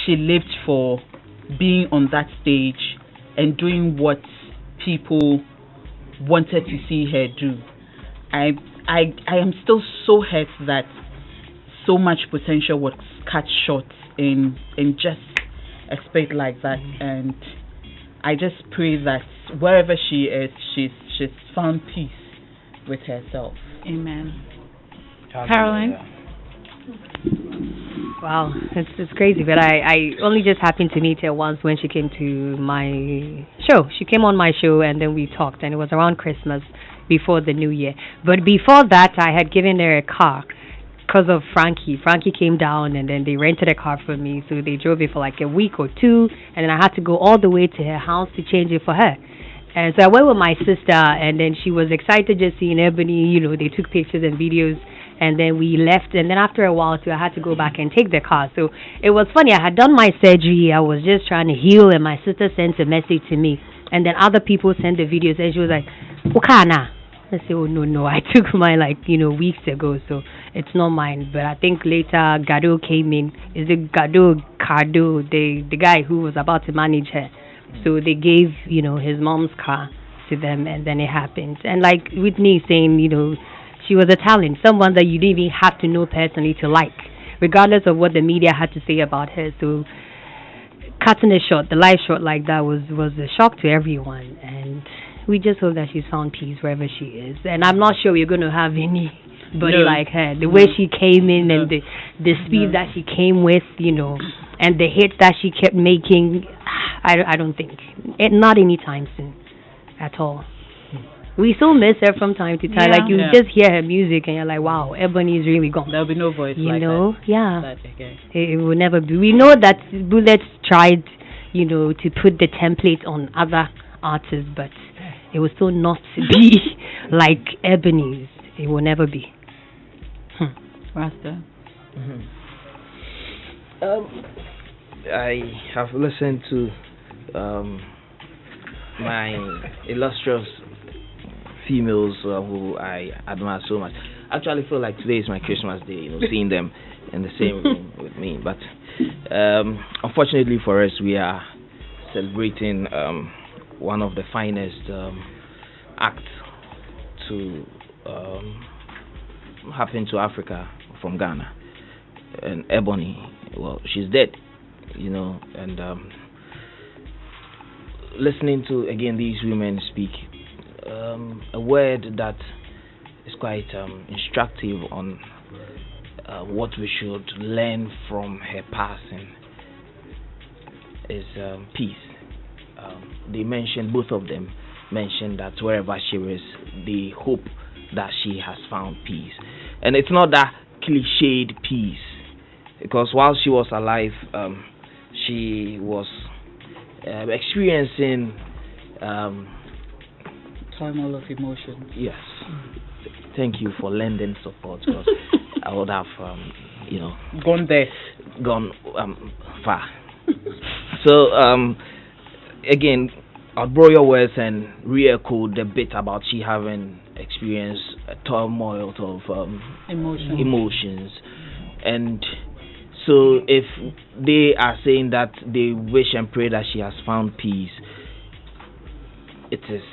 she lived for, being on that stage and doing what people wanted to see her do. I I am still so hurt that so much potential was cut short in just a spate like that. And I just pray that wherever she is, she's found peace with herself. Amen. Caroline? Hallelujah. Wow, it's crazy, but I only just happened to meet her once when she came to my show. She came on my show and then we talked, and it was around Christmas before the New Year. But before that, I had given her a car because of Frankie. Frankie came down and then they rented a car for me, so they drove it for like a week or two, and then I had to go all the way to her house to change it for her. And so I went with my sister, and then she was excited just seeing Ebony. They took pictures and videos, and then we left. And then after a while, too, I had to go back and take the car. So it was funny. I had done my surgery. I was just trying to heal, and my sister sent a message to me. And then other people sent the videos, and she was like, "Okana." I said, "Oh no, I took mine weeks ago, so it's not mine." But I think later Gado came in. Is it Gado Cardo, the guy who was about to manage her? So they gave his mom's car to them, and then it happened. And like Whitney saying, she was a talent, someone that you didn't even have to know personally to like, regardless of what the media had to say about her. So cutting it short, the life short like that was a shock to everyone, and we just hope that she's found peace wherever she is. And I'm not sure we're going to have anybody like her. The way she came in and the speed that she came with, and the hit that she kept making, I don't think. Not anytime soon at all. We still miss her from time to time. Like, you just hear her music and you're like, wow, Ebony's really gone. There'll be no voice like that. Yeah. That again. It will never be. We know that Bullets tried, to put the template on other artists, but it will still not be like Ebony's. It will never be. Rasta. I have listened to my illustrious females who I admire so much. I actually feel like today is my Christmas day, seeing them in the same room with me. But unfortunately for us, we are celebrating one of the finest acts to happen to Africa from Ghana. And Ebony, well, she's dead, and listening to again these women speak, a word that is quite instructive on what we should learn from her passing is peace. They mentioned, both of them mentioned, that wherever she is, they hope that she has found peace. And it's not that cliched peace, because while she was alive, she was experiencing turmoil of emotions. Yes. Thank you for lending support, because I would have, Gone there. gone far. So, again, I'll borrow your words and re-echo the bit about she having experienced a turmoil of emotions. And so if they are saying that they wish and pray that she has found peace, it is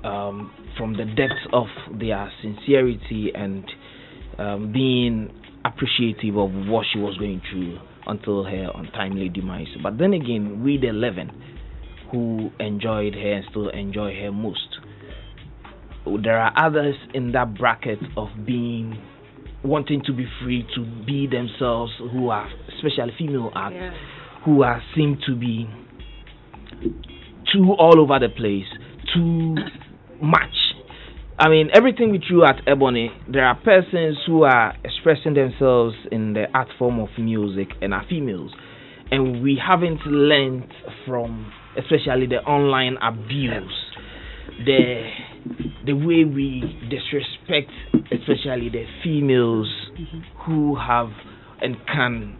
from the depths of their sincerity and being appreciative of what she was going through until her untimely demise. But then again, we the 11 who enjoyed her and still enjoy her most, there are others in that bracket of being wanting to be free to be themselves, who are especially female acts, who are seem to be too all over the place, too much. I mean, everything we threw at Ebony, there are persons who are expressing themselves in the art form of music and are females, and we haven't learned from, especially the online abuse, the way we disrespect, especially the females who have and can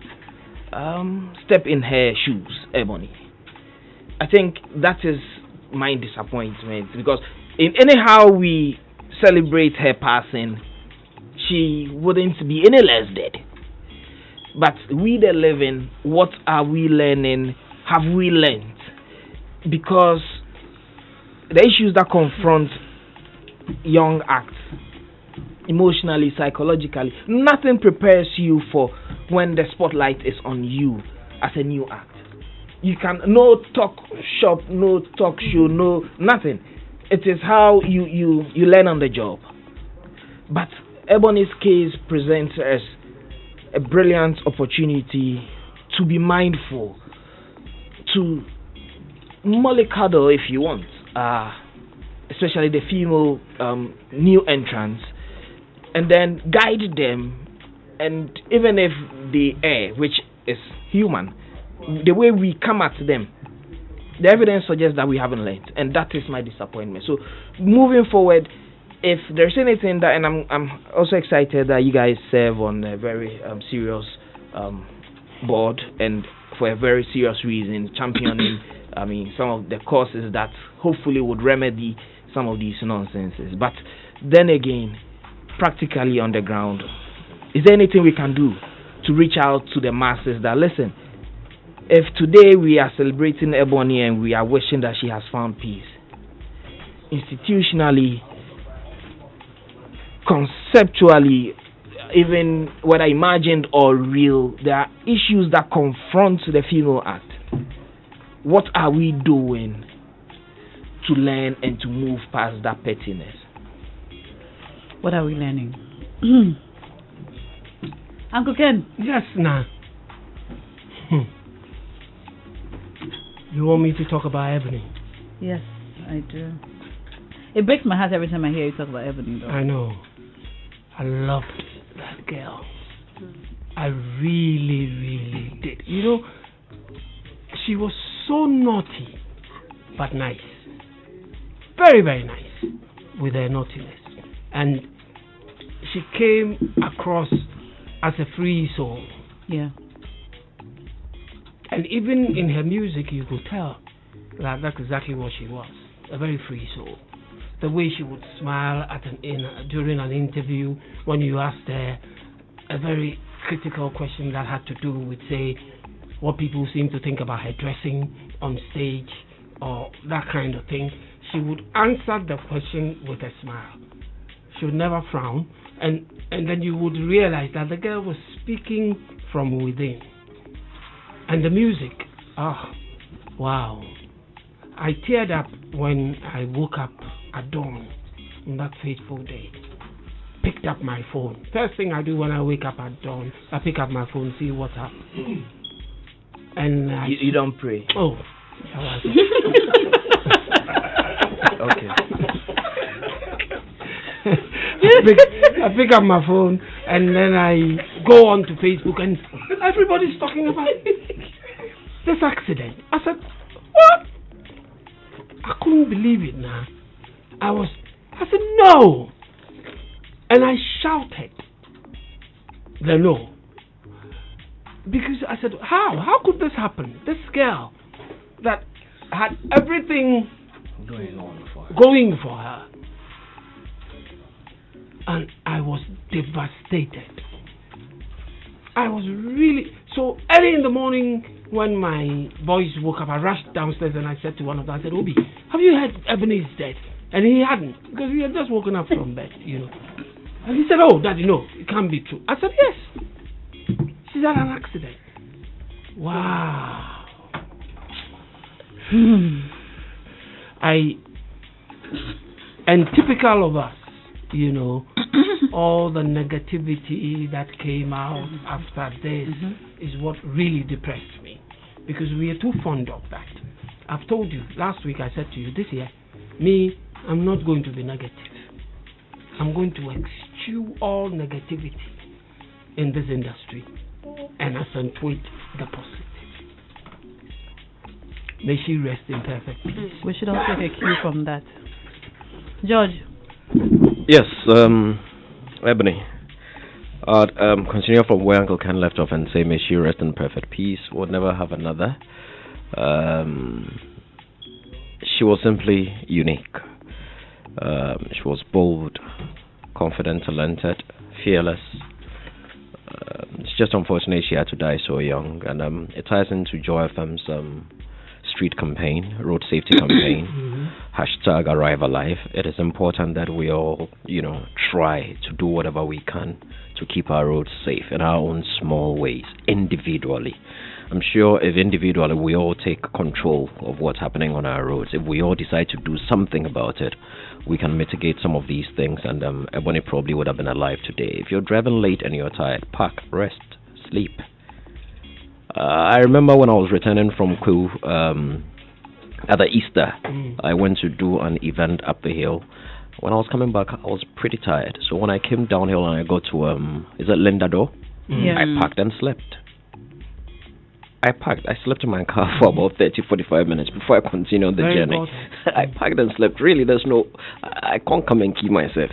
step in her shoes, Ebony. I think that is my disappointment, because in anyhow we celebrate her passing, she wouldn't be any less dead. But we the living, what are we learning? Have we learned? Because the issues that confront young acts, emotionally, psychologically, nothing prepares you for when the spotlight is on you as a new act. You can no talk shop, no talk show, no nothing. It is how you learn on the job. But Ebony's case presents us a brilliant opportunity to be mindful, to mollycoddle if you want, especially the female new entrants, and then guide them. And even if they err, which is human, the way we come at them, the evidence suggests that we haven't learned, and that is my disappointment. So moving forward, if there's anything that, and I'm also excited that you guys serve on a very serious board, and for a very serious reason, championing some of the causes that hopefully would remedy some of these nonsenses. But then again, practically on the ground, is there anything we can do to reach out to the masses that listen? If today we are celebrating Ebony and we are wishing that she has found peace, institutionally, conceptually, even whether imagined or real, there are issues that confront the female act. What are we doing to learn and to move past that pettiness? What are we learning? Uncle Ken? Yes, Naa. You want me to talk about Ebony? Yes, I do. It breaks my heart every time I hear you talk about Ebony, though. I know. I loved that girl. I really, really did. You know, she was so naughty, but nice. Very, very nice with her naughtiness. And she came across as a free soul. Yeah. And even in her music, you could tell that that's exactly what she was. A very free soul. The way she would smile during an interview when you asked her a very critical question that had to do with, say, what people seem to think about her dressing on stage or that kind of thing. She would answer the question with a smile. She would never frown. And then you would realize that the girl was speaking from within. And the music, wow. I teared up when I woke up at dawn on that fateful day. Picked up my phone. First thing I do when I wake up at dawn, I pick up my phone, see what's up. And you don't pray? Oh. Okay. I pick up my phone and then I go on to Facebook and everybody's talking about this accident. I said, what? I couldn't believe it now. I said, no. And I shouted the no. Because I said, how could this happen? This girl that had everything going for her. And I was devastated. I was really... So early in the morning when my boys woke up, I rushed downstairs and I said to one of them, I said, Obi, have you heard Ebony is dead? And he hadn't, because he had just woken up from bed, you know. And he said, oh, Daddy, no, it can't be true. I said, yes. She's had an accident. Wow. And typical of us, you know, all the negativity that came out after this is what really depressed me, because we are too fond of that. I've told you, last week I said to you, this year, I'm not going to be negative. I'm going to eschew all negativity in this industry and accentuate the positive. May she rest in perfect peace. We should all take a cue from that. George. Yes, Ebony. Continue from where Uncle Ken left off and say, may she rest in perfect peace. We'll never have another. She was simply unique. She was bold, confident, talented, fearless. just unfortunate she had to die so young, and it ties into Joy FM's street campaign, road safety campaign, hashtag Arrive Alive. It is important that we all, try to do whatever we can to keep our roads safe in our own small ways, individually. I'm sure if individually we all take control of what's happening on our roads, if we all decide to do something about it, we can mitigate some of these things, and Ebony probably would have been alive today. If you're driving late and you're tired, park, rest, sleep. I remember when I was returning from Kwu at the Easter, I went to do an event up the hill. When I was coming back, I was pretty tired. So when I came downhill and I got to, is it Lindado? I parked and slept. I slept in my car for about 30-45 minutes before I continued the journey. I parked and slept. Really, I can't come and keep myself.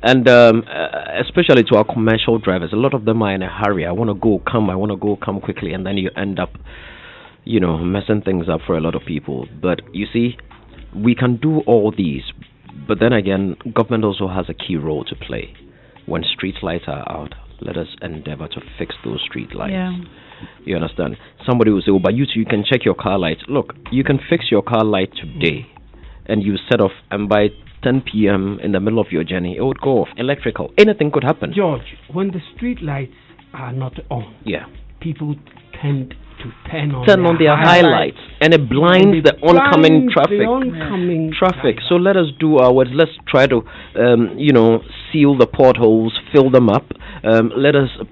And especially to our commercial drivers, a lot of them are in a hurry. I want to go come quickly, and then you end up, messing things up for a lot of people. But you see, we can do all these, but then again, government also has a key role to play. When street lights are out, let us endeavor to fix those street lights. Yeah. You understand? Somebody will say, "Oh, but you can check your car lights." Look, you can fix your car light today, and you set off, and by 10 p.m. in the middle of your journey, it would go off. Electrical. Anything could happen. George, when the street lights are not on, people tend to turn on their highlights, and it blinds the oncoming traffic. So let us do our words. Let's try to seal the potholes, fill them up.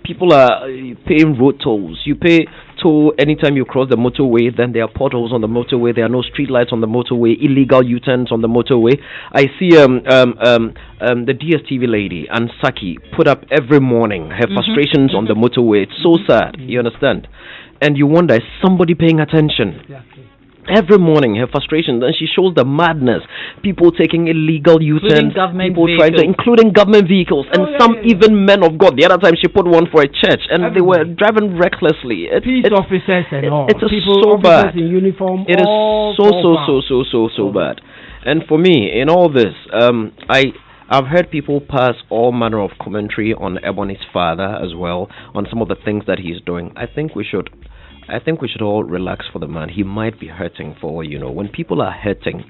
People are paying road tolls. You pay toll anytime you cross the motorway. Then there are potholes on the motorway. There are no street lights on the motorway. Illegal U-turns on the motorway. I see the DSTV lady and Saki put up every morning her frustrations on the motorway. It's so sad. You understand? And you wonder, is somebody paying attention? Exactly. Every morning, her frustrations, and she shows the madness. People taking illegal U-turns, people trying to, including government vehicles, and some even men of God. The other time, she put one for a church, and they were driving recklessly. Peace officers and all. It is people, so bad. In uniform. It is so bad. And for me, in all this, I've heard people pass all manner of commentary on Ebony's father as well, on some of the things that he's doing. I think we should all relax for the man. He might be hurting for, when people are hurting,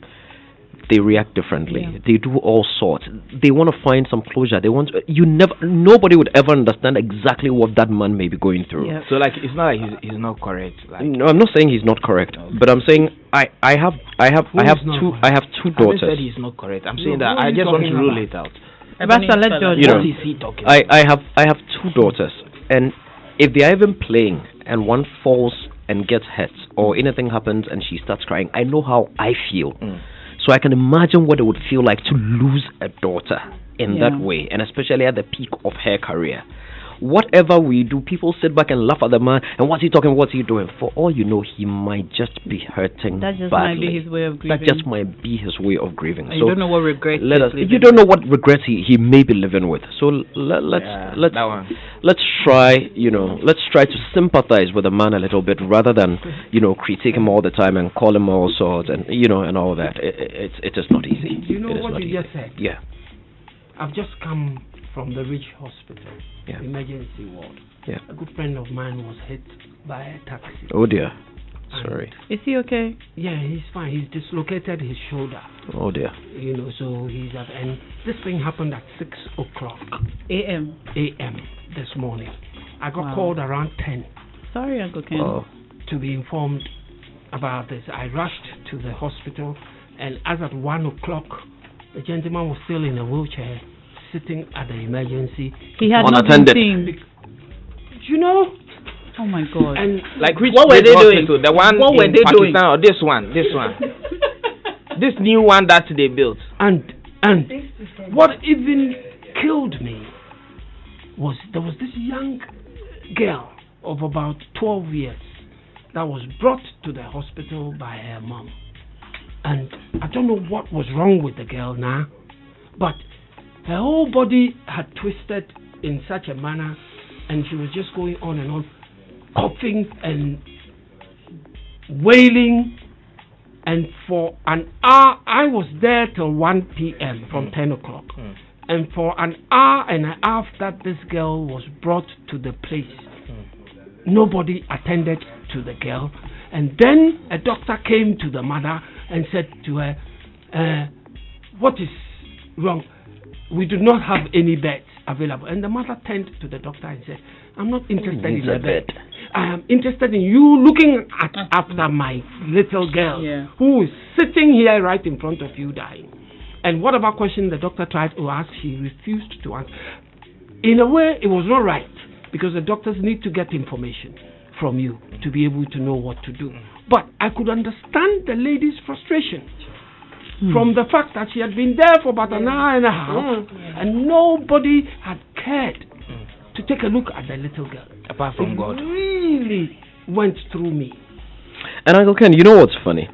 they react differently. Yeah. They do all sorts. They want to find some closure. Nobody would ever understand exactly what that man may be going through. Yeah. So it's not like he's not correct. No, I'm not saying he's not correct, but I'm saying I have two daughters. I said he's not correct. I'm saying that I just want to rule it out. What is he talking about? I have two daughters, and if they are even playing and one falls and gets hurt or anything happens and she starts crying, I know how I feel. So I can imagine what it would feel like to lose a daughter in that way, and especially at the peak of her career. Whatever we do, people sit back and laugh at the man, and what's he talking, what's he doing? For all you know, he might just be hurting That just badly. might be his way of grieving. That just might be his way of grieving. You don't know what regrets you don't know what regrets he may be living with. So let's try, let's try to sympathize with the man a little bit rather than, critique him all the time and call him all sorts and, and all that. It is not easy. You know what you just said? Yeah. I've just come from the Rich Hospital, emergency ward. Yeah. A good friend of mine was hit by a taxi. Oh dear. Sorry. Is he okay? Yeah, he's fine. He's dislocated his shoulder. Oh dear. So he's at, and this thing happened at 6 o'clock A.M. this morning. I got called around 10. Sorry, Uncle Ken. To be informed about this. I rushed to the hospital, and as at 1 o'clock, the gentleman was still in a wheelchair, sitting at the emergency. He had not been seen. Oh my God! And what were they doing? The one in Pakistan or this one? This new one that they built. And what even killed me was there was this young girl of about 12 years that was brought to the hospital by her mom. And I don't know what was wrong with the girl now, but her whole body had twisted in such a manner, and she was just going on and on, coughing and wailing. And for an hour, I was there till 1 p.m. from 10 o'clock. And for an hour and a half that this girl was brought to the place, nobody attended to the girl. And then a doctor came to the mother and said to her, what is wrong? We do not have any beds available. And the mother turned to the doctor and said, I'm not interested in a bed. I am interested in you looking after my little girl who is sitting here right in front of you dying. And whatever question the doctor tried to ask, she refused to answer. In a way, it was not right, because the doctors need to get information from you to be able to know what to do. But I could understand the lady's frustration from the fact that she had been there for about an hour and a half and nobody had cared to take a look at the little girl. Apart from God. Really went through me. And Uncle Ken, you know what's funny?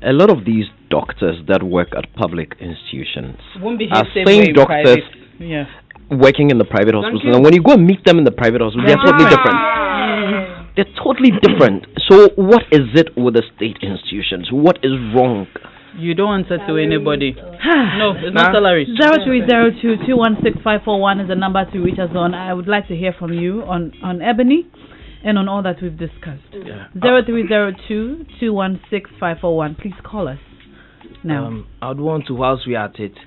A lot of these doctors that work at public institutions are same doctors working in the private hospitals. And when you go and meet them in the private hospital, they're totally different. They're totally different. So what is it with the state institutions? What is wrong? You don't answer to anybody. No, it's not salary. 0302216541 is the number to reach us on. I would like to hear from you on Ebony and on all that we've discussed. 0302216541. Please call us now. I'd want to, whilst we are at it,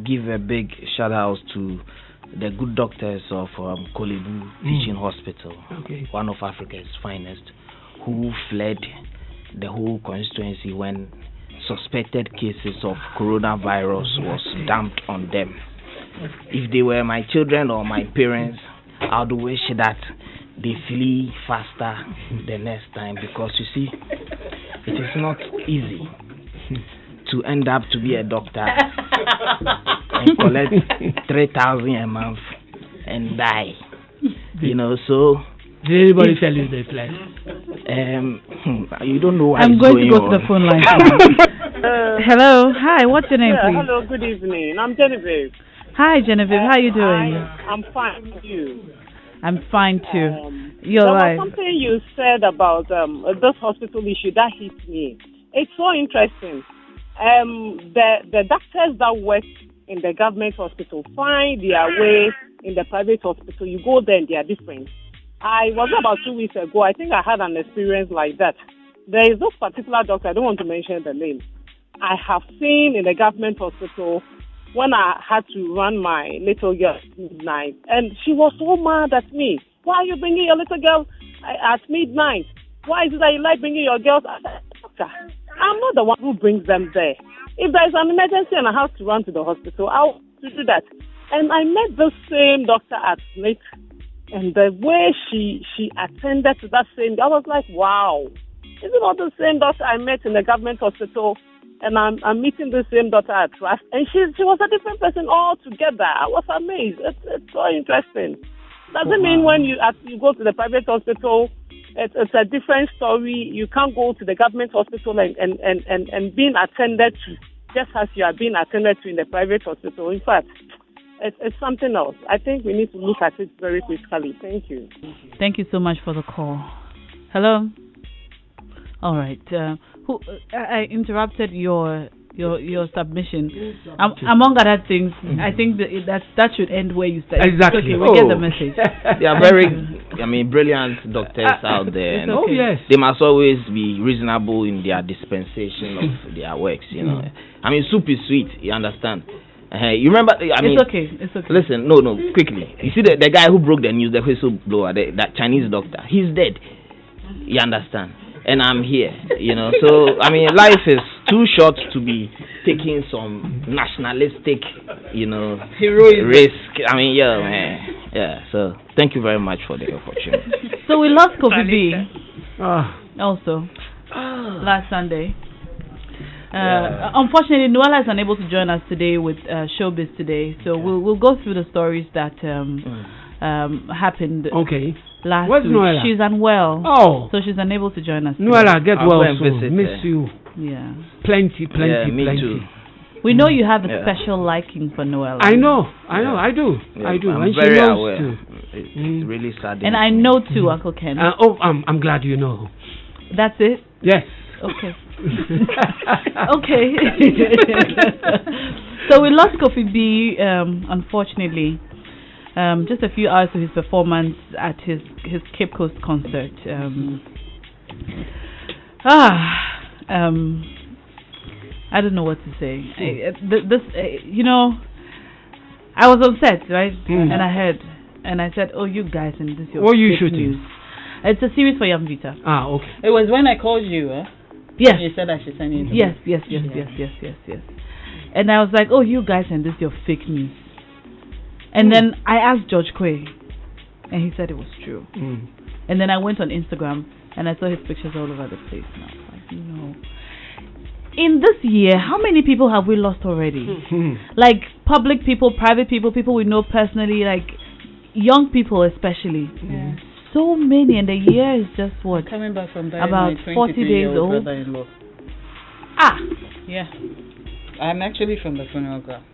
give a big shout out to the good doctors of Kolebu Teaching Hospital, one of Africa's finest, who fled the whole constituency when suspected cases of coronavirus was dumped on them. If they were my children or my parents, I would wish that they flee faster the next time, because you see, it is not easy to end up to be a doctor and collect 3,000 a month and die. You know, so did anybody tell you they fled? You don't know what I'm going to go on. to the phone line. Hello, hi, what's your name, please? Hello, good evening. I'm Genevieve. Hi, Genevieve, how are you doing? I'm fine with you. I'm fine too. You're there right. was something you said about this hospital issue that hit me. It's so interesting. The doctors that work in the government hospital find their way in the private hospital. You go there and they are different. I was about 2 weeks ago. I think I had an experience like that. There is this particular doctor, I don't want to mention the name, I have seen in the government hospital when I had to run my little girl at midnight. And she was so mad at me. Why are you bringing your little girl at midnight? Why is it that you like bringing your girls? I said, doctor, I'm not the one who brings them there. If there is an emergency and I have to run to the hospital, I'll do that. And I met the same doctor at Smith. And the way she attended to that same, I was like, wow. Is it not the same doctor I met in the government hospital? And I'm meeting the same doctor at Trust. And she was a different person altogether. I was amazed. It's so interesting. Doesn't mean when you go to the private hospital, it's a different story. You can't go to the government hospital and being attended to just as you are being attended to in the private hospital. In fact, it's something else. I think we need to look at it very critically. Thank you. Thank you so much for the call. Hello. All right. I interrupted your submission. Among other things, I think that should end where you started. Exactly. Okay, we get the message. There are very, brilliant doctors out there. And okay. They must always be reasonable in their dispensation of their works. You know, soup is sweet. You understand? You remember? It's okay. Listen, no, quickly. You see the guy who broke the news, the whistleblower, that Chinese doctor. He's dead. You understand? And I'm here, So, life is too short to be taking some nationalistic, heroism risk. Yeah, so thank you very much for the opportunity. So we lost Kofi B also last Sunday. Unfortunately, Noella is unable to join us today with Showbiz today. So we'll go through the stories that happened. Okay. Last Where's week. Noella? She's unwell. Oh. So she's unable to join us. Noella, get I'll well go and soon. visit Miss her. you. Yeah. Plenty. Me too. We know you have a special liking for Noella. I know. I do. Yeah, I do. I'm and very she knows aware. too. It's really sad. And I know too, Uncle Ken. I'm glad you know. That's it? Yes. Okay. Okay. So we lost Kofi B, unfortunately. Just a few hours to his performance at his Cape Coast concert. I don't know what to say. I was upset, right? And I heard, and I said, "Oh, you guys, and this is your what are you fake shooting? news." It's a series for Young Vita. Ah, okay. It was when I called you, Yes. You said I should send you. Yes. And I was like, "Oh, you guys, and this is your fake news." And then I asked George Quay, and he said it was true. And then I went on Instagram, and I saw his pictures all over the place. And I was like, no. In this year, how many people have we lost already? Like public people, private people, people we know personally, like young people especially. Yeah. So many, and the year is just what? Coming back from about 40 days old. Brother-in-law. Yeah. I'm actually from the funeral ground.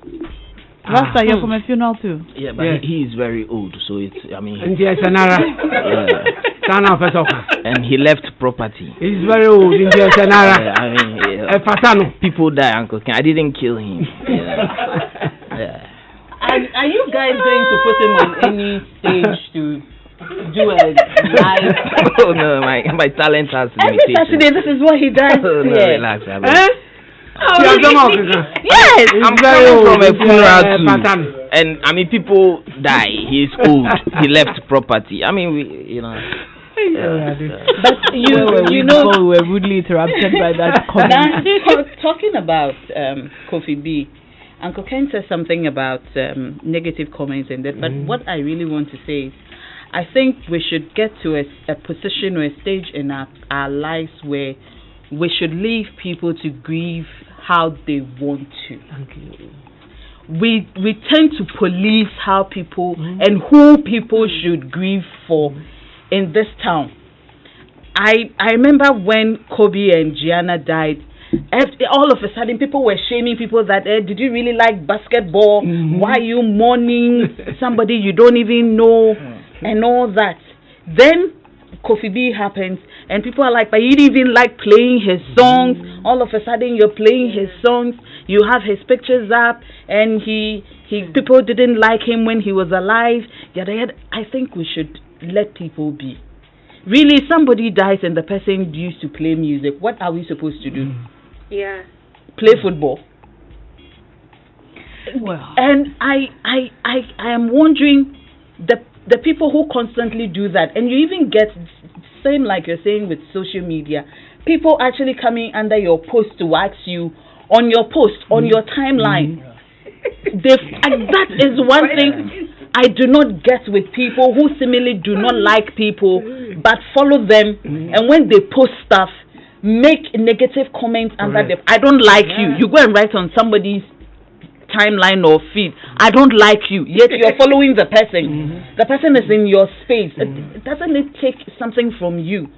Rasta, you're from a funeral too. Yeah, but he is very old, so it's. I mean. And yes, And he left property. He's very old. Yes, I mean, people die, Uncle Ken. I didn't kill him. Are you guys going to put him on any stage to do a live? Oh no, my talent has limitations. Every Saturday, this is what he does. Oh no, relax. Yes, I'm very old from a funeral too. And I mean, people die. He's old. He left property. I mean, but you know, we were rudely interrupted by that comment. Talking about Kofi B, Uncle Ken said something about negative comments and that. But what I really want to say is, I think we should get to a position or a stage in our lives where we should leave people to grieve how they want to. Thank you. We tend to police how people and who people should grieve for in this town. I remember when Kobe and Gianna died, all of a sudden people were shaming people that did you really like basketball? Why are you mourning somebody you don't even know and all that? Then Kofi B happens and people are like, but you didn't even like playing his songs. All of a sudden you're playing his songs, you have his pictures up, and people didn't like him when he was alive. I think we should let people be. Really, somebody dies and the person used to play music. What are we supposed to do? Yeah. Play football. Well. And I am wondering the people who constantly do that, and you even get same like you're saying with social media, people actually coming under your post to ask you on your post, on your timeline. That is one thing I do not get with people who seemingly do not like people but follow them, and when they post stuff, make negative comments under them. I don't like you. You go and write on somebody's timeline or feed, I don't like you, yet you're following the person. The person is in your space. Doesn't it take something from you?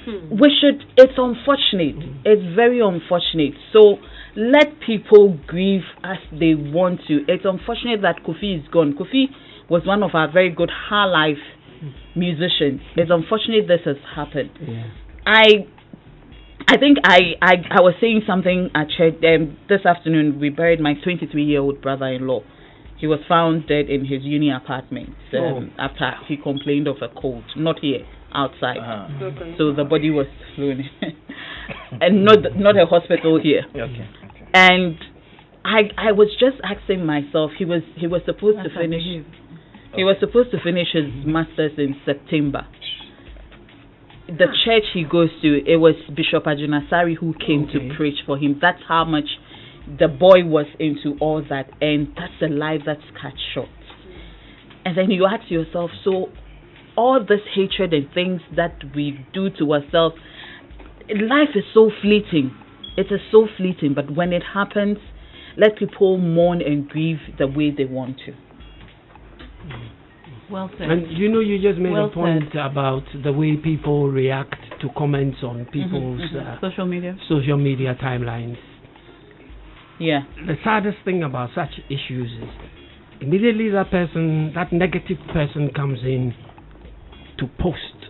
It's unfortunate. It's very unfortunate. So let people grieve as they want to. It's unfortunate that Kofi is gone. Kofi was one of our very good high life musicians. It's unfortunate this has happened. I think I was saying something at church this afternoon. We buried my 23-year-old brother-in-law. He was found dead in his uni apartment after he complained of a cold. Not here, outside. So the body was flown, and not a hospital here. And I was just asking myself. He was supposed to finish. He was supposed to finish his masters in September. The church he goes to, it was Bishop Ajunasari who came to preach for him. That's how much the boy was into all that, and that's a life that's cut short. And then you ask yourself, so all this hatred and things that we do to ourselves, life is so fleeting. It is so fleeting, but when it happens, let people mourn and grieve the way they want to. Well said. And you just made a point about the way people react to comments on people's social media timelines. Yeah. The saddest thing about such issues is immediately that negative person comes in to post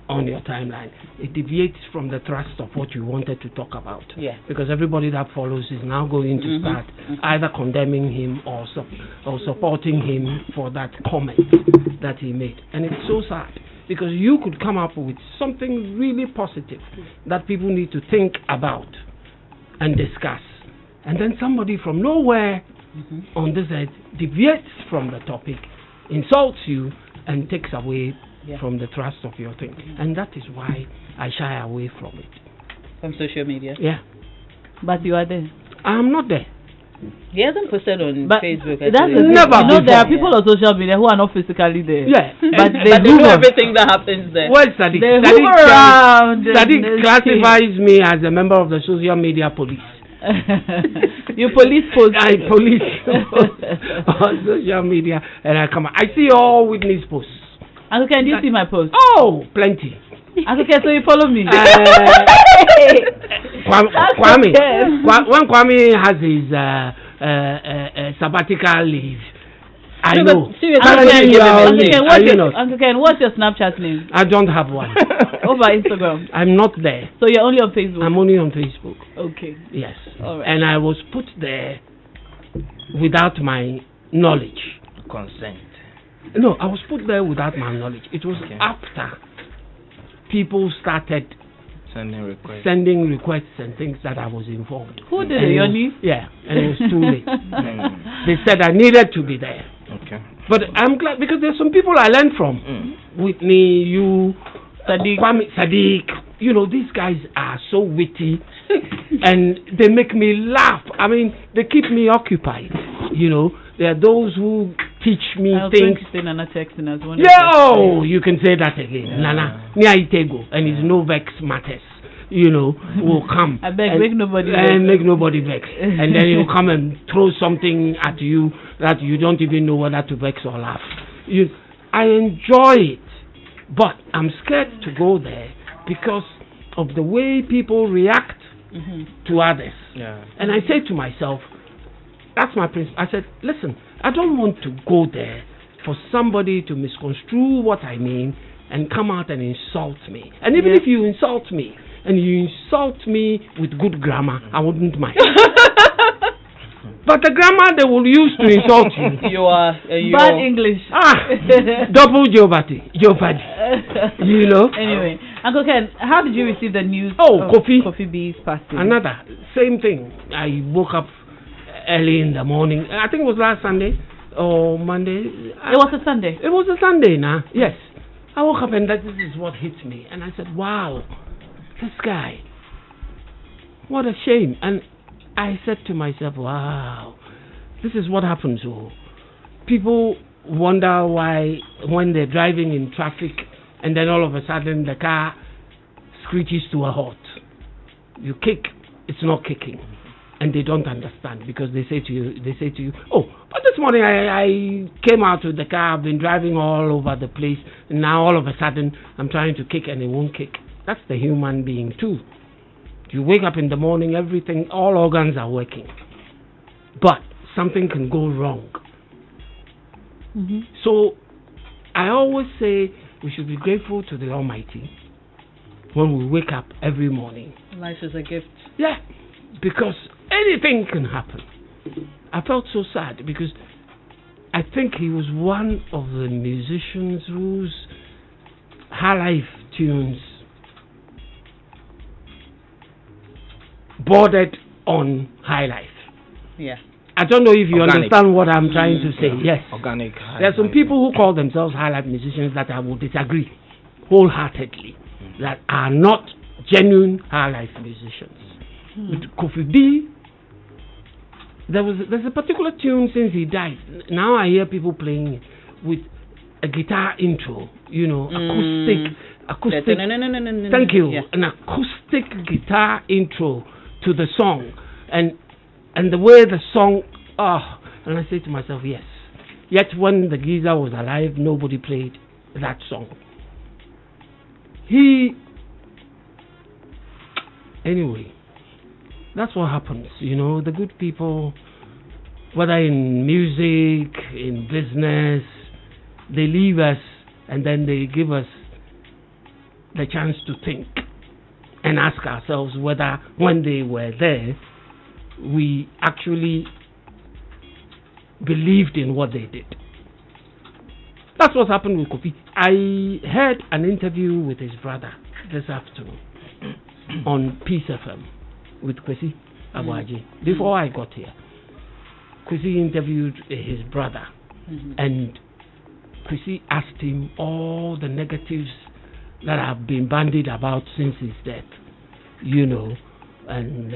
on your timeline, it deviates from the thrust of what you wanted to talk about. Yeah. Because everybody that follows is now going to start either condemning him or supporting him for that comment that he made. And it's so sad because you could come up with something really positive that people need to think about and discuss. And then somebody from nowhere on this side deviates from the topic, insults you, and takes away from the thrust of your thing. And that is why I shy away from it. From social media? Yeah. But you are there. I'm not there. He hasn't posted on But Facebook. that's the thing. Never You know, there are before. people on social media who are not physically there. Yeah. But they But they know hoover. everything that happens there. Where's Sadiq? They hoover around. Sadiq classifies me as a member of the social media police. You police post. I police on social media, and I come. I see all witness posts. Uncle Ken, do you see my post? Oh, plenty. Uncle Ken, so you follow me? Kwame. When Kwame has his sabbatical leave, I No, but know. seriously, Uncle Ken, Are you not? Uncle Ken, what's your Snapchat name? I don't have one. Over Instagram. I'm not there. So you're only on Facebook? I'm only on Facebook. Okay. Yes. All right. And I was put there without my knowledge. Consent. No, I was put there without my knowledge. It was Okay. after people started Sending requests. sending requests and things that I was informed. Who did And it, it was- Yoni? Yeah, and it was too late. Mm. They said I needed to be there. Okay. But I'm glad because there's some people I learned from. Whitney, you, Sadiq. Kwame, Sadiq. You know, these guys are so witty and they make me laugh. I mean, they keep me occupied. You know, there are those who teach me I was going things. to say Nana texting as one. Yeah, oh, you can say that again. Nana, Nia Itego, and his no vex matters. You know, will come. I beg, and, make nobody vex. and make nobody vex. And then he'll come and throw something at you that you don't even know whether to vex or laugh. I enjoy it, but I'm scared to go there because of the way people react to others. Yeah. And I say to myself, that's my principle. I said, listen, I don't want to go there for somebody to misconstrue what I mean and come out and insult me. And even if you insult me, and you insult me with good grammar, I wouldn't mind. But the grammar they will use to insult you. You are Bad English. Double jeopardy. You know? Anyway, Uncle Ken, how did you receive the news Oh, of Kofi B's passing? Another same thing. I woke up early in the morning. I think it was last Sunday or Monday. It was a Sunday. It was a Sunday now. Yes. I woke up and this is what hit me. And I said, wow, this guy. What a shame. And I said to myself, wow, this is what happens. Oh, people wonder why when they're driving in traffic and then all of a sudden the car screeches to a halt. You kick, it's not kicking. And they don't understand because they say to you, oh, but this morning I came out with the car, I've been driving all over the place, and now all of a sudden I'm trying to kick and it won't kick. That's the human being too. You wake up in the morning, everything, all organs are working. But something can go wrong. So I always say we should be grateful to the Almighty when we wake up every morning. Life is a gift. Yeah, because anything can happen. I felt so sad because I think he was one of the musicians whose high life tunes bordered on high life. Yeah. I don't know if you Organic. understand what I'm trying to say. Yes. Organic. There are some people who call themselves high life musicians that I will disagree wholeheartedly, that are not genuine high life musicians. With Kofi B, there's a particular tune since he died. Now I hear people playing it with a guitar intro, you know, acoustic. Thank you. Yeah. An acoustic guitar intro to the song, and the way the song, and I say to myself, yes. Yet when the geezer was alive, nobody played that song. Anyway, that's what happens, you know. The good people, whether in music, in business, they leave us and then they give us the chance to think and ask ourselves whether when they were there, we actually believed in what they did. That's what happened with Kofi. I heard an interview with his brother this afternoon on Peace FM with Kwesi Abuaji before I got here. Kwesi interviewed his brother, and Kwesi asked him all the negatives that have been bandied about since his death, and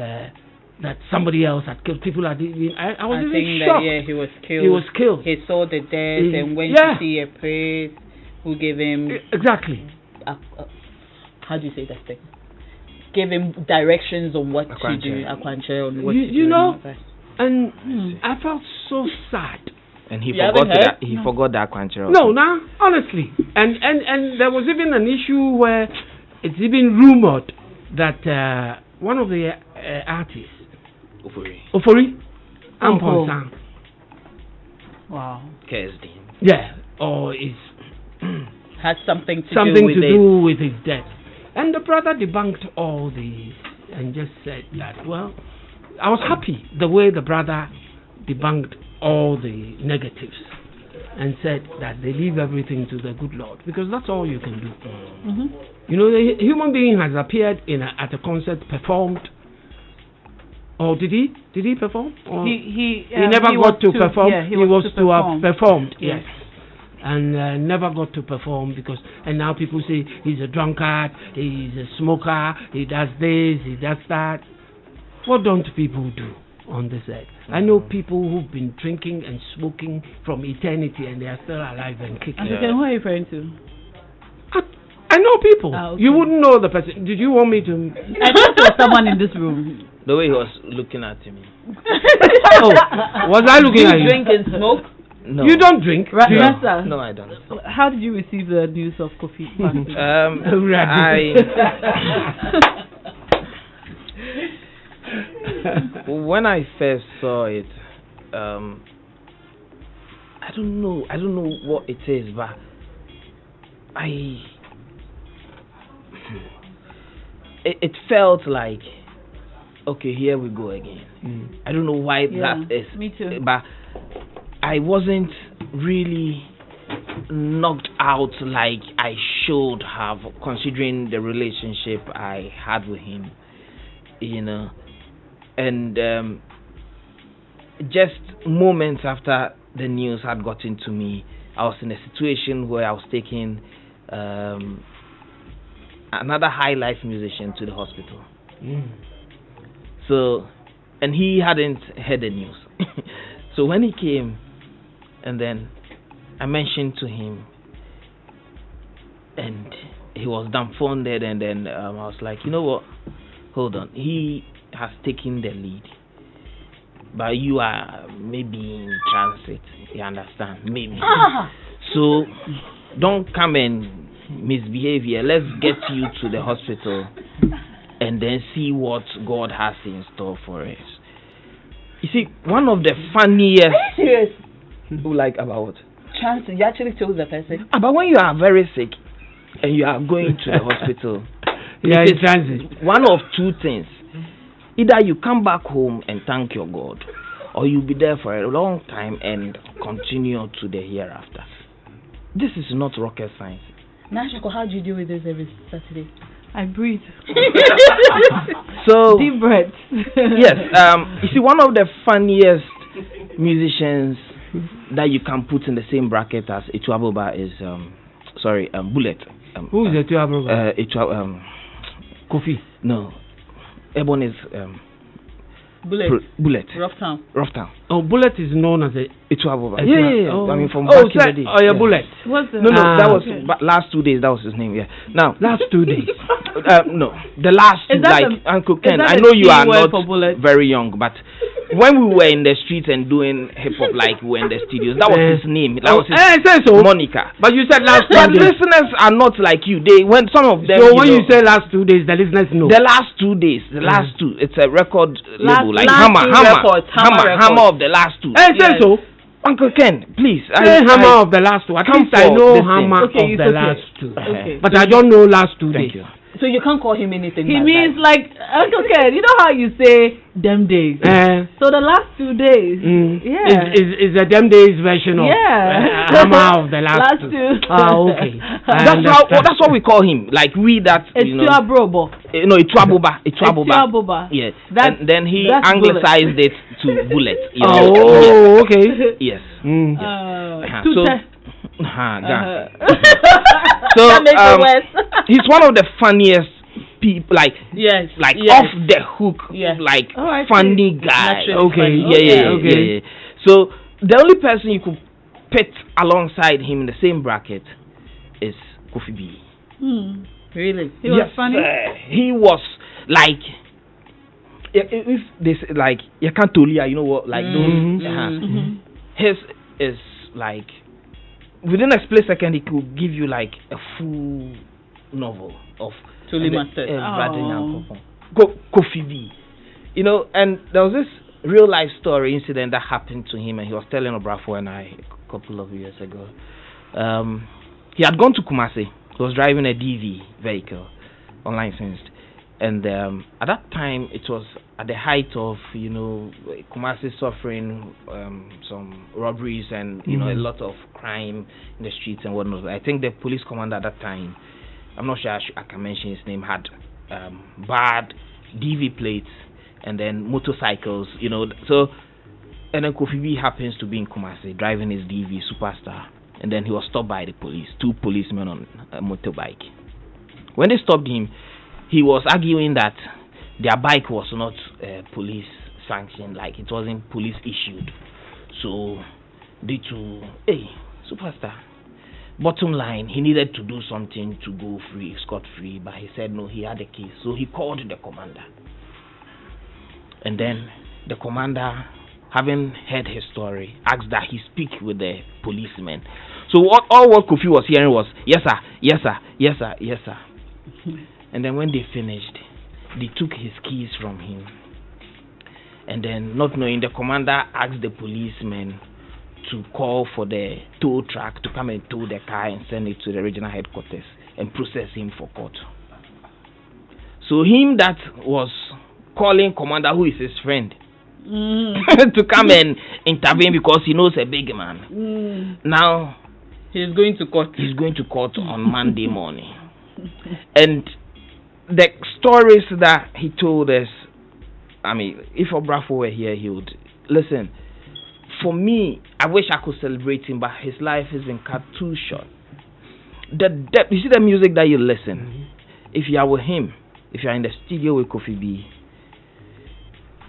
that somebody else had killed people. I was even shocked. That he was killed. He was killed. He saw the death and went to see a priest who gave him exactly. How do you say that thing? Gave him directions on what to do. On what to do. And I felt so sad. And he forgot that Quanchero. No, honestly. And there was even an issue where it's even rumored that one of the artists, Ofori Amponsang. Wow. KSD. Yeah, or is had something to do with his death. And the brother debunked all these and just said that, well, I was happy the way the brother debunked all the negatives and said that they leave everything to the good Lord, because that's all you can do. The human being has appeared at a concert, performed. Or did he perform? Or he never got to perform. Yeah, he was to have performed. Yes. And never got to perform and now people say he's a drunkard, he's a smoker, he does this, he does that. What don't people do on this earth? I know people who've been drinking and smoking from eternity and they are still alive and kicking. And who are you referring to? I know people. Okay. You wouldn't know the person. Did you want me to? I thought there was someone in this room. The way he was looking at me. Was I looking at you? Drink and smoke? No. You don't drink? No, I don't. How did you receive the news of Kofi? When I first saw it, I don't know what it is, but it felt like, okay, here we go again. I don't know why that is. Me too. But I wasn't really knocked out like I should have, considering the relationship I had with him, and just moments after the news had gotten to me, I was in a situation where I was taking another high life musician to the hospital. So, and he hadn't heard the news. So when he came, and then I mentioned to him, and he was dumbfounded, and then I was like, you know what, hold on, he has taken the lead, but you are maybe in transit, you understand, maybe. So don't come and misbehave here. Let's get you to the hospital and then see what God has in store for us. You see, one of the funniest about what? Chance, you actually told the person. But when you are very sick and you are going to the hospital, in transit. One of two things. Either you come back home and thank your God, or you'll be there for a long time and continue to the hereafter. This is not rocket science. Naa Ashorkor, how do you deal with this every Saturday? I breathe. So deep breaths. Yes. You see, one of the funniest musicians that you can put in the same bracket as Ituaboba is Bullet. Who is Ituaboba? Kofi. No. Ebon is Bullet. Rough Town. Oh, Bullet is known as Ituaboba. Yeah. Oh. I mean, from back in the day. Oh, yeah, Bullet. No, that was last 2 days. That was his name. Yeah. Now, last 2 days. No, the last two, like Uncle Ken. I know you are not very young, but when we were in the streets and doing hip hop, like we were in the studios, that was his name. That was his Monica. But you said last 2 days. But days. Listeners are not like you. When some of them. So when you say last 2 days, the listeners know. The last 2 days, the last two. It's a record label, like Hammer of the last two. So Uncle Ken, please. Say Hammer of the last two. At least I know Hammer of it's the last two. Okay. But I don't know last 2 days. Thank you. So you can't call him anything. He like means that. like Uncle Ken. You know how you say them days. So the last 2 days. Yeah. Is a them days version of Hammer of the last two. Okay. That's what we call him. Like we that It's Brobo. no, Itwaboba. Yes. And then he anglicized it to Bullet. Okay. Yes. So that makes it worse. he's one of the funniest people, like off the hook, like funny guy. Okay. Yeah. So the only person you could pit alongside him in the same bracket is Kofi B. Really? He was funny? He was like, if this like you can't tell you know what, like those his is like within a split second he could give you like a full novel of Tuli Masters. Kofi B. You know, and there was this real life story incident that happened to him, and he was telling Obrafo and I a couple of years ago. He had gone to Kumasi. He was driving a DV vehicle, unlicensed, and at that time it was at the height of Kumasi suffering some robberies and a lot of crime in the streets and whatnot. I think the police commander at that time, I'm not sure I can mention his name, had bad DV plates and then motorcycles, so, and then Kofi B happens to be in Kumasi driving his DV Superstar, and then he was stopped by the police, 2 policemen on a motorbike. When they stopped him, he was arguing that their bike was not police sanctioned, like it wasn't police issued. So due to Superstar, bottom line, he needed to do something to go free, scot free, but he said no, he had a case. So he called the commander, and then the commander, having heard his story, asked that he speak with the policeman. So what Kofi was hearing was yes sir, yes sir, yes sir, yes sir. And then when they finished, they took his keys from him. And then, not knowing, the commander asked the policeman to call for the tow truck to come and tow the car and send it to the regional headquarters and process him for court. So him that was calling commander, who is his friend, to come and intervene because he knows a big man. Now he's going to court. He's going to court on Monday morning. And the stories that he told us, I mean, if Obrafo were here, he would listen. For me, I wish I could celebrate him, but his life has been cut too short. The depth, you see the music that you listen. If you are with him, if you are in the studio with Kofi B,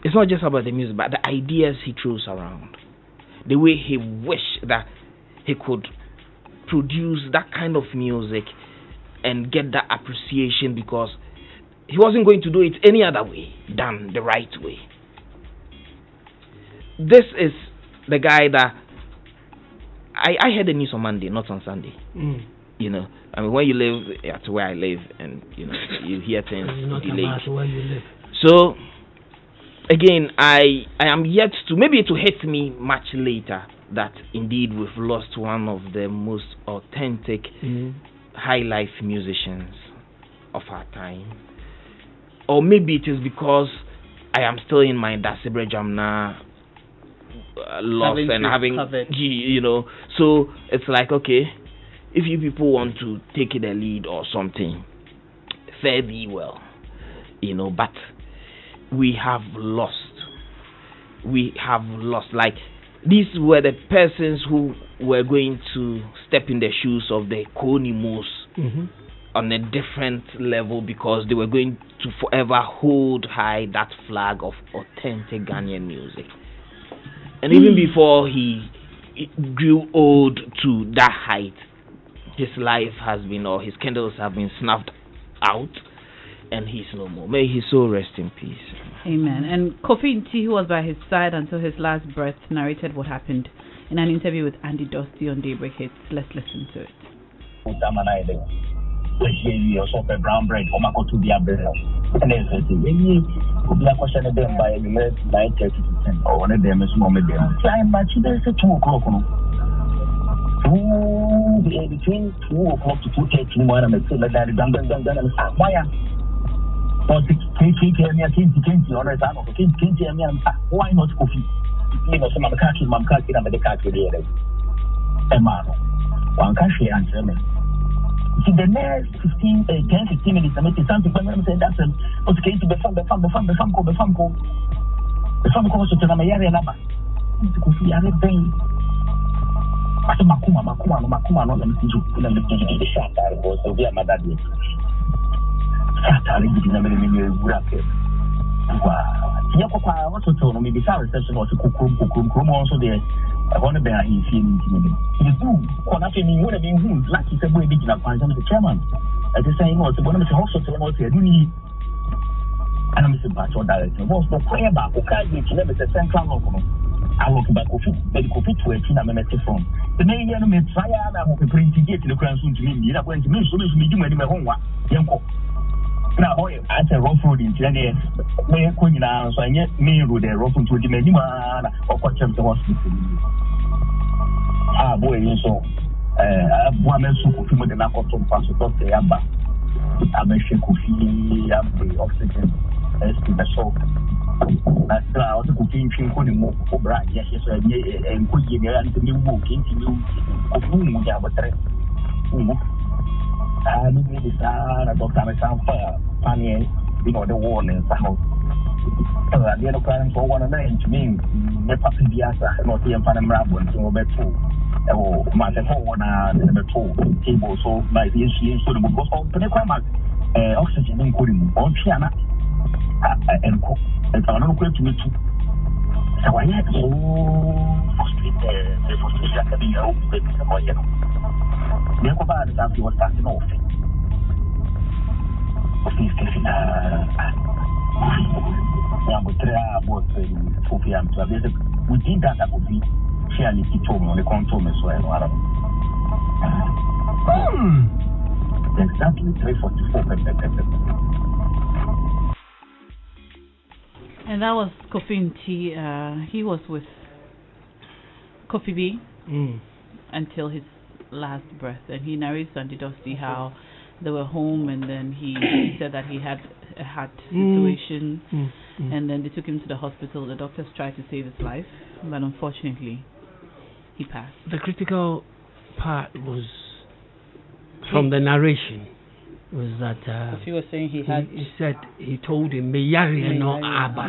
it's not just about the music, but the ideas he throws around, the way he wished that he could produce that kind of music and get that appreciation, because he wasn't going to do it any other way than the right way. This is the guy that I heard the news on Monday, not on Sunday. I mean, when you live at where I live, and you hear things delayed. So again, I am yet to, maybe it will hit me much later that indeed we've lost one of the most authentic high life musicians of our time. Or maybe it is because I am still in my Dasibre Jamna loss and having so it's like, okay, if you people want to take the lead or something, fare thee well, but we have lost, like, these were the persons who were going to step in the shoes of the Konimos on a different level, because they were going to forever hold high that flag of authentic Ghanaian music. And even before he grew old to that height, his life has been, or his candles have been snuffed out, and he's no more. May his soul rest in peace. Amen. And Kofi Nti, who was by his side until his last breath, narrated what happened in an interview with Andy Dosty on Daybreak Hits. Let's listen to it. Brown bread, or my to be a bread. And then Obi akwasha ne dem by you 9:30 to 10 or one dem is more dem. Time match there say 2 o'clock no. Between 2 o'clock to 2:30 in the morning, I say like that dan why or 6:30 km on the time of 20 why not coffee? You know some of the car and the car to the Emano. One country answer me. See the next 15 minutes, I make something when I'm saying that's okay to the farm the farm goes to my area number. To coffee and everything. Asa makuma no let me see you let me see the shot that goes so via my daddy. Satari bi na me wura ke. Wa. Tia kwa what to no me be reception or kukum also there. I want to be a in feeling. You do kona fe me wona me hu lucky say boy be gina kwan say chairman. I just saying what when me say hospital no say do ni and I'm say batch director. What's the prayer ba ko ka be kina me say central no. I work back of it, but the coffee to a tina me from. The main enemy try and I hope a print to get in the crown soon to me. You're going to me so much medium in my home. Yanko. Now, I say rough road in Chile. May I now so I get me road there, rough to the minimum or what chapter hospital. Ah, boy, so one man super film with the knuckle to pass the doctor. I'm a shake coffee, I'm the oxygen, the salt. That's I was cooking more bright. Yes, and cooking and the new book into new of whom we have a threat. I need the son, I don't have a sound fire, funny, you know, the warning. The other plan for 1 to me, never to the answer, not the Empanam Rabble, so bed 2. Oh, my phone and the 2 table, so my issue so the book of the oxygen including on Chiana and cook. And I'm not going to meet you. So I had so frustrated, the frustration coming out of the boy. The Cobar is after was starting off. Of this station, I'm with 3 hours, 4 p.m. to a visit. We did that, I would be fairly told me on the control as well. Exactly 3:44. And that was Kofi T. He was with Kofi B until his last breath, and he narrates on the Dusty how they were home, and then he said that he had a heart situation, and then they took him to the hospital. The doctors tried to save his life, but unfortunately, he passed. The critical part was from the narration. Was that he was saying he said he told him Meyari no Abba,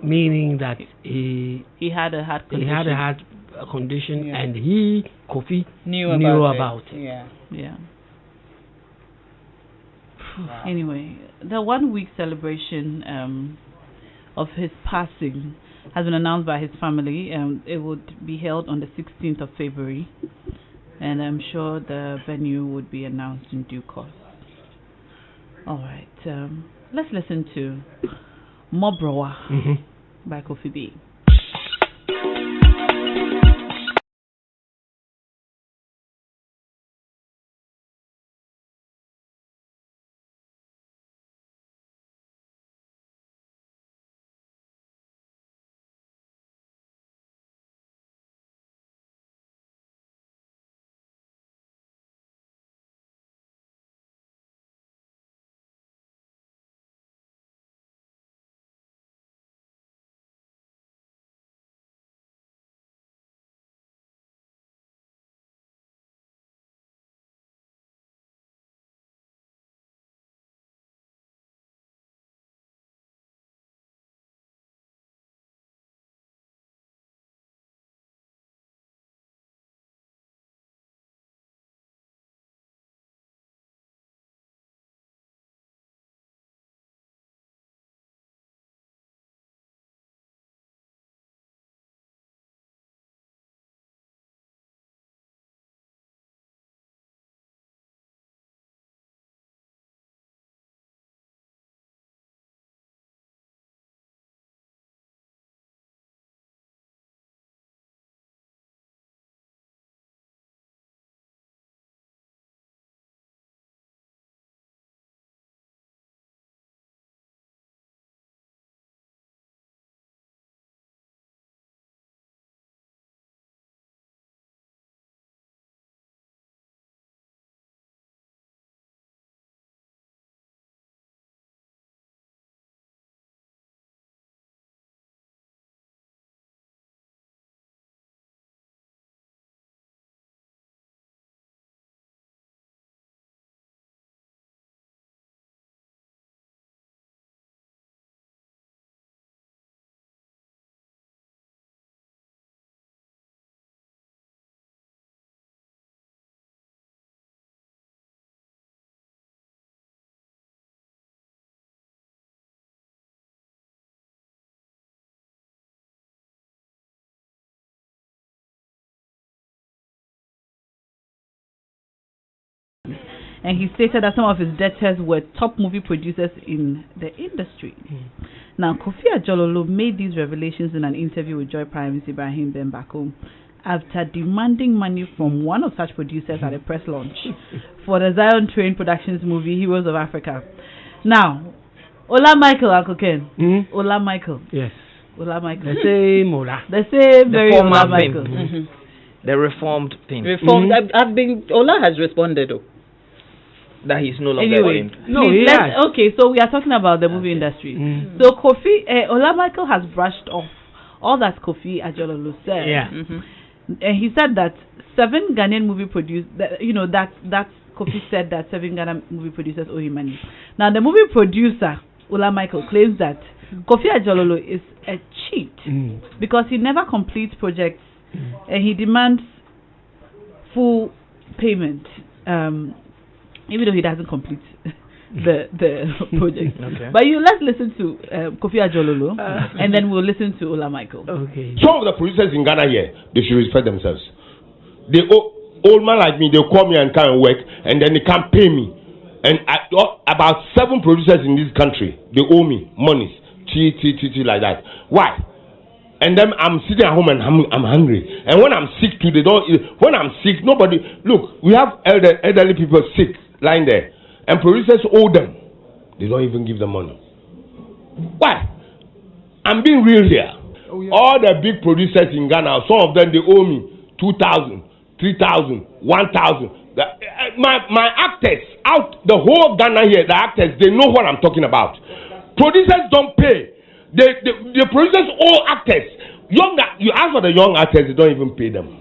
meaning that he had a heart condition, and he Kofi knew about it. Yeah. Wow. Anyway, the 1 week celebration of his passing has been announced by his family. It would be held on the 16th of February, and I'm sure the venue would be announced in due course. All right, let's listen to Mobrowa by Kofi B. and he stated that some of his debtors were top movie producers in the industry. Now, Kofi Ajololo made these revelations in an interview with Joy Prime's Ibrahim Bembako after demanding money from one of such producers at a press launch for the Zion Train Productions movie Heroes of Africa. Now, Ola Michael, Uncle Ken. Ola Michael. Yes. Ola Michael. The same Ola. The same very former Ola Michael. The reformed thing. Reformed. Ola has responded though. That he's no longer Anyway, named. No, please, he has. okay, so we are talking about the movie industry. So Kofi, Ola Michael has brushed off all that Kofi Ajololo said. Yeah. And he said that 7 Ghanaian movie producers, that Kofi said that 7 Ghanaian movie producers owe him money. Now the movie producer, Ola Michael, claims that Kofi Ajololo is a cheat because he never completes projects and he demands full payment, even though he doesn't complete the project. Okay. But let's listen to Kofi Ajololo and then we'll listen to Ola Michael. Okay. Some of the producers in Ghana here, they should respect themselves. They old man like me, they call me and come and work, and then they can't pay me. And about 7 producers in this country, they owe me monies, like that. Why? And then I'm sitting at home and I'm hungry. And when I'm sick too, they don't. When I'm sick, nobody. Look, we have elderly people sick lying there, and producers owe them. They don't even give them money. Why? I'm being real here. Oh, yeah. All the big producers in Ghana, some of them they owe me 2,000, 3,000, 1,000. My actors out the whole Ghana here, the actors they know what I'm talking about. Producers don't pay. The producers owe actors. You ask for the young actors, they don't even pay them.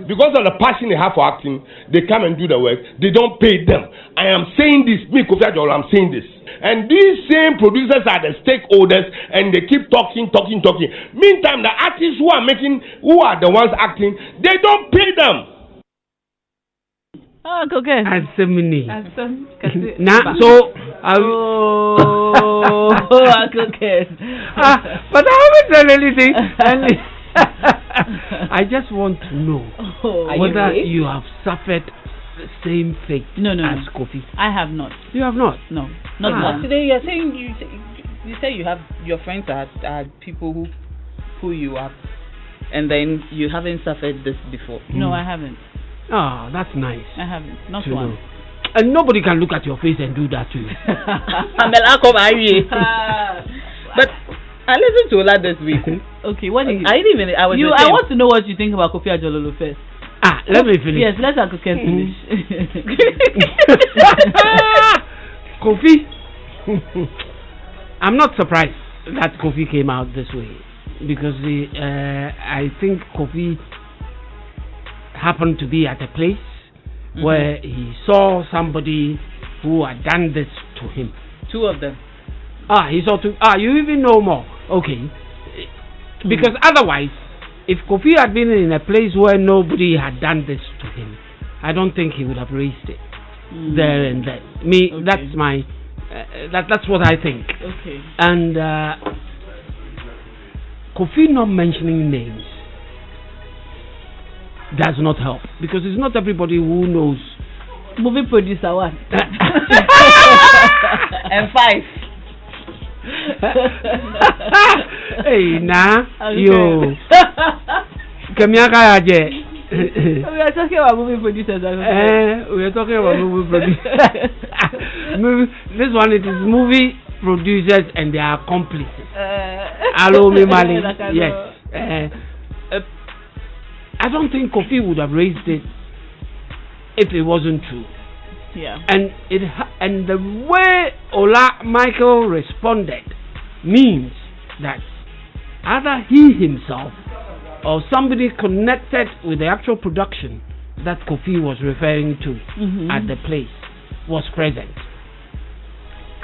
Because of the passion they have for acting, they come and do the work. They don't pay them. I am saying this, me Kofi Ajololo, I'm saying this. And these same producers are the stakeholders, and they keep talking. Meantime, the artists who are the ones acting, they don't pay them. Oh, okay. Asemini. Okay. But I haven't done anything. I just want to know whether you have suffered the same fate as Kofi. I have not. You have not? No. Not one. Today you're saying you say you have your friends are people who pull you up, and then you haven't suffered this before. No, I haven't. Oh, that's nice. I haven't. Not one. Know. And nobody can look at your face and do that to you. But I listened to Ola this week. Okay, what did I want to know what you think about Kofi Ajololo first. Let me finish. Yes, let Uncle Ken finish. Kofi, I'm not surprised that Kofi came out this way because I think Kofi happened to be at a place where he saw somebody who had done this to him. 2 of them. He saw 2. You even know more. Okay. Because otherwise, if Kofi had been in a place where nobody had done this to him, I don't think he would have raised it there and then. That's my. That's what I think. Okay. And Kofi not mentioning names does not help because it's not everybody who knows. Movie producer 1 and 5. Hey, yo. Kamiaka aje. We are talking about movie producers. We are talking about movie producers. This one it is movie producers and their accomplices. Alo me Mali. Yes. I don't think Kofi would have raised it if it wasn't true. Yeah. And the way Ola Michael responded means that either he himself or somebody connected with the actual production that Kofi was referring to at the place was present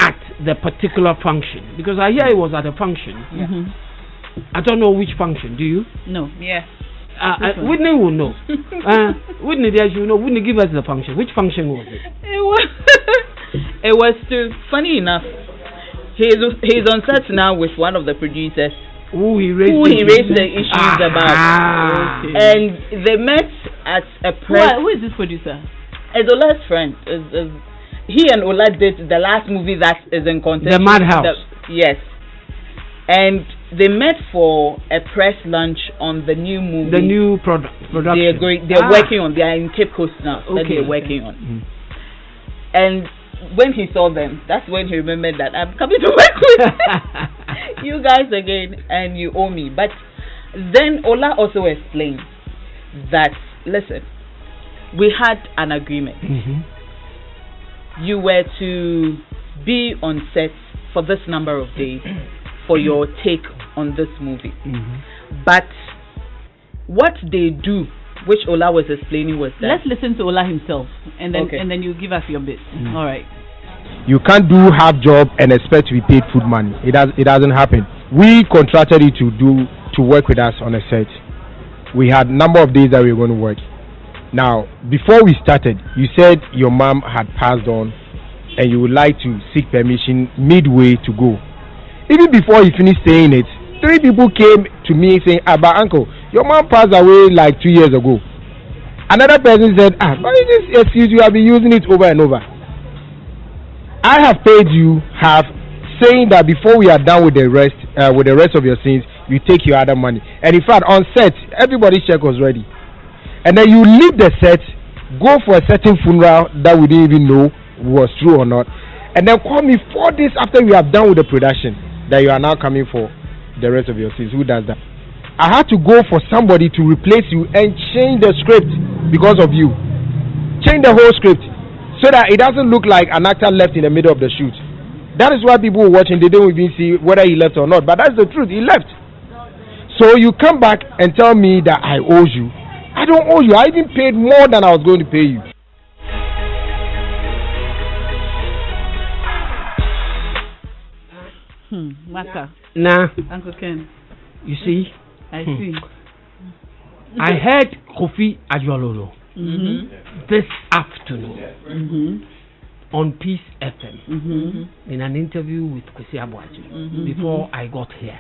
at the particular function. Because I hear it was at a function. I don't know which function. Do you? No. Yeah. Whitney will know. Whitney, there you know. Whitney, give us the function. Which function was it? It was funny enough. He's on set now with one of the producers. Who he raised the issues about. Okay. And they met at a press. Who is this producer? It's Ola's friend. he and Ola did the last movie that is in contention. The Madhouse. Yes. And they met for a press lunch on the new movie. The new production. They're working on. They are in Cape Coast now. That they're working on. And when he saw them, that's when he remembered that I'm coming to work with you guys again, and you owe me. But then Ola also explained that, listen, we had an agreement. You were to be on set for this number of days for your take on this movie. But what they do, which Ola was explaining, was that... Let's listen to Ola himself, and then you give us your bit. All right. You can't do half job and expect to be paid food money. It doesn't happen. We contracted you to work with us on a set. We had number of days that we were going to work. Now, before we started, you said your mom had passed on and you would like to seek permission midway to go. Even before you finished saying it, 3 people came to me saying, but uncle, your mom passed away like 2 years ago. Another person said, but this excuse, you have been using it over and over. I have paid you half, saying that before we are done with the rest of your scenes, you take your other money. And in fact, on set, everybody's check was ready. And then you leave the set, go for a certain funeral that we didn't even know was true or not, and then call me 4 days after we have done with the production that you are now coming for the rest of your scenes. Who does that? I had to go for somebody to replace you and change the script because of you. Change the whole script so that it doesn't look like an actor left in the middle of the shoot. That is why people were watching, they don't even see whether he left or not. But that's the truth, he left. So you come back and tell me that I owe you. I don't owe you. I even paid more than I was going to pay you. Maka. Nah. Uncle Ken. You see? I see. I heard Kofi Adjololo this afternoon on Peace FM in an interview with Kwesi Abuaji before I got here.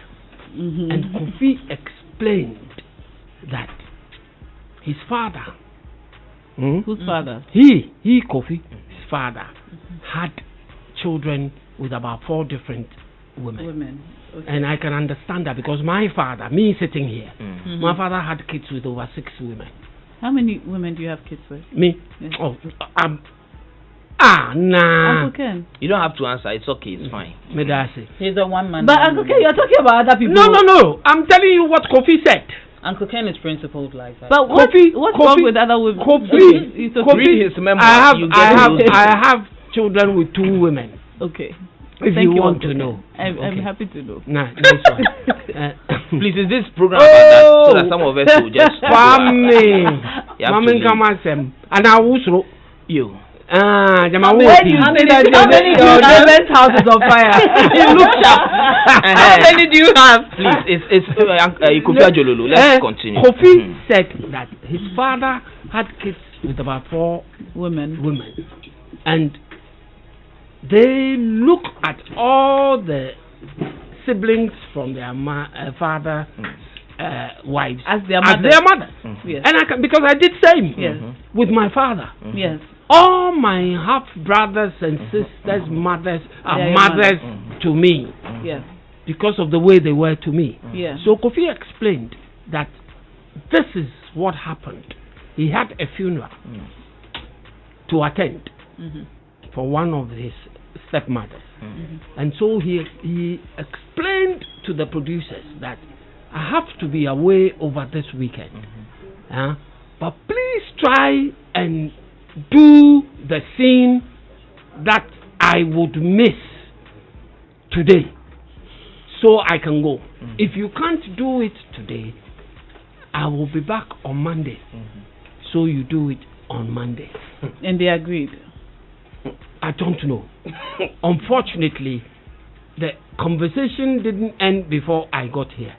And Kofi explained that his father, whose father? He Kofi, his father, had children with about 4 different women. Okay. And I can understand that because my father, me sitting here, my father had kids with over 6 women. How many women do you have kids with? Me? Yes. Nah. Uncle Ken. You don't have to answer. It's okay. It's fine. He's a one-man. But Uncle Ken, you're talking about other people. No. I'm telling you what Kofi said. Uncle Ken is principled like that. But what's wrong with other women? Kofi, read his memoir. I have children with 2 women. Okay. If Thank you want to know. I'm happy to know. Nah, this one. Please, is this program about that so that some of us will just Mami kama sem. Ana usro. You. Jama where do you say that your neighbor's house is on fire? It looks sharp. How many do you have? Please, it's Kofi Adjololo. Let's continue. Kofi said that his father had kids with about 4 women. And they look at all the siblings from their father wives as their mother. Yes. And because I did same with my father. Yes. All my half brothers and sisters, mothers are mothers to me. Yes. Because of the way they were to me. Yeah. So Kofi explained that this is what happened. He had a funeral to attend for one of his stepmothers. And so he explained to the producers that I have to be away over this weekend. But please try and do the scene that I would miss today so I can go. If you can't do it today, I will be back on Monday. So you do it on Monday. And they agreed. I don't know. Unfortunately, the conversation didn't end before I got here.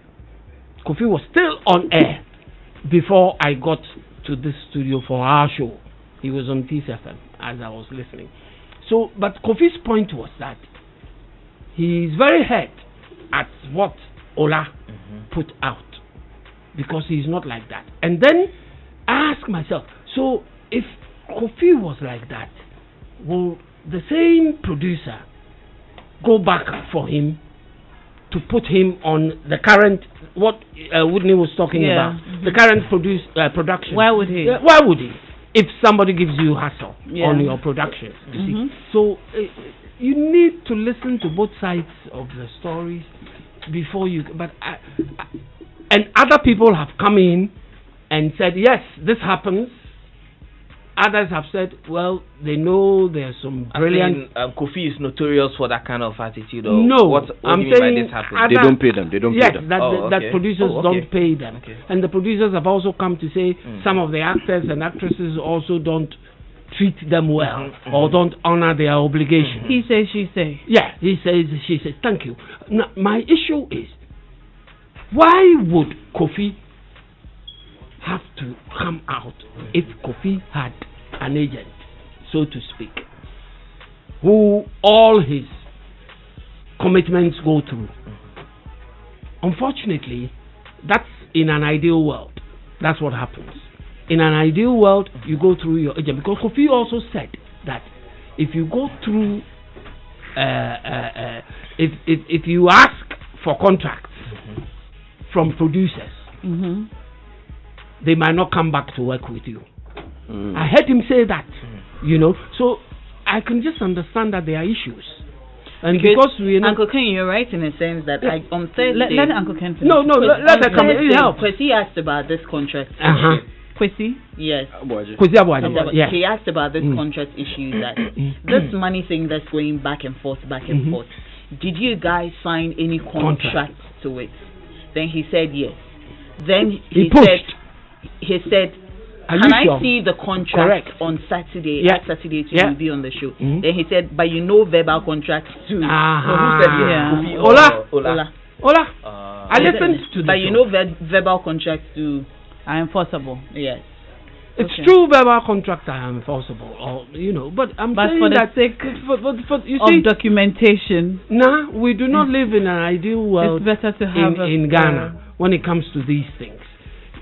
Kofi was still on air before I got to this studio for our show. He was on Peace FM as I was listening. So, but Kofi's point was that he is very hurt at what Ola put out because he's not like that. And then I ask myself, so if Kofi was like that, will the same producer go back for him to put him on the current what Whitney was talking about, the current production. Why would he? Why would he? If somebody gives you hassle on your production, you see. So you need to listen to both sides of the stories before you. But and other people have come in and said, yes, this happens. Others have said, well, they know there's some brilliant. Kofi is notorious for that kind of attitude. Or no, what I'm do you mean saying by this happening? They don't pay them. They don't pay them. That producers don't pay them. Okay. And the producers have also come to say some of the actors and actresses also don't treat them well or don't honor their obligations. He says, she say. Yeah, he says, she says. Thank you. Now, my issue is, why would Kofi have to come out if Kofi had an agent, so to speak, who all his commitments go through? Unfortunately, that's in an ideal world. That's what happens. In an ideal world, you go through your agent, because Kofi also said that if you go through, if you ask for contracts from producers, they might not come back to work with you. I heard him say that, so I can just understand that there are issues. And because we Uncle Ken, you're right in a sense that on Thursday. Let Uncle Ken finish. No, let her come. It helps. Because he asked about this contract. Kwesi? Yes. Yeah. He asked about this contract issue, that this money thing that's going back and forth. Did you guys sign any contract to it? Then he said yes. Then he said, can I see the contract on Saturday? Yeah. Saturday to be on the show. Then he said, but verbal contracts too. So who said yes? Ola. I listened to that. But verbal contracts too are enforceable. Yes. It's true, verbal contracts are enforceable, but saying for the that sake for you of see, documentation. Nah, we do not live in an ideal world. It's better to have in Ghana when it comes to these things.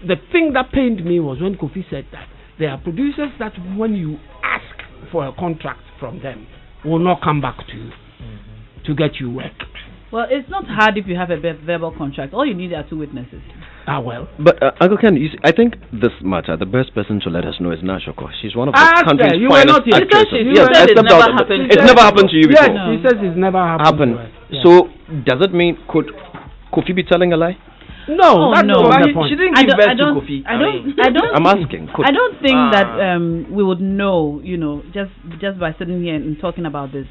The thing that pained me was when Kofi said that there are producers that when you ask for a contract from them, will not come back to you to get you work. Well, it's not hard if you have a verbal contract. All you need are 2 witnesses. Well. But Uncle Ken, I think this matter, the best person to let us know is Naa Ashorkor. She's one of the country's finest actresses. It's never happened to you before. Yes, he says it's never happened. So does it mean could Kofi be telling a lie? No, that's not the point. She didn't give birth to Kofi. I'm asking. I don't think that we would know, just by sitting here and talking about this.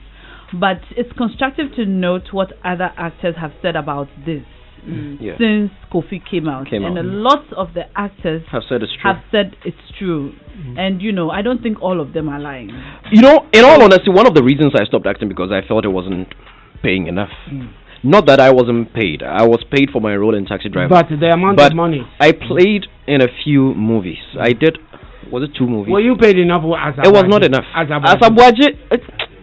But it's constructive to note what other actors have said about this since Kofi came out. And a lot of the actors have said it's true. And, I don't think all of them are lying. In all honesty, one of the reasons I stopped acting because I felt it wasn't paying enough. Not that I wasn't paid. I was paid for my role in Taxi Driver. But the amount of money. I played in a few movies. I did, was it 2 movies? Were you paid enough as a It was not enough. As a budget,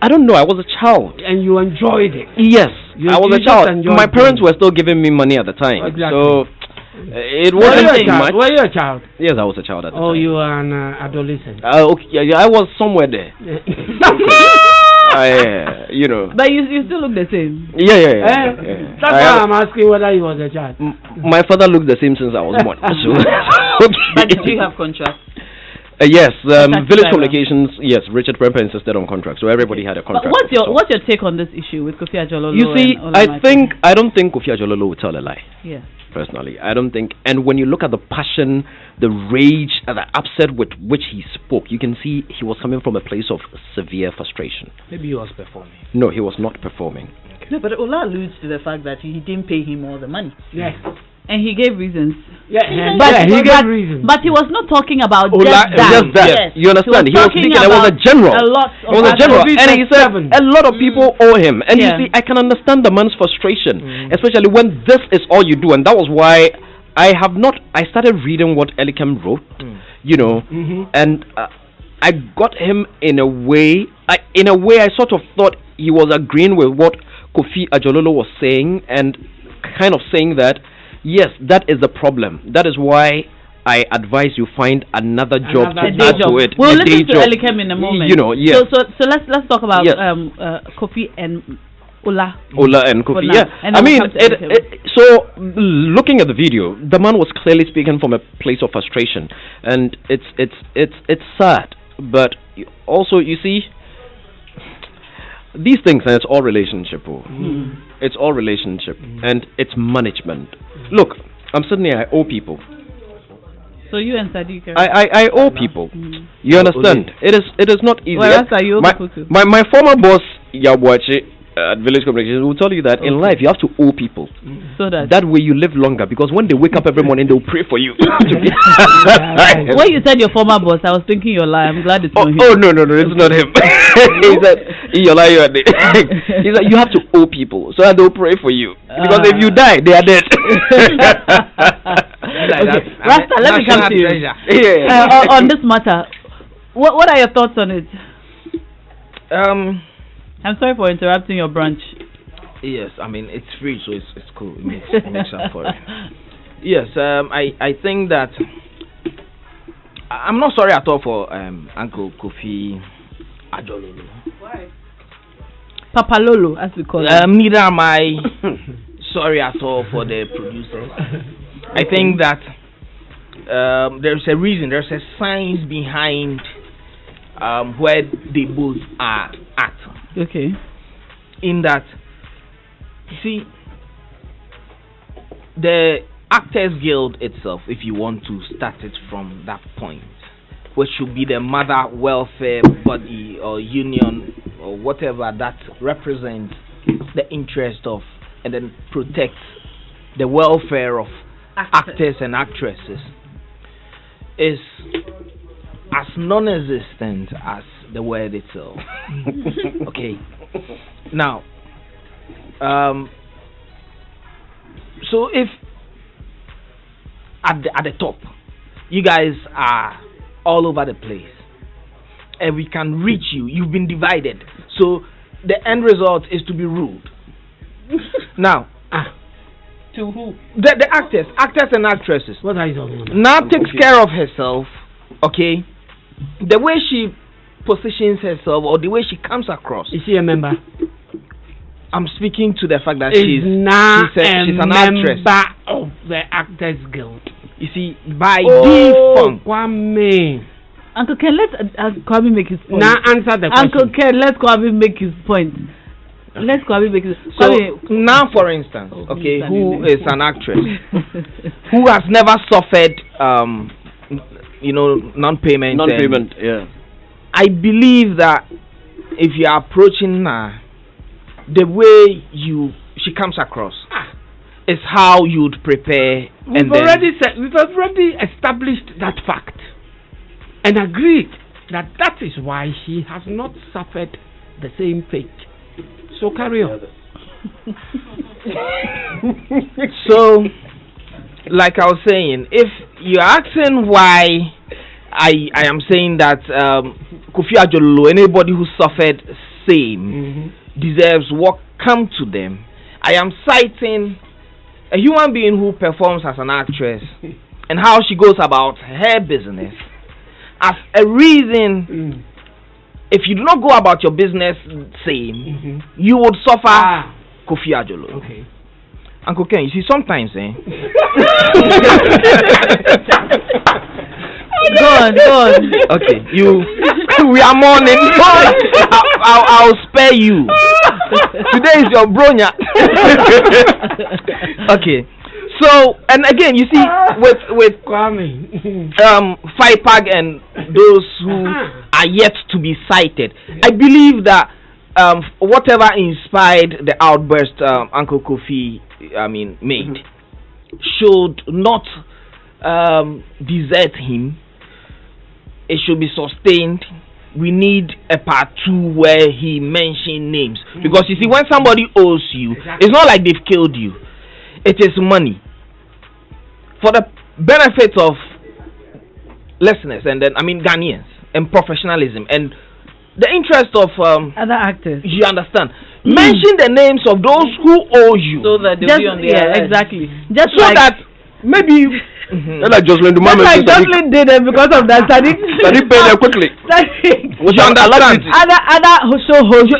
I don't know. I was a child. And you enjoyed it. Yes. I was a child. My parents were still giving me money at the time. Exactly. So it wasn't much. Were you a child? Yes, I was a child at the time. Oh, you were an adolescent. Okay, I was somewhere there. But you still look the same. Yeah. That's why I'm asking whether he was a child. My father looked the same since I was born. But did you have contracts? Yes, Village Communications. Yes, Richard Premper insisted on contracts, so everybody had a contract. But what's your take on this issue with Kofi Ajololo? You see, I don't think Kofi Ajololo would tell a lie. Yes. Personally, I don't think. And when you look at the passion, the rage, and the upset with which he spoke, you can see he was coming from a place of severe frustration. Maybe he was performing. No, he was not performing. Okay. No, but Ola alludes to the fact that he didn't pay him all the money. Yes. And he gave reasons. He gave reasons. But he was not talking about just that. Yes. You understand? He was speaking. It was a general. And he said a lot of people owe him. And you see, I can understand the man's frustration, especially when this is all you do. And that was why I started reading what Elikem wrote, and I got him in a way. I sort of thought he was agreeing with what Kofi Ajololo was saying, and kind of saying that. Yes, that is the problem. That is why I advise you find another job to A day add job. to it. We'll A listen day to job. Elikem in a moment. You know, yeah. So let's talk about Yes. Kofi and Ola. Ola and Kofi. now. Yeah, And I then mean, we'll come to Elikem. so looking at the video, the man was clearly speaking from a place of frustration, and it's sad. But also, you see, these things, and it's all relationship. It's all relationship, and it's management. Look, I'm sitting here. I owe people. So you and Sadiq. I owe people. You understand? It is not easy. Well, that's how you owe people too. My former boss Yabuachi at Village Communications will tell you that in life you have to owe people. So that way you live longer, because when they wake up every morning they'll pray for you. when you said your former boss, I was thinking your lie. I'm glad it's not him. Oh no, it's not him. He said you lie, you are dead. He said you have to owe people so that they'll pray for you, because if you die they are dead. Okay. Rasta, let me come to you. On this matter, what are your thoughts on it? I'm sorry for interrupting your brunch. Yes, I mean it's free, so it's cool. It makes up for it. Yes, I think that I'm not sorry at all for Uncle Kofi Ajololo. Why? Papa Lolo, as we call him. Neither am I sorry at all for the producers. I think that there's a reason, there's a science behind where they both are at. Okay. In that, you see, the Actors Guild itself, if you want to start it from that point, which should be the mother welfare body or union or whatever that represents the interest of and then protects the welfare of actors and actresses, is as non-existent as the word itself. Okay. Now, so if at the top, you guys are all over the place, and we can reach you, you've been divided. So the end result is to be rude. Now, to who? The actors and actresses. What are you talking about? Now takes care of herself. Okay, the way she positions herself or the way she comes across. Is she a member? I'm speaking to the fact that she's an actress. Member of the Actors Guild. You see, by default. Kwame. Uncle Ken, let Kwame make his point. Now answer the question. Uncle Ken, let Kwame make his point. Let's Kwame make his point. So now, for instance, okay, who is an actress who has never suffered, non-payment. Non-payment, yeah. I believe that if you are approaching her, the way she comes across is how you'd prepare. We've already established that fact and agreed that is why she has not suffered the same fate. So carry on. So, like I was saying, if you're asking why I am saying that Kofi Ajololo, anybody who suffered same, deserves what come to them, I am citing a human being who performs as an actress and how she goes about her business as a reason. If you do not go about your business same, you would suffer Kofi Ajololo. Okay. Uncle Ken, you see, sometimes, Go on. Okay, we are mourning. I'll spare you. Today is your bronya. Okay. So, and again, you see, with FIPAG and those who are yet to be cited, I believe that whatever inspired the outburst Uncle Kofi, made, should not desert him. It should be sustained. We need a part 2 where he mentioned names, because you see, when somebody owes you, it's not like they've killed you. It is money. For the benefit of listeners and then Ghanaians and professionalism and the interest of other actors, you understand. Mention the names of those who owe you, so that they'll be on the exactly. Just so that Maybe. Like Jocelyn Dumame. Just like Jocelyn did it because of that. Sadiq paid her quickly. You understand? Other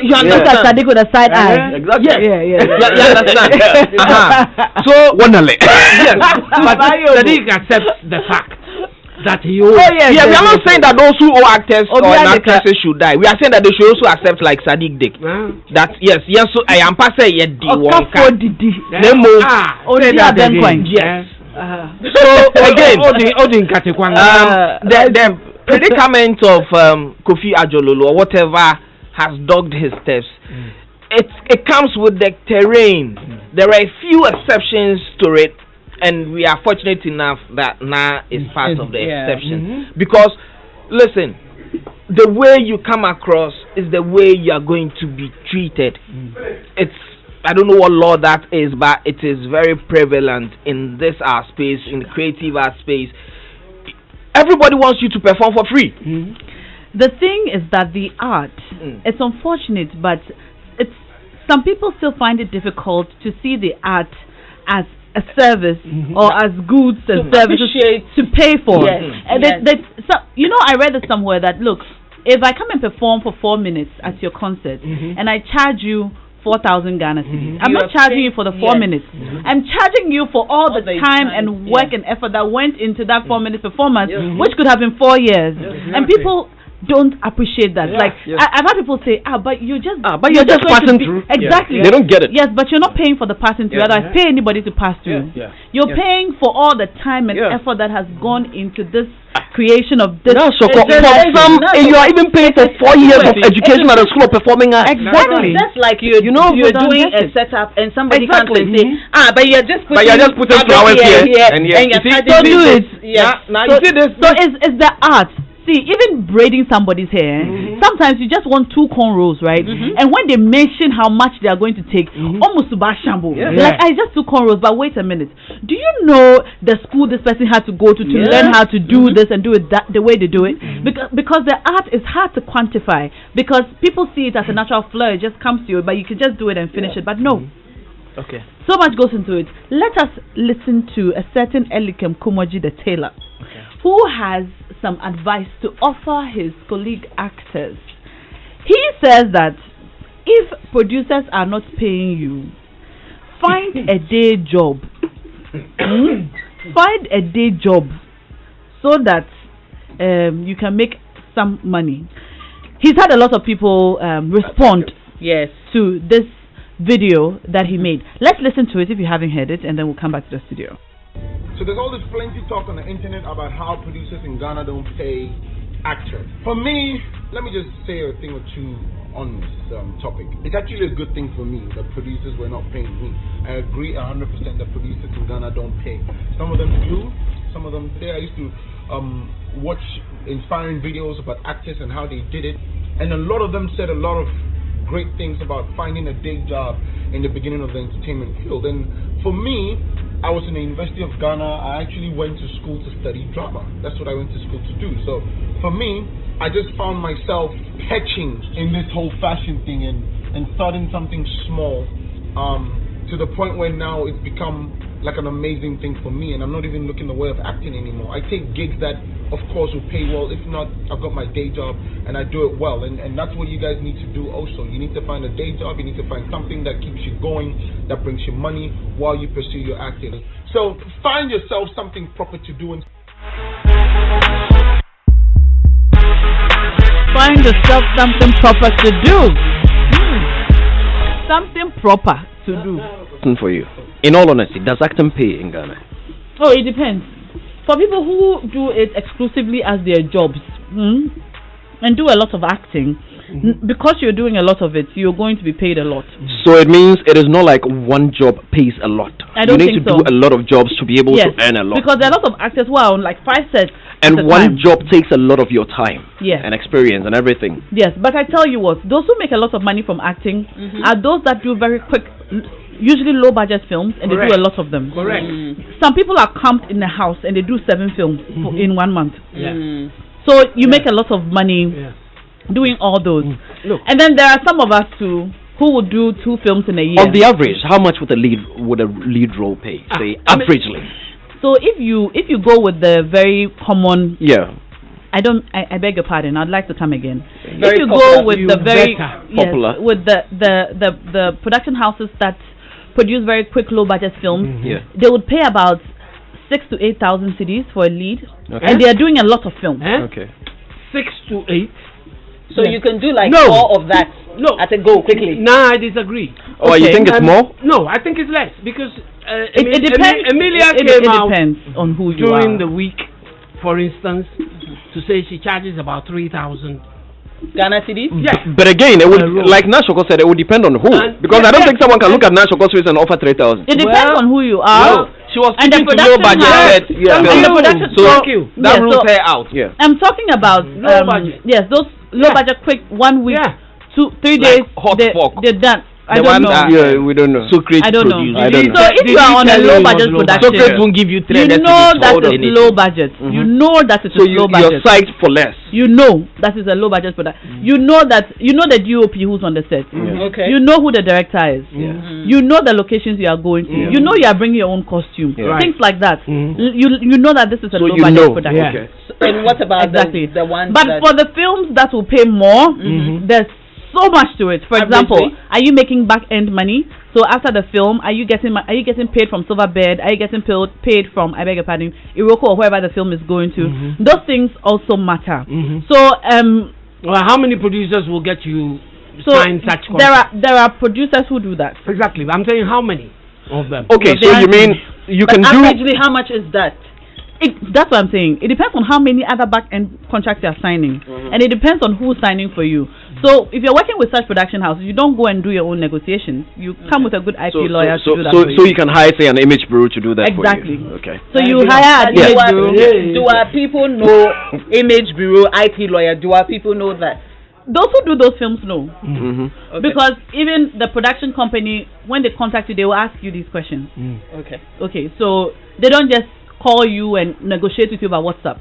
you understand Sadiq with a side eye. Exactly. Yeah. You understand? So, Yes. But Sadiq accepts the fact that he owes. We are not saying that those who owe actors or actresses should die. We are saying that they should also accept like Sadiq Dick. That yes, so I am passing yet the one. Yes. So again, the predicament of Kofi Adjololo or whatever has dogged his steps. It comes with the terrain. There are a few exceptions to it, and we are fortunate enough that Naa is part of the exception. Because listen, the way you come across is the way you are going to be treated. I don't know what law that is, but it is very prevalent in this art space, in the creative art space. Everybody wants you to perform for free. The thing is that the art, it's unfortunate, but some people still find it difficult to see the art as a service or as goods and services to pay for. And so, I read it somewhere that, look, if I come and perform for 4 minutes at your concert and I charge you 4,000 Ghana cedis. I'm not charging you for the 4 minutes. I'm charging you for all the time and work and effort that went into that 4-minute performance, which could have been 4 years. And people don't appreciate that. I've had people say, but you're just passing through. Exactly. They don't get it. Yes, but you're not paying for the passing through. Otherwise, pay anybody to pass through. You're paying for all the time and effort that has gone into this creation of this. So for some, you are even paying for 4 years of education at a school of performing arts. Exactly. That's like you're doing a setup and somebody comes and say, but you're just putting flowers here and you're so do it. Now you see this. So it's the art. See, even braiding somebody's hair, sometimes you just want 2 cornrows, right? And when they mention how much they are going to take, almost to buy shampoo. Like, I just 2 cornrows, but wait a minute. Do you know the school this person had to go to learn how to do this and do it the way they do it? Because the art is hard to quantify. Because people see it as a natural flow, it just comes to you, but you can just do it and finish it. But no. Okay. So much goes into it. Let us listen to a certain Elikem Kumoji the tailor, who has some advice to offer his colleague actors. He says that if producers are not paying you, find a day job. Find a day job so that you can make some money. He's had a lot of people respond to this video that he made. Let's listen to it if you haven't heard it, and then we'll come back to the studio. So there's all this plenty talk on the internet about how producers in Ghana don't pay actors. For me, let me just say a thing or two on this topic. It's actually a good thing for me that producers were not paying me. I agree 100% that producers in Ghana don't pay. Some of them do, some of them pay. I used to watch inspiring videos about actors and how they did it, and a lot of them said a lot of great things about finding a day job in the beginning of the entertainment field. And for me, I was in the University of Ghana. I actually went to school to study drama. That's what I went to school to do. So for me, I just found myself hatching in this whole fashion thing and starting something small to the point where now it's become like an amazing thing for me, and I'm not even looking the way of acting anymore. I take gigs that, of course, will pay well. If not, I've got my day job and I do it well, and that's what you guys need to do also. You need to find a day job. You need to find something that keeps you going, that brings you money while you pursue your acting. So find yourself something proper to do. Find yourself something proper to do. Something proper to do. For you, in all honesty, does acting pay in Ghana? Oh, it depends. For people who do it exclusively as their jobs and do a lot of acting, because you're doing a lot of it, you're going to be paid a lot. So it means it is not like one job pays a lot. I don't think so. You need to do a lot of jobs to be able to earn a lot. Because there are a lot of actors who are on like 5 sets. And one job takes a lot of your time and experience and everything. Yes, but I tell you what, those who make a lot of money from acting are those that do very quick, usually low budget films, and they do a lot of them. Correct. Some people are camped in a house and they do 7 films in 1 month. So you make a lot of money doing all those. And then there are some of us too who would do 2 films in a year. On the average, how much would a lead role pay? Say averagely. So if you go with the very common, I beg your pardon. I'd like to come again. If you go with the very popular, with the production houses that produce very quick, low budget films, they would pay about 6,000 to 8,000 cedis for a lead, and they are doing a lot of films. 6 to 8. So you can do like 4 of that at a go quickly. I disagree. Oh, you think it's more? No, I think it's less because it depends. Emilia it depends on who you are. During the week, for instance, to say she charges about 3,000 Ghana cedis? Yes. But again, it would, like Naa Ashorkor said, it would depend on who. Because I don't think someone can look at Naa Ashorkor's face and offer 3,000. It depends on who you are. She was speaking to low budget. That rules her out. I'm talking about low budget. Yes, those low budget, quick 1 week, 2, 3 days. Hot pork. They're done. I don't know. We don't know. I don't know. So if you are on a low budget production, Socrates won't give you 3. You know that is low budget. You know that it's low budget. You're psyched for less. You know that is a low budget production. You know the DOP who's on the set. Okay. You know who the director is. You know the locations you are going to. You know you are bringing your own costume. Things like that. You know that this is a low budget production. And what about the ones? But for the films that will pay more, there's so much to it. For example, are you making back end money? So after the film, are you getting paid from Silverbird? Are you getting paid from, I beg your pardon, Iroko or wherever the film is going to? Those things also matter. So how many producers will get you sign such contracts? There are producers who do that. Exactly. I'm saying how many of them? Okay, so you mean you can do averagely how much is that? That's what I'm saying. It depends on how many other back-end contracts you are signing. And it depends on who's signing for you. So if you're working with such production houses, you don't go and do your own negotiations. You come with a good IP lawyer to do that for you. So you can hire, say, an image bureau to do that for you. Exactly. Okay. So you hire an image bureau. Do our people know image bureau, IP lawyer? Do our people know that? Those who do those films know. Because even the production company, when they contact you, they will ask you these questions. Okay. So they don't just call you and negotiate with you about WhatsApp.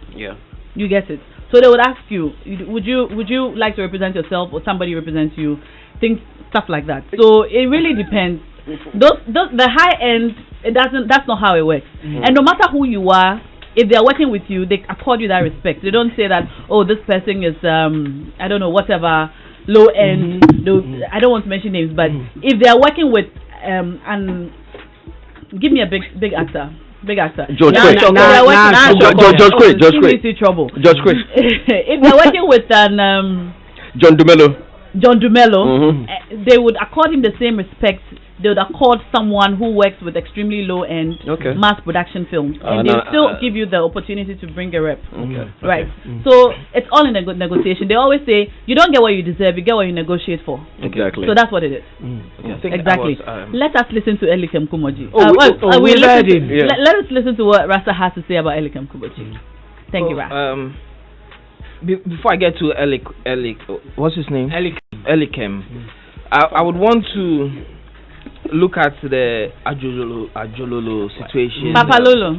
You get it. So they would ask you, would you like to represent yourself or somebody represents you? Stuff like that. So it really depends. The high end, that's not how it works. And no matter who you are, if they are working with you, they accord you that respect. They don't say that, oh, this person is I don't know, whatever, low end. I don't want to mention names, but if they are working with and give me a big actor. Big actor. George Quay. George Trouble. George Quay. If they're working with an John Dumelo, they would accord him the same respect they would accord someone who works with extremely low end mass production films, and they still give you the opportunity to bring a rep. Right. So it's all in a good negotiation. They always say you don't get what you deserve, you get what you negotiate for. Exactly. So that's what it is. Exactly. Let us listen to Elikem Kumoji. Let us listen to what Rasta has to say about Elikem Kumoji. Thank you, Rasta. Before I get to what's his name? Elikem. I would want to look at the Ajololo situation. Papa Lolo.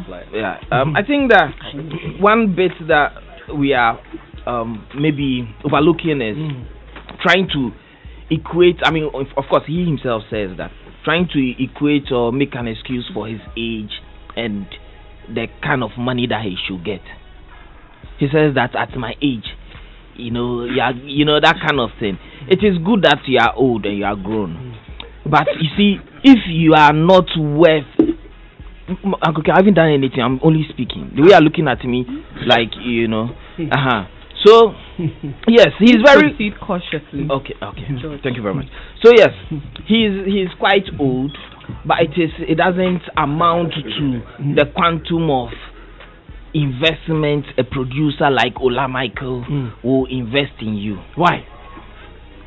I think that one bit that we are maybe overlooking is trying to equate. I mean, of course, he himself says that trying to equate or make an excuse for his age and the kind of money that he should get. He says that at my age, that kind of thing. It is good that you are old and you are grown. But you see, if you are not worth, I haven't done anything. I'm only speaking. The way you're looking at me, like So yes, he's very. Proceed cautiously. Okay. Thank you very much. So yes, he's quite old, but it doesn't amount to the quantum of investment a producer like Ola Michael will invest in you. Why?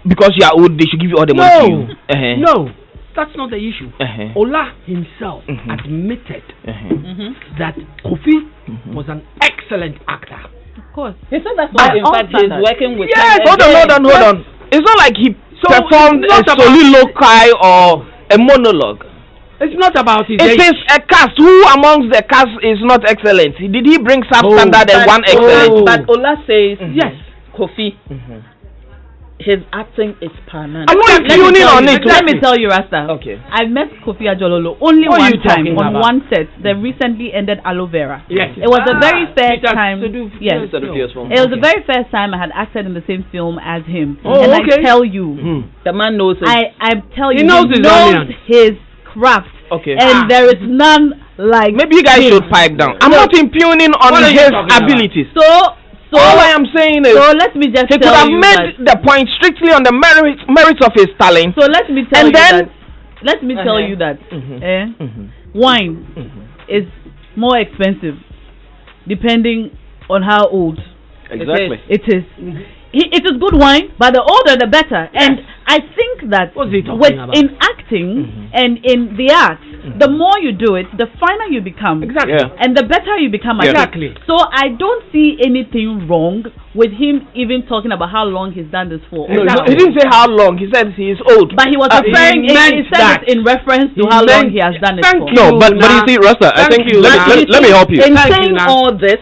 Because you are old, they should give you all the money to you. No, that's not the issue. Ola himself admitted that Kofi was an excellent actor. Of course. He said that's why, in fact, he's working with Hold on. It's not like he performed a soliloquy or a monologue. It's not about his age. It is a cast. Who amongst the cast is not excellent? Did he bring substandard and one excellent? But Ola says, yes, Kofi. his acting is panan. I'm not tuning on it. Let me tell you, Rasta. Okay. I met Kofi Ajololo only What are one you time talking on about? one set. The recently ended Aloe Vera. Yes. It was a very first it has time. to do- Yes. yes, no. It was the very first time I had acted in the same film as him. Oh, and okay. I tell you, The man knows it. I tell you, He knows his onions. his craft. Okay. And there is none like Maybe you guys him. should pipe down. I'm not impugning on What are you his talking about? abilities. So All I am saying is so let me just he could tell have you made the point strictly on the merits of his talent. So let me tell And you then- that. Let me tell you that wine is more expensive depending on how old Exactly. it is. It is good wine, but the older the better. And I think that What's he talking with about? in acting and in the arts, the more you do it, the finer you become. Exactly. Yeah. And the better you become at it. Exactly. So I don't see anything wrong with him even talking about how long he's done this for. No, Exactly. he didn't say how long. He said he is old. But he was He referring, he meant said that. it in reference to He how long meant- he has done it Thank for. you. No, but you Nah. see, Rasta, I Thank think you, let Nah. me help you. In Thank you, saying Nah. all this,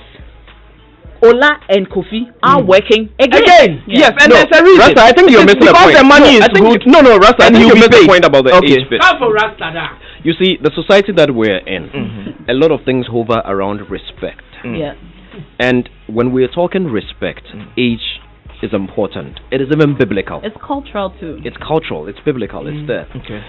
Ola and Kofi are working Again, yes, and No, there's a reason. Rasta, I think you're missing the because point. the money No, is I think good. no, Rasta, I and think you'll you be missed the paid. point about the Okay. age bit. Come for Rasta now. You see, the society that we're in, a lot of things hover around respect. Yeah. And when we're talking respect, age is important. It is even biblical. It's cultural too. It's cultural, it's biblical, it's there. Okay.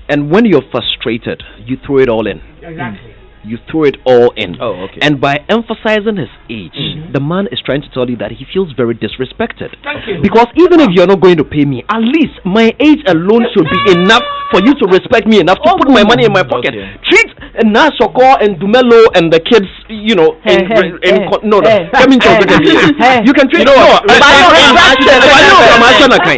And when you're frustrated, you throw it all in. Exactly. You throw it all in. Oh, okay. And by emphasizing his age, the man is trying to tell you that he feels very disrespected. Thank you. Because even if you're not going to pay me, at least my age alone should be enough for you to respect me enough to put my money in my pocket. Okay. Treat Naa Ashorkor and Dumelo and the kids, you know, Hey, no, I mean, you can treat. No,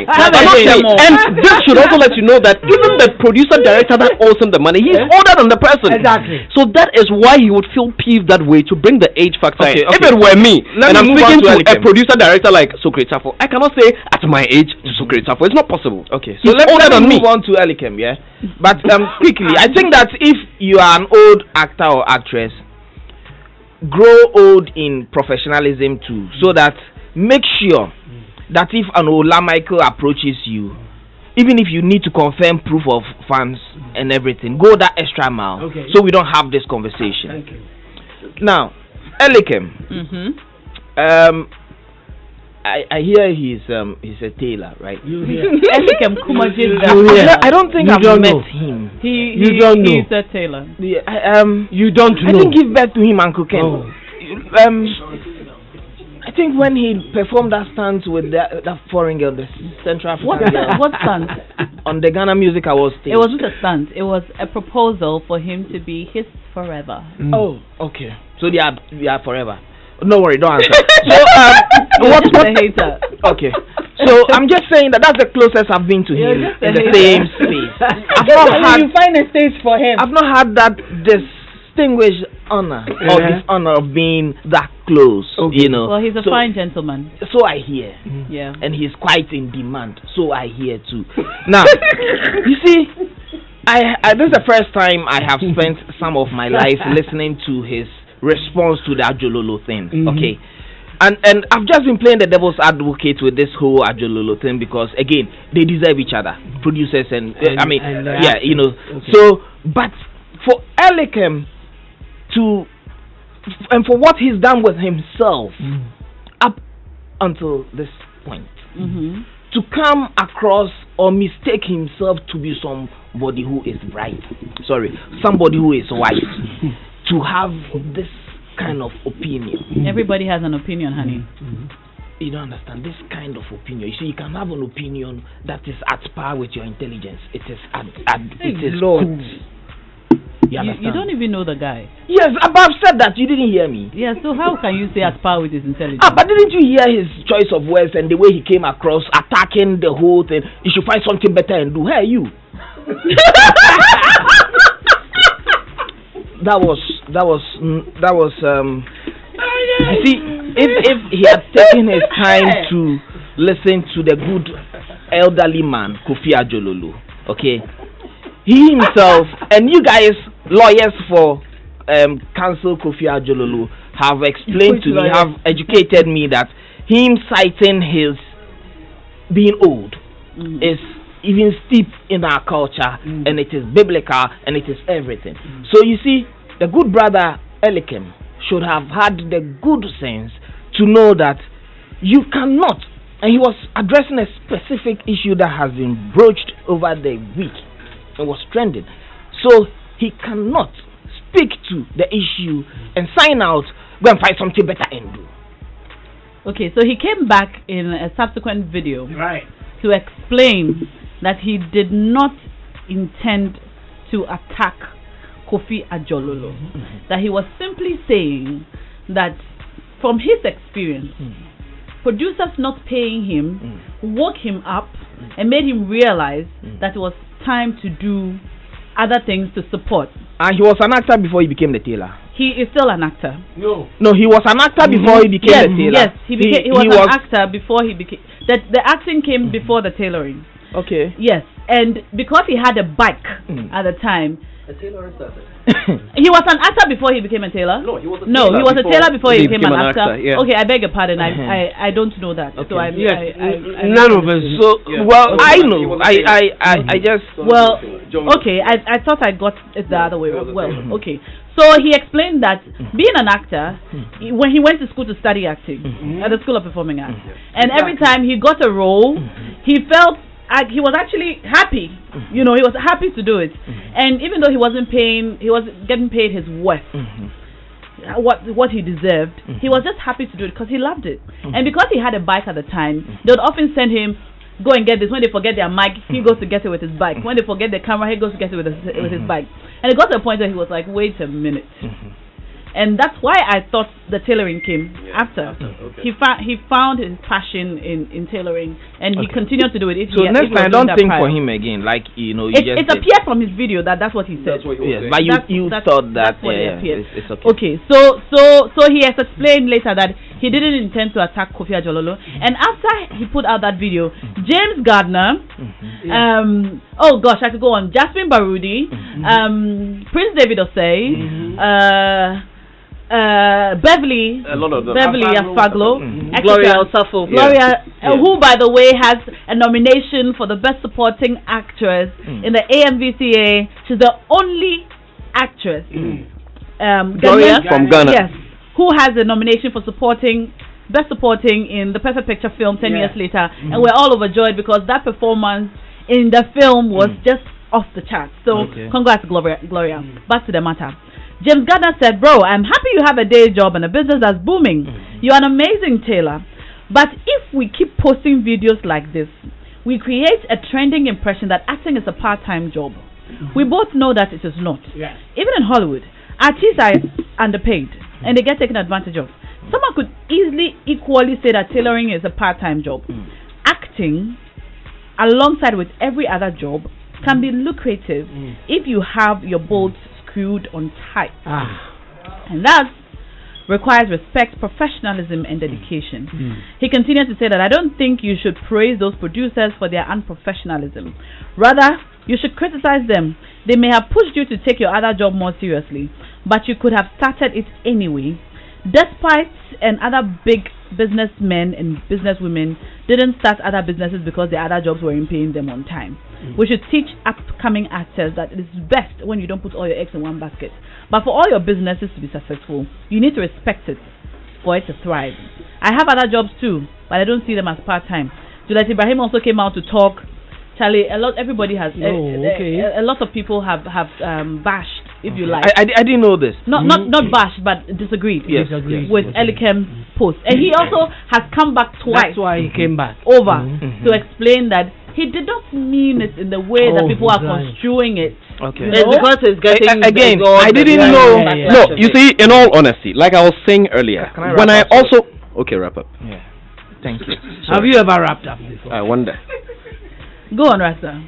and this should also let you know that even the producer director that owes him the money, he's older than the person. Exactly. So that is why he would feel peeved that way, to bring the age factor in. Okay, If okay. it were me, Let and me I'm move speaking on to to a Elikem. producer director like Sokre Tafo, I cannot say at my age to Sokre Tafo. It's not possible. Okay, He's so let's older than me. move on to Elikem, yeah? But quickly, I think that if you are an old actor or actress, grow old in professionalism too, so that make sure that if an Ola Michael approaches you, even if you need to confirm proof of funds and everything, go that extra mile, Okay. so we don't have this conversation. Thank you. Now, Elikem, I hear he's a tailor, right? You hear? Elikem Kumaji, You hear? I don't think You I've don't met know. him. You don't know. He's a tailor. Yeah, You don't I know. didn't give birth to him, Uncle Ken. Oh. I think when he performed that stunt with that foreign girl, the Central African What girl, what stunt? on the Ghana Music Awards stage. It wasn't a stunt. It was a proposal for him to be his forever. Oh, okay. So they are forever. No worry, don't answer. You're just a hater. Okay. So I'm just saying that's the closest I've been to You're him just a in the hater. same space. I've not had you find a stage for him. I've not had that distinguished honor or dishonor of being that close. Okay. You know. Well, he's a So- fine gentleman. So I hear. Yeah. And he's quite in demand. So I hear too. Now, you see, I this is the first time I have spent some of my life listening to his response to the Ajololo thing. Okay. And I've just been playing the devil's advocate with this whole Ajololo thing because again they deserve each other, producers and I mean yeah, you know. Okay. So but for Elikem to and for what he's done with himself up until this point, to come across or mistake himself to be somebody who is right, somebody who is white, to have this kind of opinion. Everybody has an opinion, honey. You don't understand this kind of opinion. You see, you can have an opinion that is at par with your intelligence. It is it is Lord. cool. You understand? You don't even know the guy. Yes, but I've said that. You didn't hear me. Yeah, so how can you say at par with his intelligence? But didn't you hear his choice of words and the way he came across, attacking the whole thing? You should find something better and do. Hey, you. That was. You see, if he had taken his time to listen to the good elderly man Kofi Ajololo, okay, he himself and you guys, lawyers for Counsel Kofi Ajololo, have explained to me, have educated me that him citing his being old is even steep in our culture, and it is biblical, and it is everything. So you see, the good brother Elikim should have had the good sense to know that you cannot, and he was addressing a specific issue that has been broached over the week and was trending. So he cannot speak to the issue and sign out, go and find something better and do. Okay, so he came back in a subsequent video to explain that he did not intend to attack Kofi Ajololo. That he was simply saying that from his experience, producers not paying him woke him up and made him realize that it was time to do other things to support. And he was an actor before he became the tailor. He is still an actor. No, he was an actor before he became the tailor. Yes, he was an actor before he became. The acting came before the tailoring. Okay. Yes, and because he had a bike at the time. A tailor started. He was an actor before he became a tailor. No, he was a tailor before he became an actor. Yeah. Okay, I beg your pardon. I don't know that. Okay. So None of us. So I know. I just okay. I thought I got it the other way. Well, okay. So he explained that being an actor, when he went to school to study acting at the School of Performing Arts, and every time he got a role, he felt he was actually happy. You know, he was happy to do it. And even though he was getting paid his worth, what he deserved, he was just happy to do it because he loved it. And because he had a bike at the time, they would often send him, go and get this. When they forget their mic, he goes to get it with his bike. When they forget the camera, he goes to get it with his bike. And it got to a point where he was like, wait a minute. And that's why I thought the tailoring came after. Okay. He found his passion in tailoring, and he continued to do it. So next time, don't think for him again. Like, you know, it appeared from his video that's what he said. That's what but you thought that it's okay. Okay, so he has explained later that he didn't intend to attack Kofi Ajololo, and after he put out that video, James Gardner, oh gosh, I could go on. Jasmine Barudi, Prince David Osei, Beverly Afaglo, Gloria Osafo, who by the way has a nomination for the Best Supporting Actress in the AMVCA. She's the only actress Gloria from Ghana, yes, who has a nomination for Best Supporting in the Perfect Picture film 10 years later, and we're all overjoyed because that performance in the film was just off the charts. So congrats, Gloria. Back to the matter. James Gardner said, bro, I'm happy you have a day job and a business that's booming. You're an amazing tailor. But if we keep posting videos like this, we create a trending impression that acting is a part-time job. We both know that it is not. Even in Hollywood, artists are underpaid and they get taken advantage of. Someone could equally say that tailoring is a part-time job. Acting, alongside with every other job, can be lucrative if you have your bolts screwed on tight. And that requires respect, professionalism, and dedication. He continued to say that I don't think you should praise those producers for their unprofessionalism. Rather, you should criticize them. They may have pushed you to take your other job more seriously, but you could have started it anyway. Despite and other big businessmen and businesswomen didn't start other businesses because their other jobs weren't paying them on time. We should teach upcoming actors that it is best when you don't put all your eggs in one basket. But for all your businesses to be successful, you need to respect it for it to thrive. I have other jobs too, but I don't see them as part-time. Juliet Ibrahim also came out to talk. Charlie, everybody has a lot of people have bashed, if you like. I didn't know this. Not bashed, but disagreed. Yes. With Elikem's post, and he also has come back twice. That's why he came back over to explain that he did not mean it in the way that people are construing it. Okay. It's because it's getting again. I didn't know. No, you see, in all honesty, like I was saying earlier, when I also wrap up. Yeah. Thank you. Have you ever wrapped up before? I wonder. Go on, Rasta.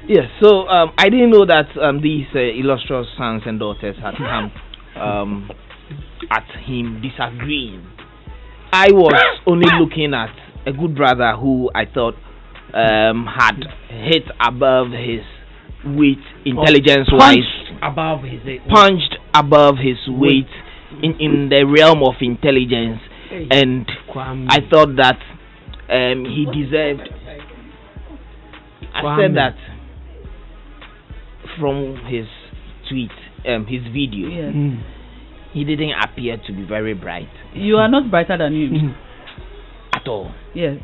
Yes, so I didn't know that these illustrious sons and daughters had come at him disagreeing. I was only looking at a good brother who I thought had hit above his weight intelligence-wise. Punched above his weight in the realm of intelligence. And I thought that he deserved. I said that from his tweet, his video. Yes. He didn't appear to be very bright. You are not brighter than him. At all. Yes.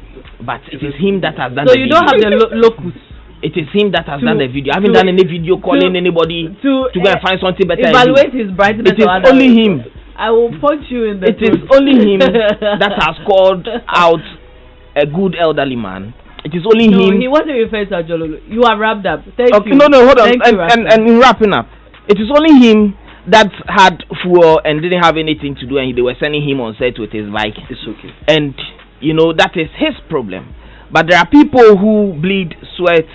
But it is him that has done so the you video. don't have the locus. It is him that has done the video. I haven't done any video calling anybody to go and find something better. Evaluate his brightness. It is only him. I will punch you in the It is only him that has called out a good elderly man. It is only him. He wasn't referring to Ajololo. You are wrapped up. Thank you. No, hold on. Thank you, and in wrapping up, it is only him that had fuel and didn't have anything to do, and they were sending him on set with his bike. It's okay. And that is his problem. But there are people who bleed sweat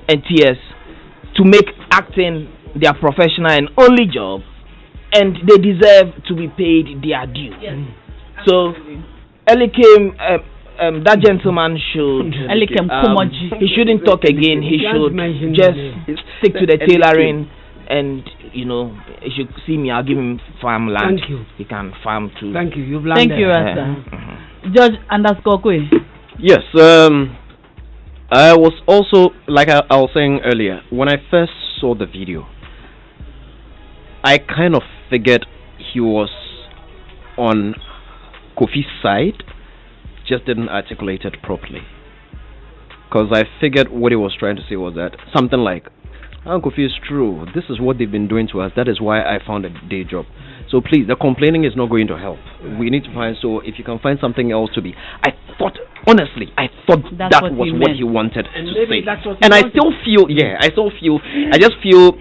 and tears to make acting their professional and only job, and they deserve to be paid their due. Yes. So Elikem, that gentleman should he shouldn't talk again. He should just stick to the tailoring, and he should see me. I'll give him farmland. Thank you. He can farm too. Thank you. You've learned. Thank you, Rasta. Judge _Kwe. Yes, I was also, like I was saying earlier, when I first saw the video, I kind of figured he was on Kofi's side, just didn't articulate it properly. Because I figured what he was trying to say was that something like, Kofi, is true, this is what they've been doing to us, that is why I found a day job. So please, the complaining is not going to help. We need to find, so if you can find something else to be. Honestly, I thought that was what he wanted to say. And I still feel, I just feel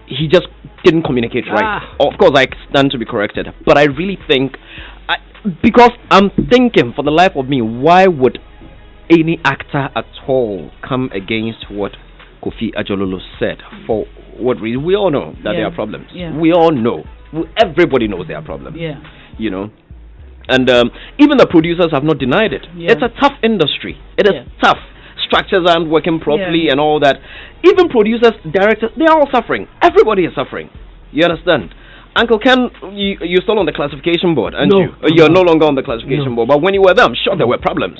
he just didn't communicate right. Of course, I stand to be corrected. But I really think, because I'm thinking for the life of me, why would any actor at all come against what Kofi Ajololo said? For what reason? We all know that there are problems. Yeah. We all know. Everybody knows there are problems. Yeah. And even the producers have not denied it. Yeah. It's a tough industry. It is tough. Structures aren't working properly and all that. Even producers, directors, they are all suffering. Everybody is suffering. You understand? Uncle Ken, you're still on the classification board, aren't you? You're no longer on the classification board. But when you were there, I'm sure there were problems.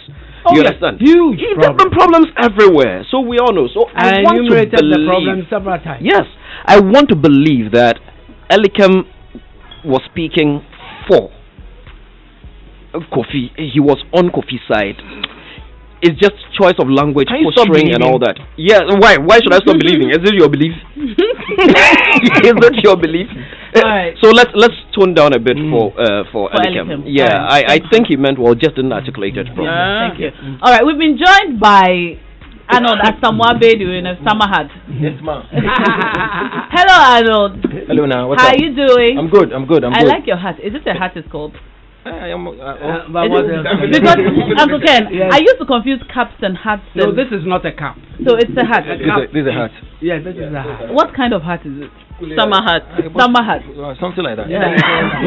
You understand? Huge There have been problems everywhere. So we all know. So I want to believe the problem several times. Yes, I want to believe that Elikem was speaking for Kofi. He was on Kofi's side. It's just choice of language, posturing and all that. Yeah, why? Why should I stop believing? Is it your belief? Is it your belief? Right. So let's tone down a bit for Elikem. Yeah, I think he meant well, just didn't articulate it properly. Thank you. All right, we've been joined by Arnold Asamoah-Bedu in a summer hat. Yes, ma'am. Hello, Arnold. Hello, now. What's How up? are you doing? I'm good. I'm good. I like your hat. Is it a hat? It's called? Because Uncle Ken, I used to confuse caps and hats. No, this is not a cap. So it's a hat. This is a hat. Yeah, this is a hat. What kind of hat is it? Summer hat. Summer hat. Something like that. Yeah.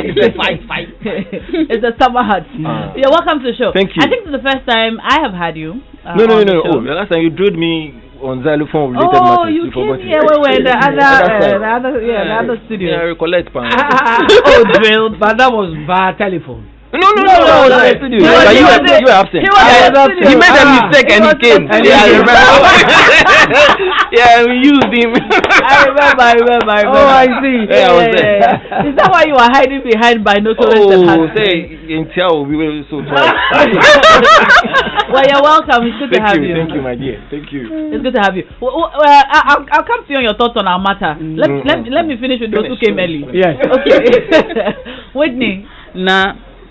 It's a fight. It's a summer hat. You're welcome to the show. Thank you. I think this is the first time I have had you. No. Oh, the last time you drilled me on xylophone related matters. Oh, you came here when we're in the other studio. Yeah, I recollect, man. Drilled. But that was via telephone. No. You were absent. He made a mistake and he came. Yeah, I remember. Yeah, we used him. I remember. Oh, I see. Yeah, I was there. Is that why you were hiding behind binoculars and hats? In Tiao, we were so tired. Well, you're welcome. It's good to have you. Thank you, my dear. Thank you. It's good to have you. I'll come to you on your thoughts on our matter. Let me finish with those who came early. Yes. Okay. Whitney.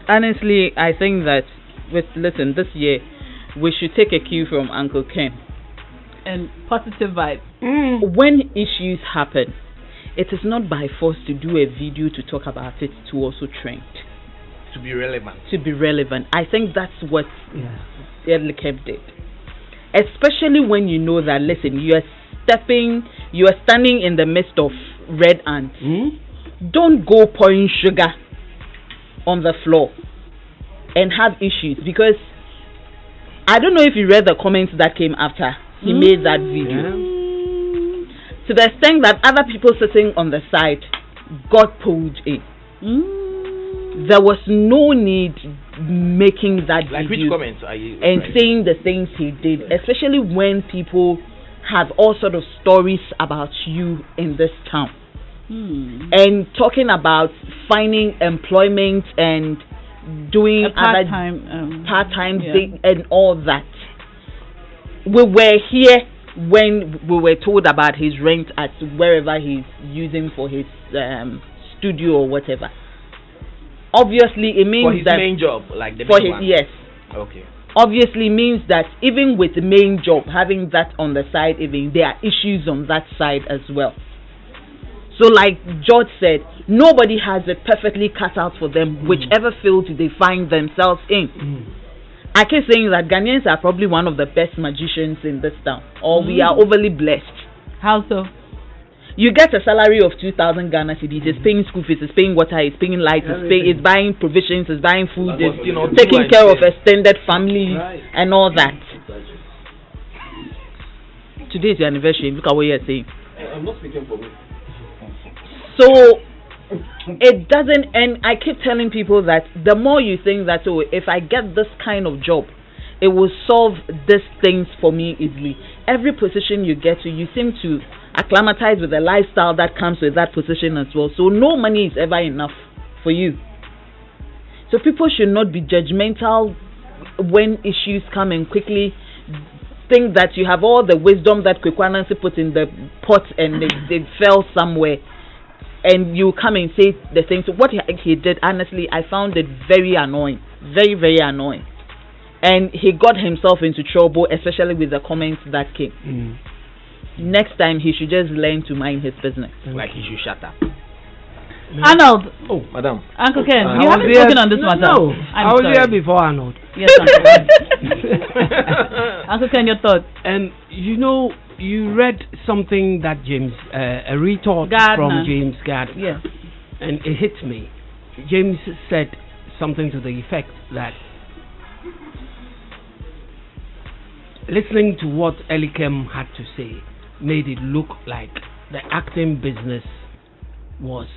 Honestly, I think that this year we should take a cue from Uncle Ken. And positive vibes. When issues happen, it is not by force to do a video to talk about it to also trend. To be relevant. I think that's what Elikem did. Especially when you know that, listen, you are standing in the midst of red ants. Don't go pouring sugar on the floor and have issues, because I don't know if you read the comments that came after he made that video. To the extent that other people sitting on the side got pulled in. there was no need making that Like which video comments are you and referring? saying the things he did, especially when people have all sort of stories about you in this town. And talking about finding employment and doing other part-time thing and all that. We were here when we were told about his rent at wherever he's using for his studio or whatever. Obviously, it means for his that main job, like the for main his one. yes. Okay. Obviously means that even with the main job, having that on the side, even there are issues on that side as well. So like George said, nobody has it perfectly cut out for them, whichever field they find themselves in. I keep saying that Ghanaians are probably one of the best magicians in this town, or we are overly blessed. How so? You get a salary of 2,000 Ghana cedis. It's paying school fees, it's paying water, it's paying lights, it's buying provisions, it's buying food, it's taking care of extended family and all that. Today is your anniversary. Look at what you're saying. I'm not speaking for me. So it doesn't, and I keep telling people that the more you think that, oh, if I get this kind of job, it will solve these things for me easily. Every position you get to, you seem to acclimatize with the lifestyle that comes with that position as well. So no money is ever enough for you. So people should not be judgmental when issues come and quickly think that you have all the wisdom that Kwekwanansi put in the pot and they fell somewhere. And you come and say the thing. So what he did, honestly, I found it very annoying. Very, very annoying. And he got himself into trouble, especially with the comments that came. Next time, he should just learn to mind his business. Like he should shut up. Arnold. Oh, madam. Uncle Ken, you haven't spoken on this matter. No, I was sorry. here before Arnold. Yes, Uncle Ken. Uncle Ken, your thoughts? And you know, you read something that James, a retort from James Gardner. Yes. And it hit me. James said something to the effect that listening to what Elikem had to say made it look like the acting business was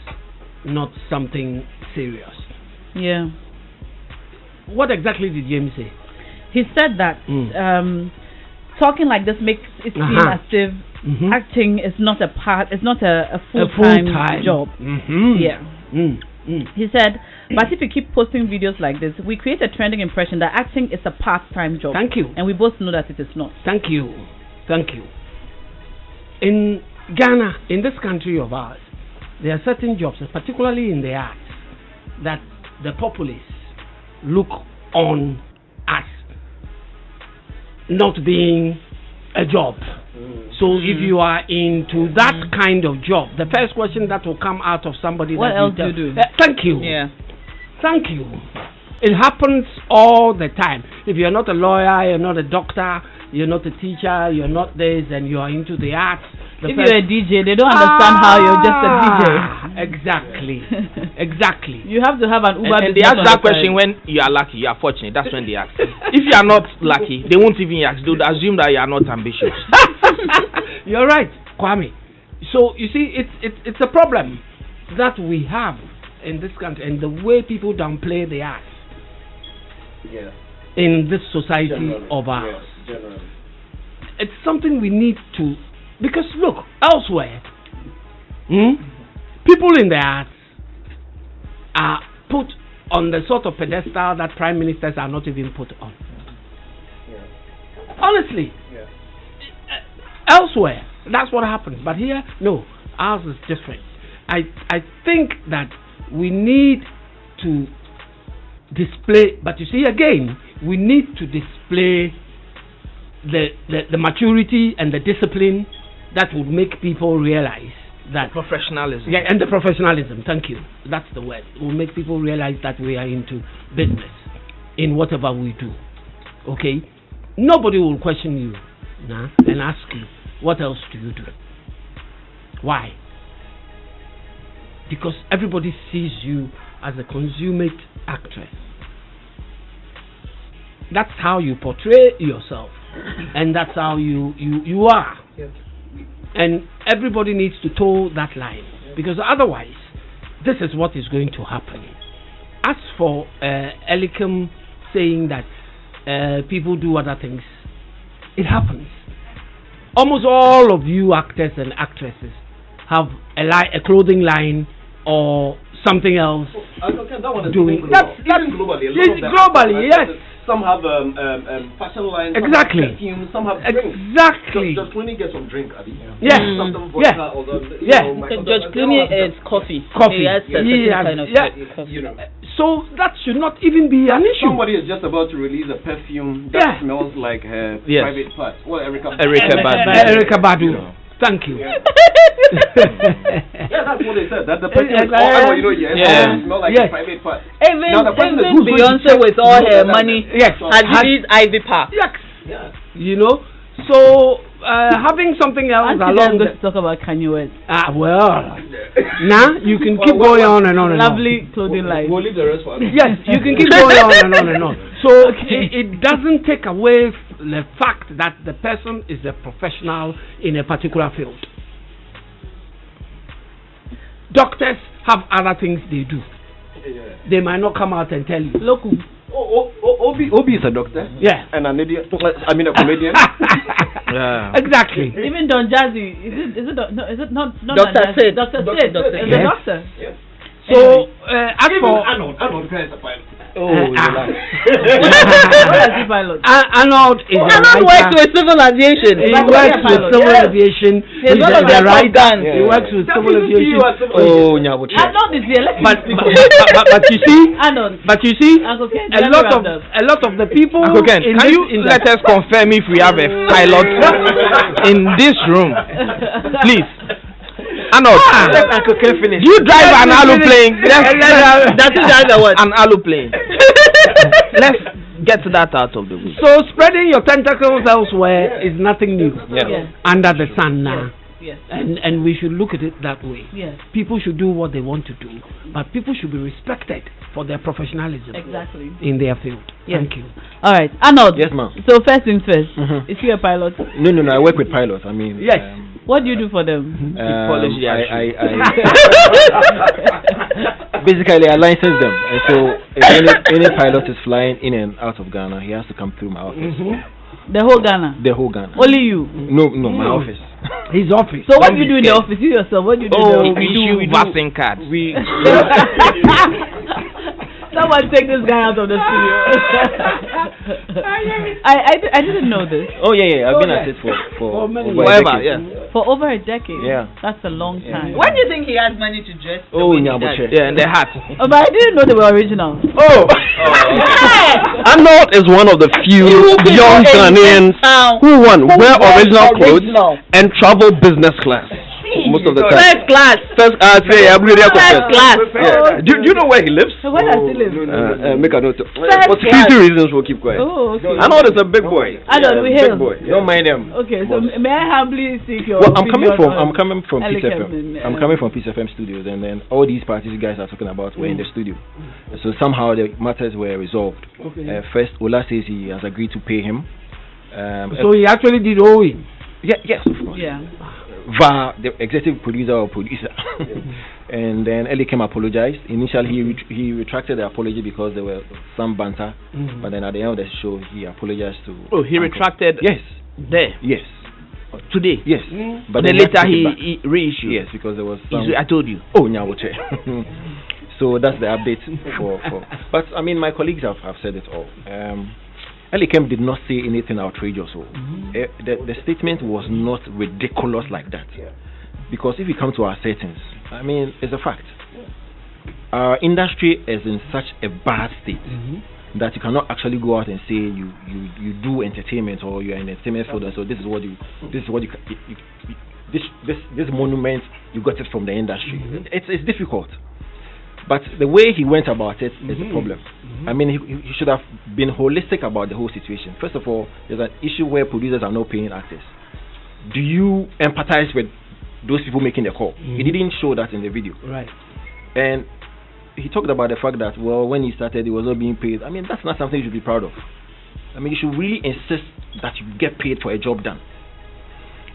not something serious. Yeah. What exactly did James say? He said that talking like this makes it seem as if acting is not a part, it's not a full-time job. Yeah. He said, but if you keep posting videos like this, we create a trending impression that acting is a part-time job. Thank you. And we both know that it is not. Thank you. Thank you. In Ghana, in this country of ours, there are certain jobs, particularly in the arts, that the populace look on as not being a job. So if you are into that kind of job, the first question that will come out of somebody, what else do you do? Thank you. Yeah. Thank you. It happens all the time. If you're not a lawyer, you're not a doctor, you're not a teacher, you're not this, and you are into the arts. If you're a DJ, they don't understand how you're just a DJ. Exactly. Exactly. You have to have an Uber. And they ask that question when you are lucky, you are fortunate. That's when they ask. If you are not lucky, they won't even ask. They would assume that you are not ambitious. You're right, Kwame. So you see, it's a problem that we have in this country, and the way people downplay the arts in this society of ours. It's something we need to, because look, elsewhere, people in the arts are put on the sort of pedestal that prime ministers are not even put on. Honestly, elsewhere, that's what happens. But here, no, ours is different. I think that we need to display, but you see, again, we need to display the maturity and the discipline that would make people realize that professionalism. Yeah, and the professionalism. Thank you. That's the word. It will make people realize that we are into business in whatever we do. Okay? Nobody will question you and ask you, what else do you do? Why? Because everybody sees you as a consummate actress. That's how you portray yourself, and that's how you are. Yes. And everybody needs to toe that line, because otherwise, this is what is going to happen. as for Elikem saying that people do other things, it happens. Almost all of you actors and actresses have a clothing line or something else. Okay, that one is doing global. Even globally. Globally, yes. Some have fashion lines. Exactly. Some have perfume. Some have drinks. Exactly. Just when you get some drink, Abi. Yes. Some vodka or Judge Clooney is coffee. Coffee. He has a certain kind of coffee. You know. So that should not even be an issue. Somebody is just about to release a perfume that smells like her private part. Well, Erika Badu. You know. Thank you. Yeah, that's what they said. That the perfume smell like a private part. Even Beyonce with all her money has released Ivy Park. Yes. You know, so having something else along. Let's talk about Kanye West. Well, now you can keep going on and on and on. Lovely clothing line. We'll leave the rest for others. Yes, you can keep going on and on and on. So it doesn't take away the fact that the person is a professional in a particular field. Doctors have other things they do. They might not come out and tell you. Look. Obi is a doctor. Yeah. And an idiot. I mean a comedian. Yeah. Exactly. Even Don Jazzy. Is it not Dr. Sid. Dr. Sid. Is a doctor. Yes. So as for Arnold is a pilot. What is he pilot? Arnold is Arnold works with civil aviation. He works with civil aviation. He's one of their rider. He works with civil aviation. Arnold is here. But you see, Arnold. But you see, a lot of the people. Can you let us confirm if we have a pilot in this room, please? Arnold, you drive an aeroplane. An aeroplane. Let's get that out of the way. So spreading your tentacles elsewhere is nothing new Yes. under the sun now. Yes. And we should look at it that way. Yes. People should do what they want to do, but people should be respected for their professionalism. Exactly. In their field. Yes. Thank you. All right, Arnold. Yes, ma'am. So first things first. Is he a pilot? No. I work with pilots. I mean, yes. What do you do for them? Basically, I license them, and so if any pilot is flying in and out of Ghana, he has to come through my office. The whole Ghana. The whole Ghana. Only you. No, my office. His office. So what do you do in the office? You yourself. What do you do? We issue vaccine cards. Someone take this guy out of the studio. I didn't know this. Oh yeah. I've been at it for over a decade. For over a decade. Yeah. That's a long time. When do you think he has money to dress? And the hat. Oh, but I didn't know they were original. Arnold is one of the few young Ghanaians who wear original clothes and travel business class. Most of the time. First class. First class. Yeah. Do you know where he lives? Where does he live? Make a note. For security reasons, we'll keep quiet. Oh, okay. Arnold is a big boy. Arnold, we big boy. Don't mind him. Okay, so may I humbly seek your I'm coming from Peace Elikem FM. I'm coming from Peace FM studios, and then all these parties you guys are talking about were in the studio. So somehow the matters were resolved. Okay. First, Ola says he has agreed to pay him. So he actually did owe him. Yes, of course. Yeah. VA, the executive producer, and then Elikem apologized. Initially, he retracted the apology because there were some banter, but then at the end of the show, he apologized to. Oh, he retracted. Yes. There. Yes. Today. Yes. But then later he reissued. Yes, because there was some. I told you. Oh, nyawoche. So that's the update for. But I mean, my colleagues have said it all. Elikem did not say anything outrageous. The statement was not ridiculous like that. Because if you come to our settings, I mean, it's a fact. Our industry is in such a bad state that you cannot actually go out and say you do entertainment or you're an entertainment field, so this monument you got it from the industry. It's difficult. But the way he went about it is the problem. I mean, he should have been holistic about the whole situation. First of all, there's an issue where producers are not paying actors. Do you empathize with those people making the call? He didn't show that in the video. Right. And he talked about the fact that, well, when he started, he was not being paid. I mean, that's not something you should be proud of. I mean, you should really insist that you get paid for a job done.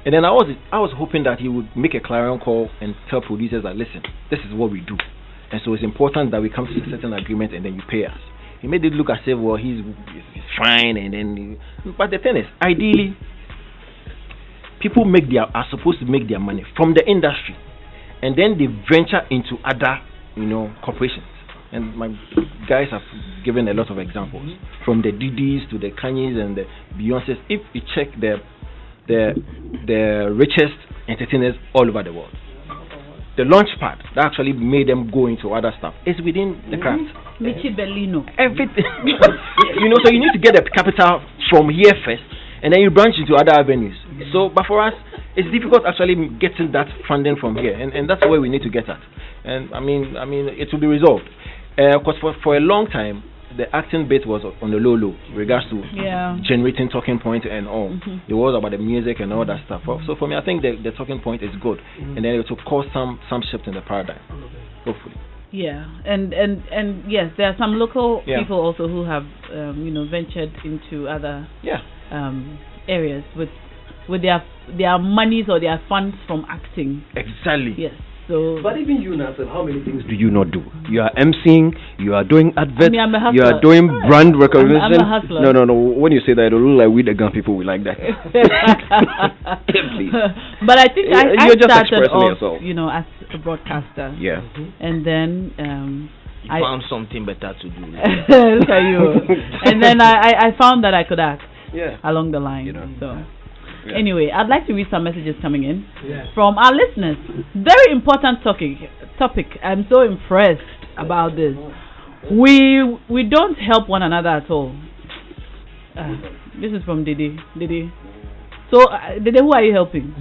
And then I was hoping that he would make a clarion call and tell producers that, listen, this is what we do. and so it's important that we come to a certain agreement and then you pay us. He made it look as if, well, he's fine, and then, but the thing is, ideally, people are supposed to make their money from the industry, and then they venture into other, corporations. And my guys have given a lot of examples, from the Didis to the Kanyes and the Beyoncés. If you check the richest entertainers all over the world, the launch pad that actually made them go into other stuff is within the craft. Michi Bellino. Everything. So you need to get the capital from here first, and then you branch into other avenues. So, but for us, it's difficult actually getting that funding from here, and that's where we need to get at. And I mean, it will be resolved. Because for a long time, the acting bit was on the low in regards to generating talking point and all. It was about the music and all that stuff. So for me, I think the talking point is good, and then it will cause some shift in the paradigm, hopefully. Yeah, and yes, there are some local people also who have ventured into other areas with their monies or their funds from acting. Exactly. Yes. So, but even you, Nathan, how many things do you not do? You are emceeing, you are doing adverts, I'm a hustler. You are doing brand recognition. I'm a hustler. No. When you say that, it will look like we the gun people we like that. Please. But I think I just started off, yourself. As a broadcaster. Yeah. And then I found something better to do. Look at you. And then I found that I could act. Along the line. So. Yeah. Anyway, I'd like to read some messages coming in from our listeners. Very important topic. I'm so impressed about this. We don't help one another at all. This is from Didi. So, Didi, who are you helping?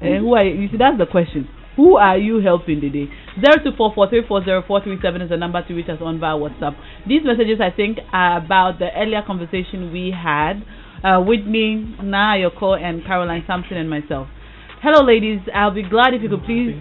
Who are you? You see, that's the question. Who are you helping, Didi? 0244340437 is the number to reach us on via WhatsApp. These messages, I think, are about the earlier conversation we had. Whitney, Naa Ashorkor, and Caroline Sampson and myself. Hello, ladies. I'll be glad if you could please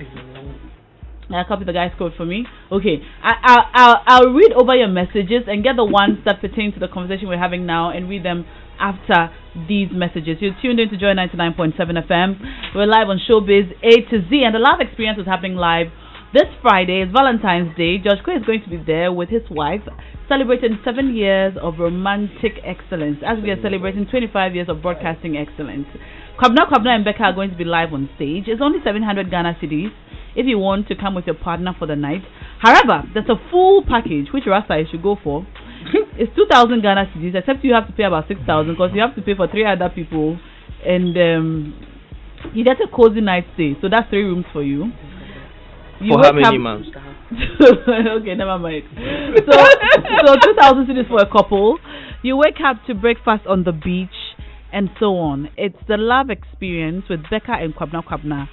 copy the guy's code for me. Okay, I'll read over your messages and get the ones that pertain to the conversation we're having now and read them after these messages. You're tuned in to Joy 99.7 FM. We're live on Showbiz A to Z, and the live experience is happening live this Friday. It's Valentine's Day. George Quay is going to be there with his wife, celebrating 7 years of romantic excellence as we are celebrating 25 years of broadcasting excellence. Kwabna and Becca are going to be live on stage. It's only 700 Ghana cedis if you want to come with your partner for the night. However, there's a full package which Rasta you should go for. It's 2,000 Ghana cedis, except you have to pay about 6,000 because you have to pay for 3 other people, and you get a cozy night stay. So that's 3 rooms for you. For how many months? Okay, never mind. So 2,000 cedis for a couple. You wake up to breakfast on the beach and so on. It's the love experience with Becca and Kwabna,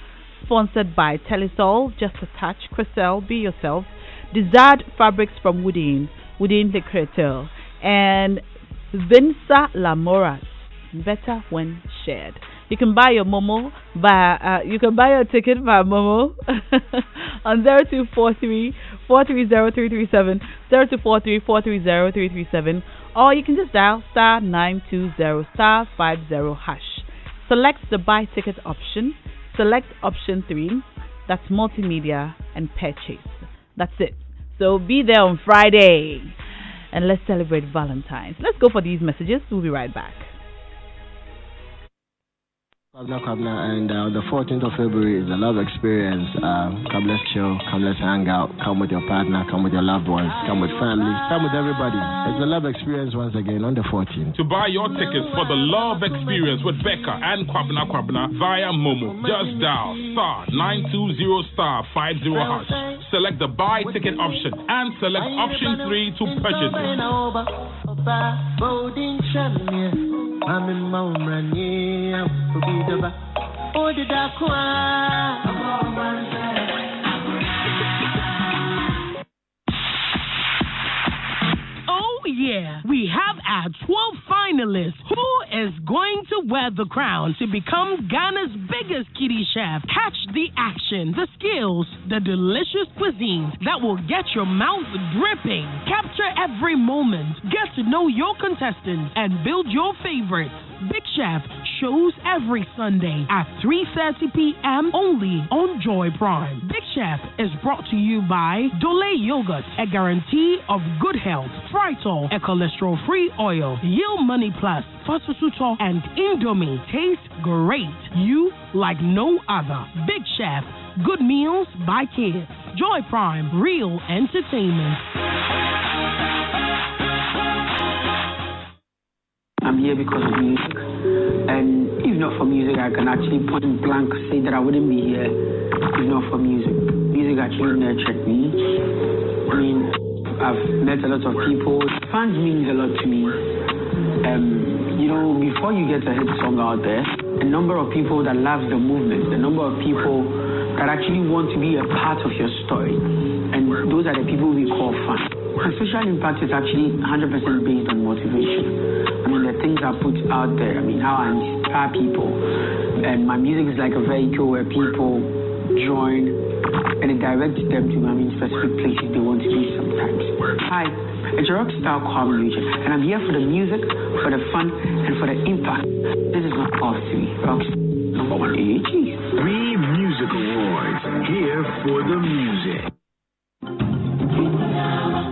sponsored by Telesol, Just a Touch, Crystal, Be Yourself, Desired Fabrics from Woodin the Creator, and Vinsa Lamoras. Better when shared. You can buy your Momo you can buy your ticket via Momo on 0243 430 0243 430 or you can just dial *920*50#. Select the buy ticket option. Select option 3. That's multimedia and purchase. That's it. So be there on Friday and let's celebrate Valentine's. Let's go for these messages. We'll be right back. Kwabna, and the 14th of February is a love experience. Come, let's chill, come, let's hang out, come with your partner, come with your loved ones, come with family, come with everybody. It's a love experience once again on the 14th. To buy your tickets for the love experience with Becca and Kwabna via Momo, just dial *920*50#. Select the buy ticket option and select option 3 to purchase it. Oh yeah, we have our 12 finalists. Who is going to wear the crown to become Ghana's biggest kiddie chef? Catch the action, the skills, the delicious cuisines that will get your mouth dripping. Capture every moment. Get to know your contestants and build your favorites. Big Chef shows every Sunday at 3:30 p.m. only on Joy Prime. Big Chef is brought to you by Dole Yogurt, a guarantee of good health, Frytol, a cholesterol-free oil, Yield Money Plus, Fasusuto, and Indomie. Taste great. You like no other. Big Chef, good meals by kids. Joy Prime, real entertainment. I'm here because of music, and if not for music, I can actually point blank say that I wouldn't be here if not for music. Music actually nurtured me. I mean, I've met a lot of people. Fans means a lot to me. You know, before you get a hit song out there, a number of people that love the movement, the number of people that actually want to be a part of your story, and those are the people we call fans. And social impact is actually 100% based on motivation. I mean, the things I put out there, I mean, how I inspire people. And my music is like a vehicle where people join and it directs them to, specific places they want to be sometimes. Hi, it's a rock star choir music, and I'm here for the music, for the fun, and for the impact. This is my off to me. Rockstar number 1 AG. 3 music awards, here for the music.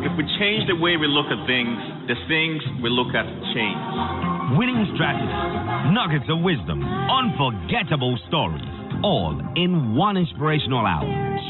If we change the way we look at things, the things we look at change. Winning strategies, nuggets of wisdom, unforgettable stories, all in one inspirational hour.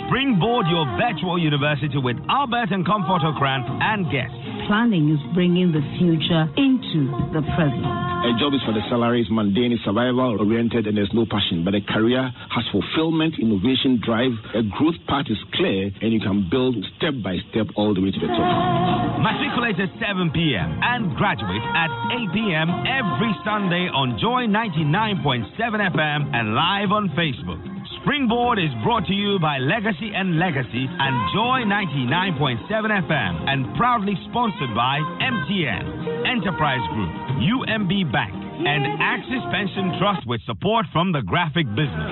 Springboard your virtual university with Albert and Comfort Okran and guests. Planning is bringing the future into the present. A job is for the salaries, mundane, survival oriented, and there's no passion. But a career has fulfillment, innovation, drive. A growth path is clear, and you can build step by step all the way to the top. Matriculate at 7 p.m. and graduate at 8 p.m. every Sunday on Joy 99.7 FM and live on Facebook. Springboard is brought to you by Legacy and Legacy and Joy 99.7 FM and proudly sponsored by MTN, Enterprise Group, UMB Bank, and Axis Pension Trust with support from the graphic business.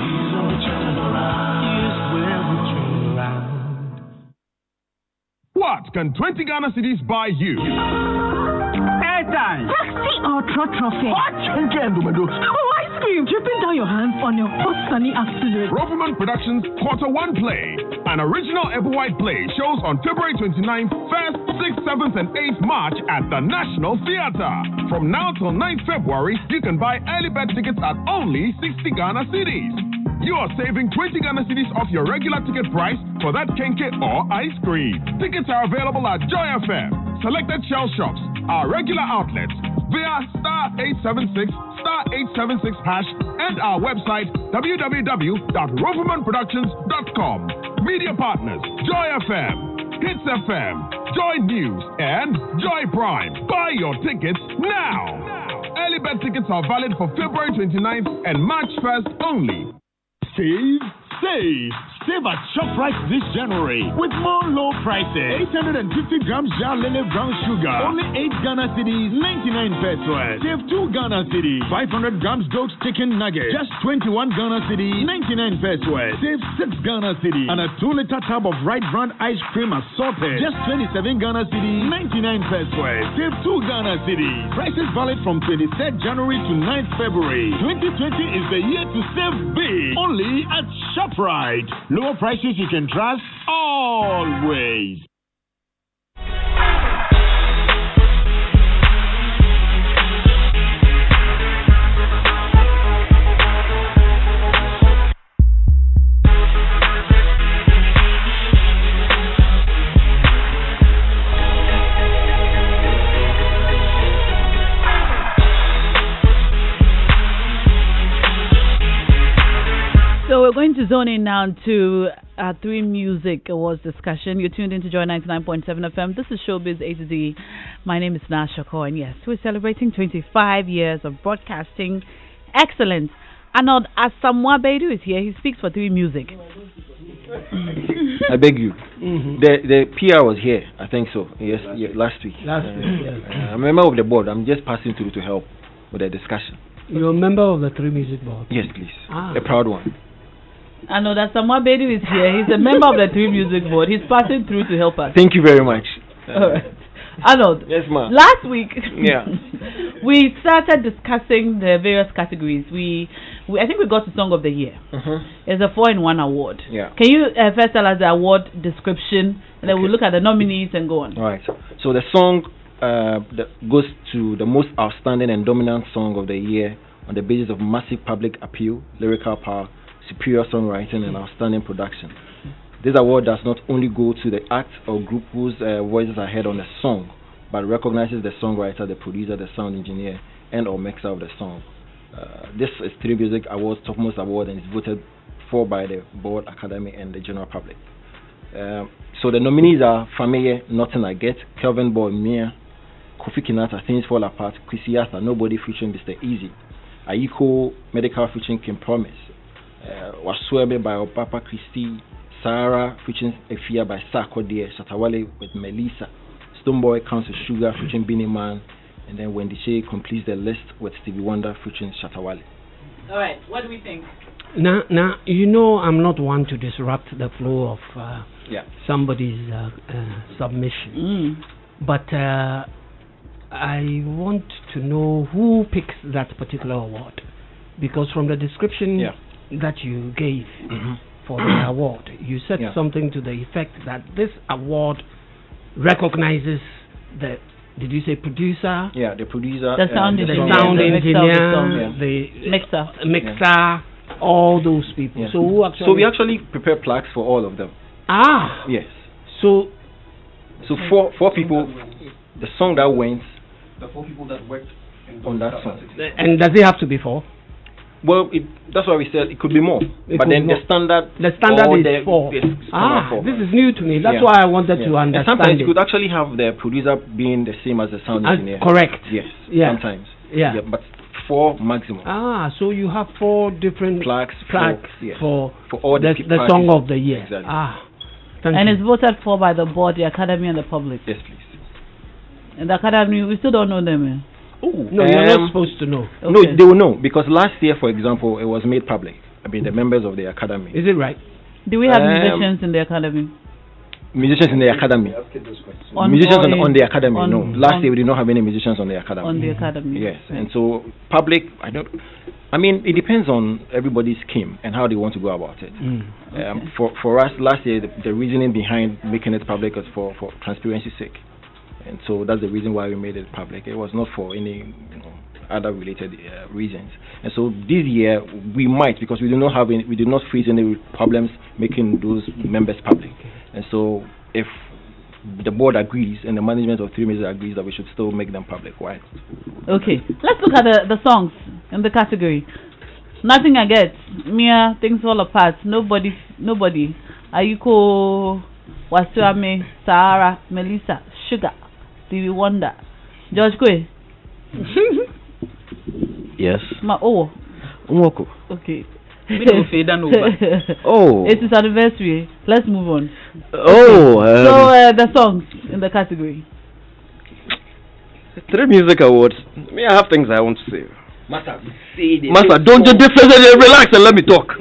What can 20 Ghana cedis buy you? Airtime. Taxi or trophy. What? Oh, ice cream. Dripping down your hands on your hot sunny afternoon. Roverman Productions Q1 Play. An original Everwhite play shows on February 29th, 1st, 6th, 7th, and 8th March at the National Theatre. From now till 9th February, you can buy early bird tickets at only 60 Ghana cedis. You are saving 20 Ghana cedis off your regular ticket price for that kenke or ice cream. Tickets are available at Joy FM, selected Shell shops, our regular outlets, via *876, *876 hash, and our website www.rovermanproductions.com. Media partners, Joy FM, Hits FM, Joy News, and Joy Prime. Buy your tickets now. Early bird tickets are valid for February 29th and March 1st only. Save at ShopRite this January with more low prices. 850 grams jar lele brown sugar, only 8 Ghana cedis, 99 pesos. Save 2 Ghana cedis. 500 grams goat chicken nugget, just 21 Ghana cedis, 99 pesos. Save 6 Ghana cedis. And a 2-liter tub of right brand ice cream assorted, just 27 Ghana cedis, 99 pesos. Save 2 Ghana cedis. Prices valid from 23rd January to 9th February. 2020 is the year to save big. Only at ShopRite. Lower prices you can trust always. So we're going to zone in now to our 3 Music Awards discussion. You're tuned in to Joy 99.7 FM. This is Showbiz A to Z. My name is Naa Ashorkor, and yes, we're celebrating 25 years of broadcasting excellence. Arnold Asamoah Beidou is here. He speaks for 3 Music. I beg you. The PR was here, I think so. Yes, last week. Yes. I'm a member of the board. I'm just passing through to help with the discussion. You're a member of the 3 Music Board? Yes, please. A proud one. I know that Asamoah Beidou is here. He's a member of the 3 Music Board. He's passing through to help us. Thank you very much. All right. Arnold. Yes, ma'am. Last week, Yeah. we started discussing the various categories. I think we got to Song of the Year. It's a 4-in-1 award. Yeah. Can you first tell us the award description, and then we'll look at the nominees and go on. Right. So the song that goes to the most outstanding and dominant song of the year on the basis of massive public appeal, lyrical power, superior songwriting, and outstanding production. This award does not only go to the act or group whose voices are heard on the song, but recognizes the songwriter, the producer, the sound engineer, and or mixer of the song. This is Three Music Awards topmost award and is voted for by the board, academy, and the general public. So the nominees are Fameye, Nothing I Get, Kelvin Boy, Mia, Kofi Kinata, Things Fall Apart, Kwesi Arthur, Nobody featuring Mr. Easy, Aiko, Medical featuring Kim Promise, Waswebe by Opapa Christie, Sarah featuring Efia by Sako Dear, Shatawale with Melissa, Stoneboy Council Sugar featuring Beanie Man, and then Wendy Shea completes the list with Stevie Wonder featuring Shatawale. All right, what do we think? Now, I'm not one to disrupt the flow of somebody's submission. But I want to know who picks that particular award. Because from the description that you gave for the award, you said something to the effect that this award recognizes the, did you say producer? Yeah, the producer, the sound engineer, the mixer, all those people. So who actually? So we actually prepare plaques for all of them. Ah. Yes. So four people, the song that went, the 4 people that worked on that song. And does it have to be 4? Well, that's why we said it could be more. But then the standard is 4. This is new to me. That's why I wanted to understand. And sometimes you could actually have the producer being the same as the sound engineer. Correct. Yes. Yeah. Sometimes. Yeah. But 4 maximum. So you have 4 different plaques for all the song of the year. Exactly. And it's voted for by the board, the academy, and the public. Yes, please. And the academy, we still don't know them. No, you're not supposed to know. Okay. No, they will know, because last year, for example, it was made public. I mean, the members of the academy. Is it right? Do we have musicians in the academy? Musicians in the academy. Musicians on the academy, no. Last year, we did not have any musicians on the academy. On the academy. Yes, and so public, I mean, it depends on everybody's scheme and how they want to go about it. For us, last year, the reasoning behind making it public was for transparency's sake. And so that's the reason why we made it public. It was not for any other related reasons. And so this year we might, because we did not face any problems making those members public. And so if the board agrees and the management of Three Music agrees that we should still make them public, why? Okay, let's look at the songs in the category. Nothing I Get, Mia, Things Fall Apart, Nobody, Ayuko, Wasuame, Sahara, Melissa, Sugar, Stevie Wonder, George Kwe. Yes. Umwoko. Okay. Oh. It's his anniversary. Let's move on. Oh. So the songs in the category. Three Music Awards. I have things I want to say. Master, don't do difference. Relax and let me talk.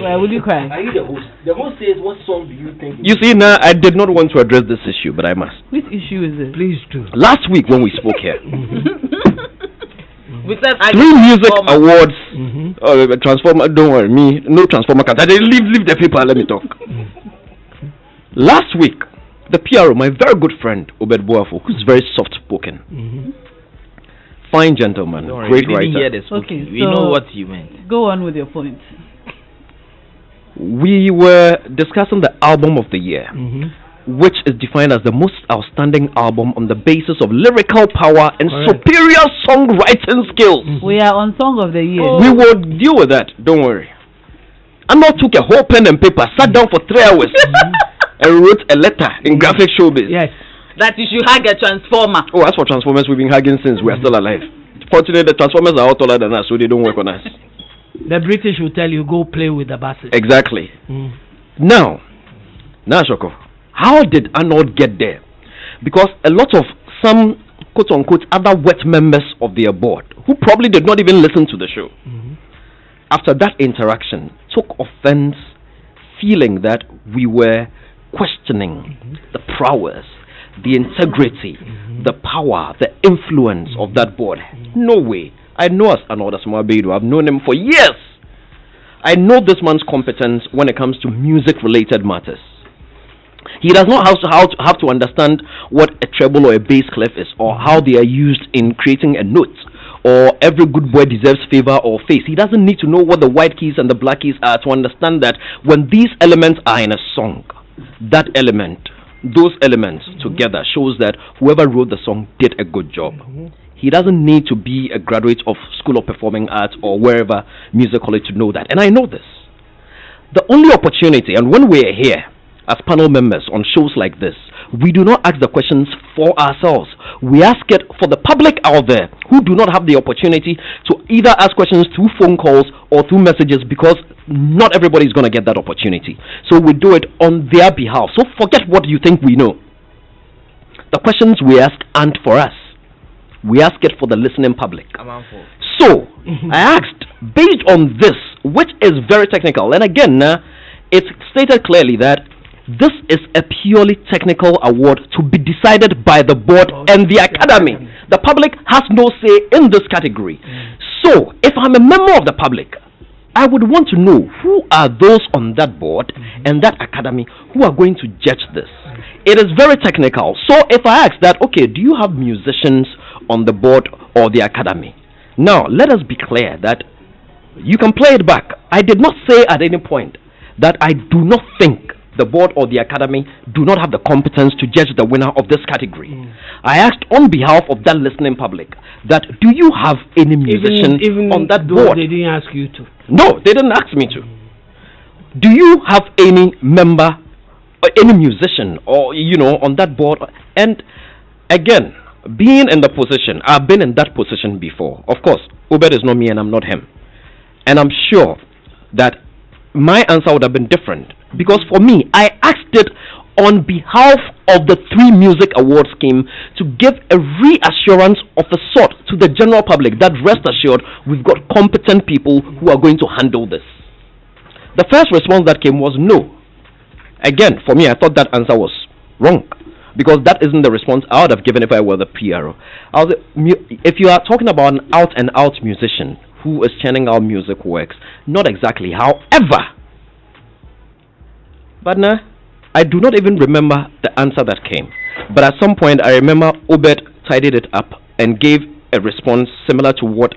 Well, will you cry? Are you the host? The host says, what song do you think? You see, now I did not want to address this issue, but I must. Which issue is it? Please do. Last week when we spoke here, we said Three Music Awards. Transformer. Don't worry, no Transformer. Leave the paper. Let me talk. Last week, the PRO, my very good friend Obed Boafo, who's very soft-spoken, fine gentleman, great writer. Okay, we know what you meant. Go on with your point. We were discussing the album of the year, which is defined as the most outstanding album on the basis of lyrical power and superior songwriting skills. We are on Song of the Year. We will deal with that, don't worry. Anna took a whole pen and paper, sat down for 3 hours, and wrote a letter in graphic showbiz. Yes. That you should hug a transformer. Oh, as for Transformers, we've been hugging since we are still alive. Fortunately, the Transformers are all taller than us, so they don't work on us. The British will tell you, go play with the buses. Exactly. Now, Naa Ashorkor, how did Arnold get there? Because a lot of some quote-unquote other wet members of their board, who probably did not even listen to the show, after that interaction, took offense, feeling that we were questioning the prowess, the integrity, the power, the influence of that board. No way. I know another small baby. I've known him for years. I know this man's competence when it comes to music-related matters. He does not have to understand what a treble or a bass clef is, or how they are used in creating a note, or every good boy deserves favor or face. He doesn't need to know what the white keys and the black keys are to understand that when these elements are in a song, those elements together shows that whoever wrote the song did a good job. He doesn't need to be a graduate of School of Performing Arts or wherever music college to know that. And I know this. The only opportunity, and when we're here as panel members on shows like this, we do not ask the questions for ourselves. We ask it for the public out there who do not have the opportunity to either ask questions through phone calls or through messages, because not everybody is going to get that opportunity. So we do it on their behalf. So forget what you think we know. The questions we ask aren't for us. We ask it for the listening public. So I asked, based on this, which is very technical, and again, it's stated clearly that this is a purely technical award to be decided by the board and the academy. The public has no say in this category. So, if I'm a member of the public, I would want to know who are those on that board and that academy who are going to judge this. It is very technical. So, if I ask that, okay, do you have musicians on the board or the academy? Now, let us be clear that you can play it back. I did not say at any point that I do not think the board or the academy do not have the competence to judge the winner of this category. I asked on behalf of that listening public that do you have any musician even on that board? They didn't ask you to. No, they didn't ask me to. Do you have any member or any musician or on that board? And again, being in the position, I've been in that position before. Of course, Obed is not me and I'm not him. And I'm sure that my answer would have been different, because for me, I asked it on behalf of the 3 Music Awards scheme to give a reassurance of a sort to the general public that rest assured we've got competent people who are going to handle this. The first response that came was no. Again, for me, I thought that answer was wrong, because that isn't the response I would have given if I were the PRO. If you are talking about an out-and-out musician who is churning out music works, not exactly. However, but I do not even remember the answer that came. But at some point, I remember Obed tidied it up and gave a response similar to what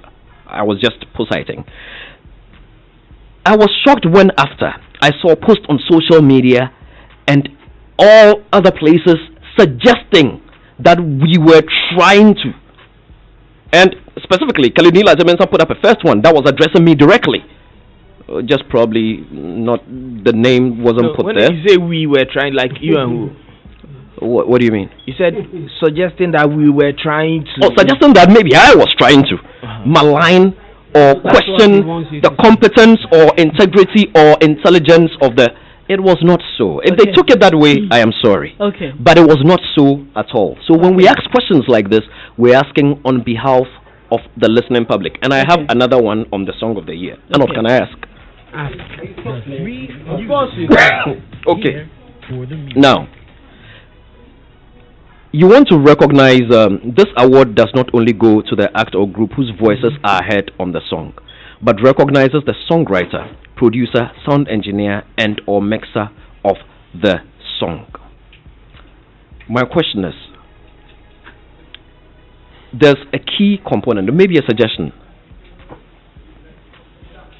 I was just positing. I was shocked when after I saw a post on social media and all other places suggesting that we were trying to. And specifically, Kalunila Jemensa put up a first one that was addressing me directly. Just probably not, the name wasn't put when there. When you say we were trying, like you and who? What do you mean? You said suggesting that we were trying to. Oh, suggesting that maybe I was trying to malign or question the competence or integrity or intelligence of the. It was not so. If they took it that way, I am sorry. Okay. But it was not so at all. So when we ask questions like this, we're asking on behalf of the listening public. And I have another one on the Song of the Year. And what can I ask? Of course you Okay. Now, you want to recognize this award does not only go to the act or group whose voices are heard on the song, but recognizes the songwriter, producer, sound engineer, and or mixer of the song. My question is, there's a key component, maybe a suggestion.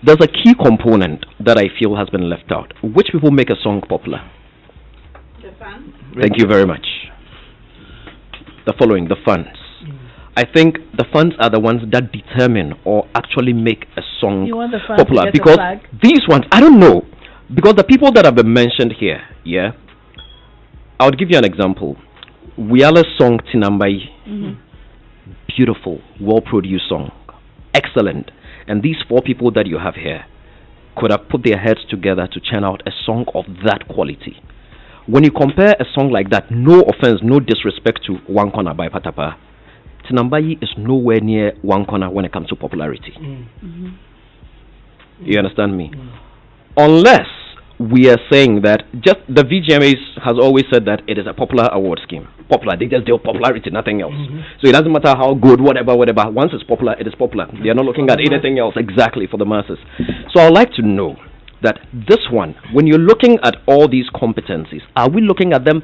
There's a key component that I feel has been left out. Which people make a song popular? The fans. Thank you very much. The following, the fans. I think the fans are the ones that determine or actually make a song popular, because these ones, I don't know, because the people that have been mentioned here, I would give you an example. Wiala's song Tinambai, beautiful, well-produced song, excellent. And these 4 people that you have here could have put their heads together to churn out a song of that quality. When you compare a song like that, no offense, no disrespect to One Corner by Patapa, Tinambai is nowhere near One Corner when it comes to popularity. You understand me? Unless we are saying that just the VGMAs has always said that it is a popular award scheme. Popular, they just deal popularity, nothing else. So it doesn't matter how good, whatever. Once it's popular, it is popular. They are not looking at anything else exactly for the masses. So I'd like to know that this one, when you're looking at all these competencies, are we looking at them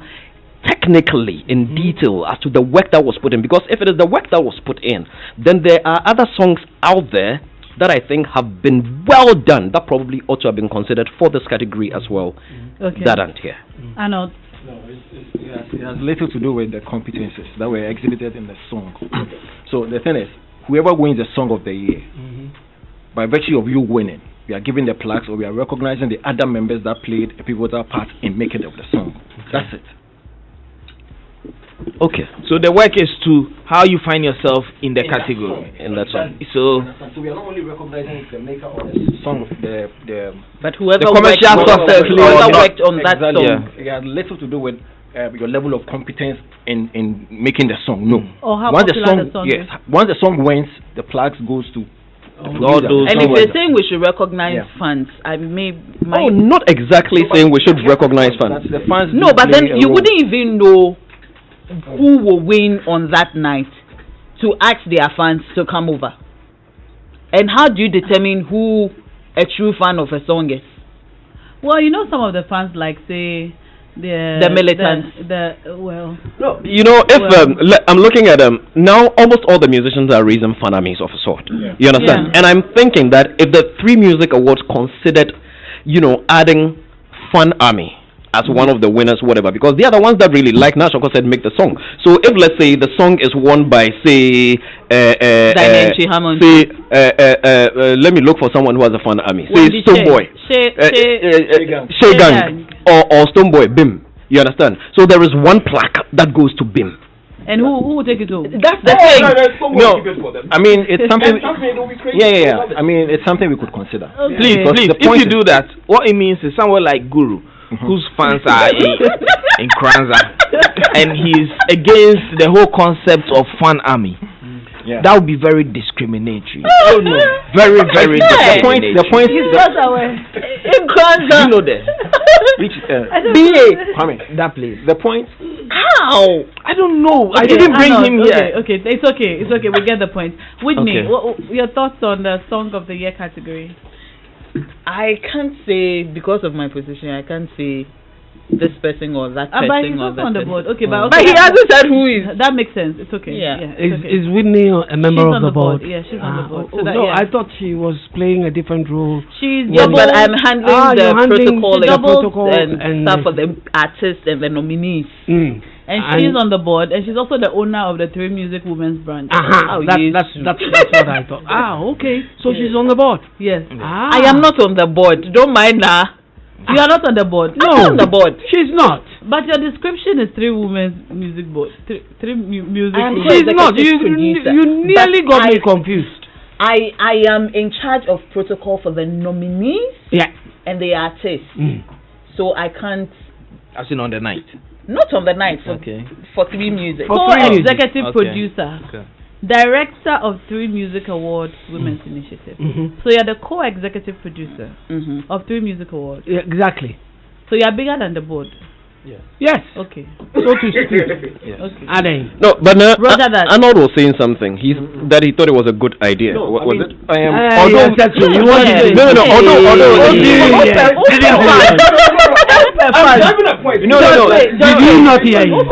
technically in detail as to the work that was put in? Because if it is the work that was put in, then there are other songs out there that I think have been well done that probably ought to have been considered for this category as well. That aren't here. Arnold. No, it has little to do with the competences that were exhibited in the song. So the thing is, whoever wins the song of the year, by virtue of you winning, we are giving the plaques or we are recognizing the other members that played a pivotal part in making of the song. That's it. Okay, so the work is to how you find yourself in the category. In that song. So we are not only recognizing the maker of the song, but whoever the commercial success, whoever worked on that song. It has little to do with your level of competence in making the song. No. Or how once popular the song is. Once the song wins, the plaques goes to all those. And if they're saying we should recognize fans, I may. Not exactly saying we should recognize fans. The fans. No, but then you wouldn't even know who will win on that night to ask their fans to come over. And how do you determine who a true fan of a song is? Well, you know, some of the fans, like say the militants. No, you know, if I'm looking at now, almost all the musicians are raising fan armies of a sort. You understand? And I'm thinking that if the 3 music awards considered, adding fan army as one of the winners, whatever, because they are the ones that really, like Naa Ashorkor said, make the song. So if, let's say, the song is won by, say, let me look for someone who has a fan army. Say Stoneboy, Shay Gang, or Stoneboy, BIM. You understand? So there is one plaque that goes to BIM. And who will take it home? That's the thing. No, I mean it's something. Yeah. I mean it's something we could consider. Please, if you do that, what it means is someone like Guru, whose fans are in Kranza, and he's against the whole concept of fan army. That would be very discriminatory. No. Very discriminatory. The point he's not aware. In Kranza. You know this. That place. The point. How? I don't know. I didn't bring him here. Okay, it's okay. We get the point. Whitney, what your thoughts on the Song of the Year category? I can't say, because of my position, I can't say this person or that person. But he's or also on the board. Okay, but he hasn't said who is. That makes sense. It's okay. Is Whitney a member of the board? Yeah, she's on the board. I thought she was playing a different role. She's but I'm handling the protocol and stuff for the artists and the nominees. And she's on the board, and she's also the owner of the 3 Music Women's Branch. That's what I thought. Okay. So she's on the board. Yes. I am not on the board. Don't mind now. You are not on the board. No, I'm on the board. She's not. But your description is 3 women's music board. 3 music. She's not. You nearly got me confused. I am in charge of protocol for the nominees. And the artists. So I can't. As in on the night. Not on the night. For 3 music. Co-executive producer. Director of 3 Music Awards Women's Initiative. So you're the co-executive producer of 3 Music Awards. Yeah, exactly. So you're bigger than the board. Yes. Okay. So to speak. Okay. No, but Arnold was saying something. That he thought it was a good idea. No, was it? Although that's true. You want although Did you not hear you?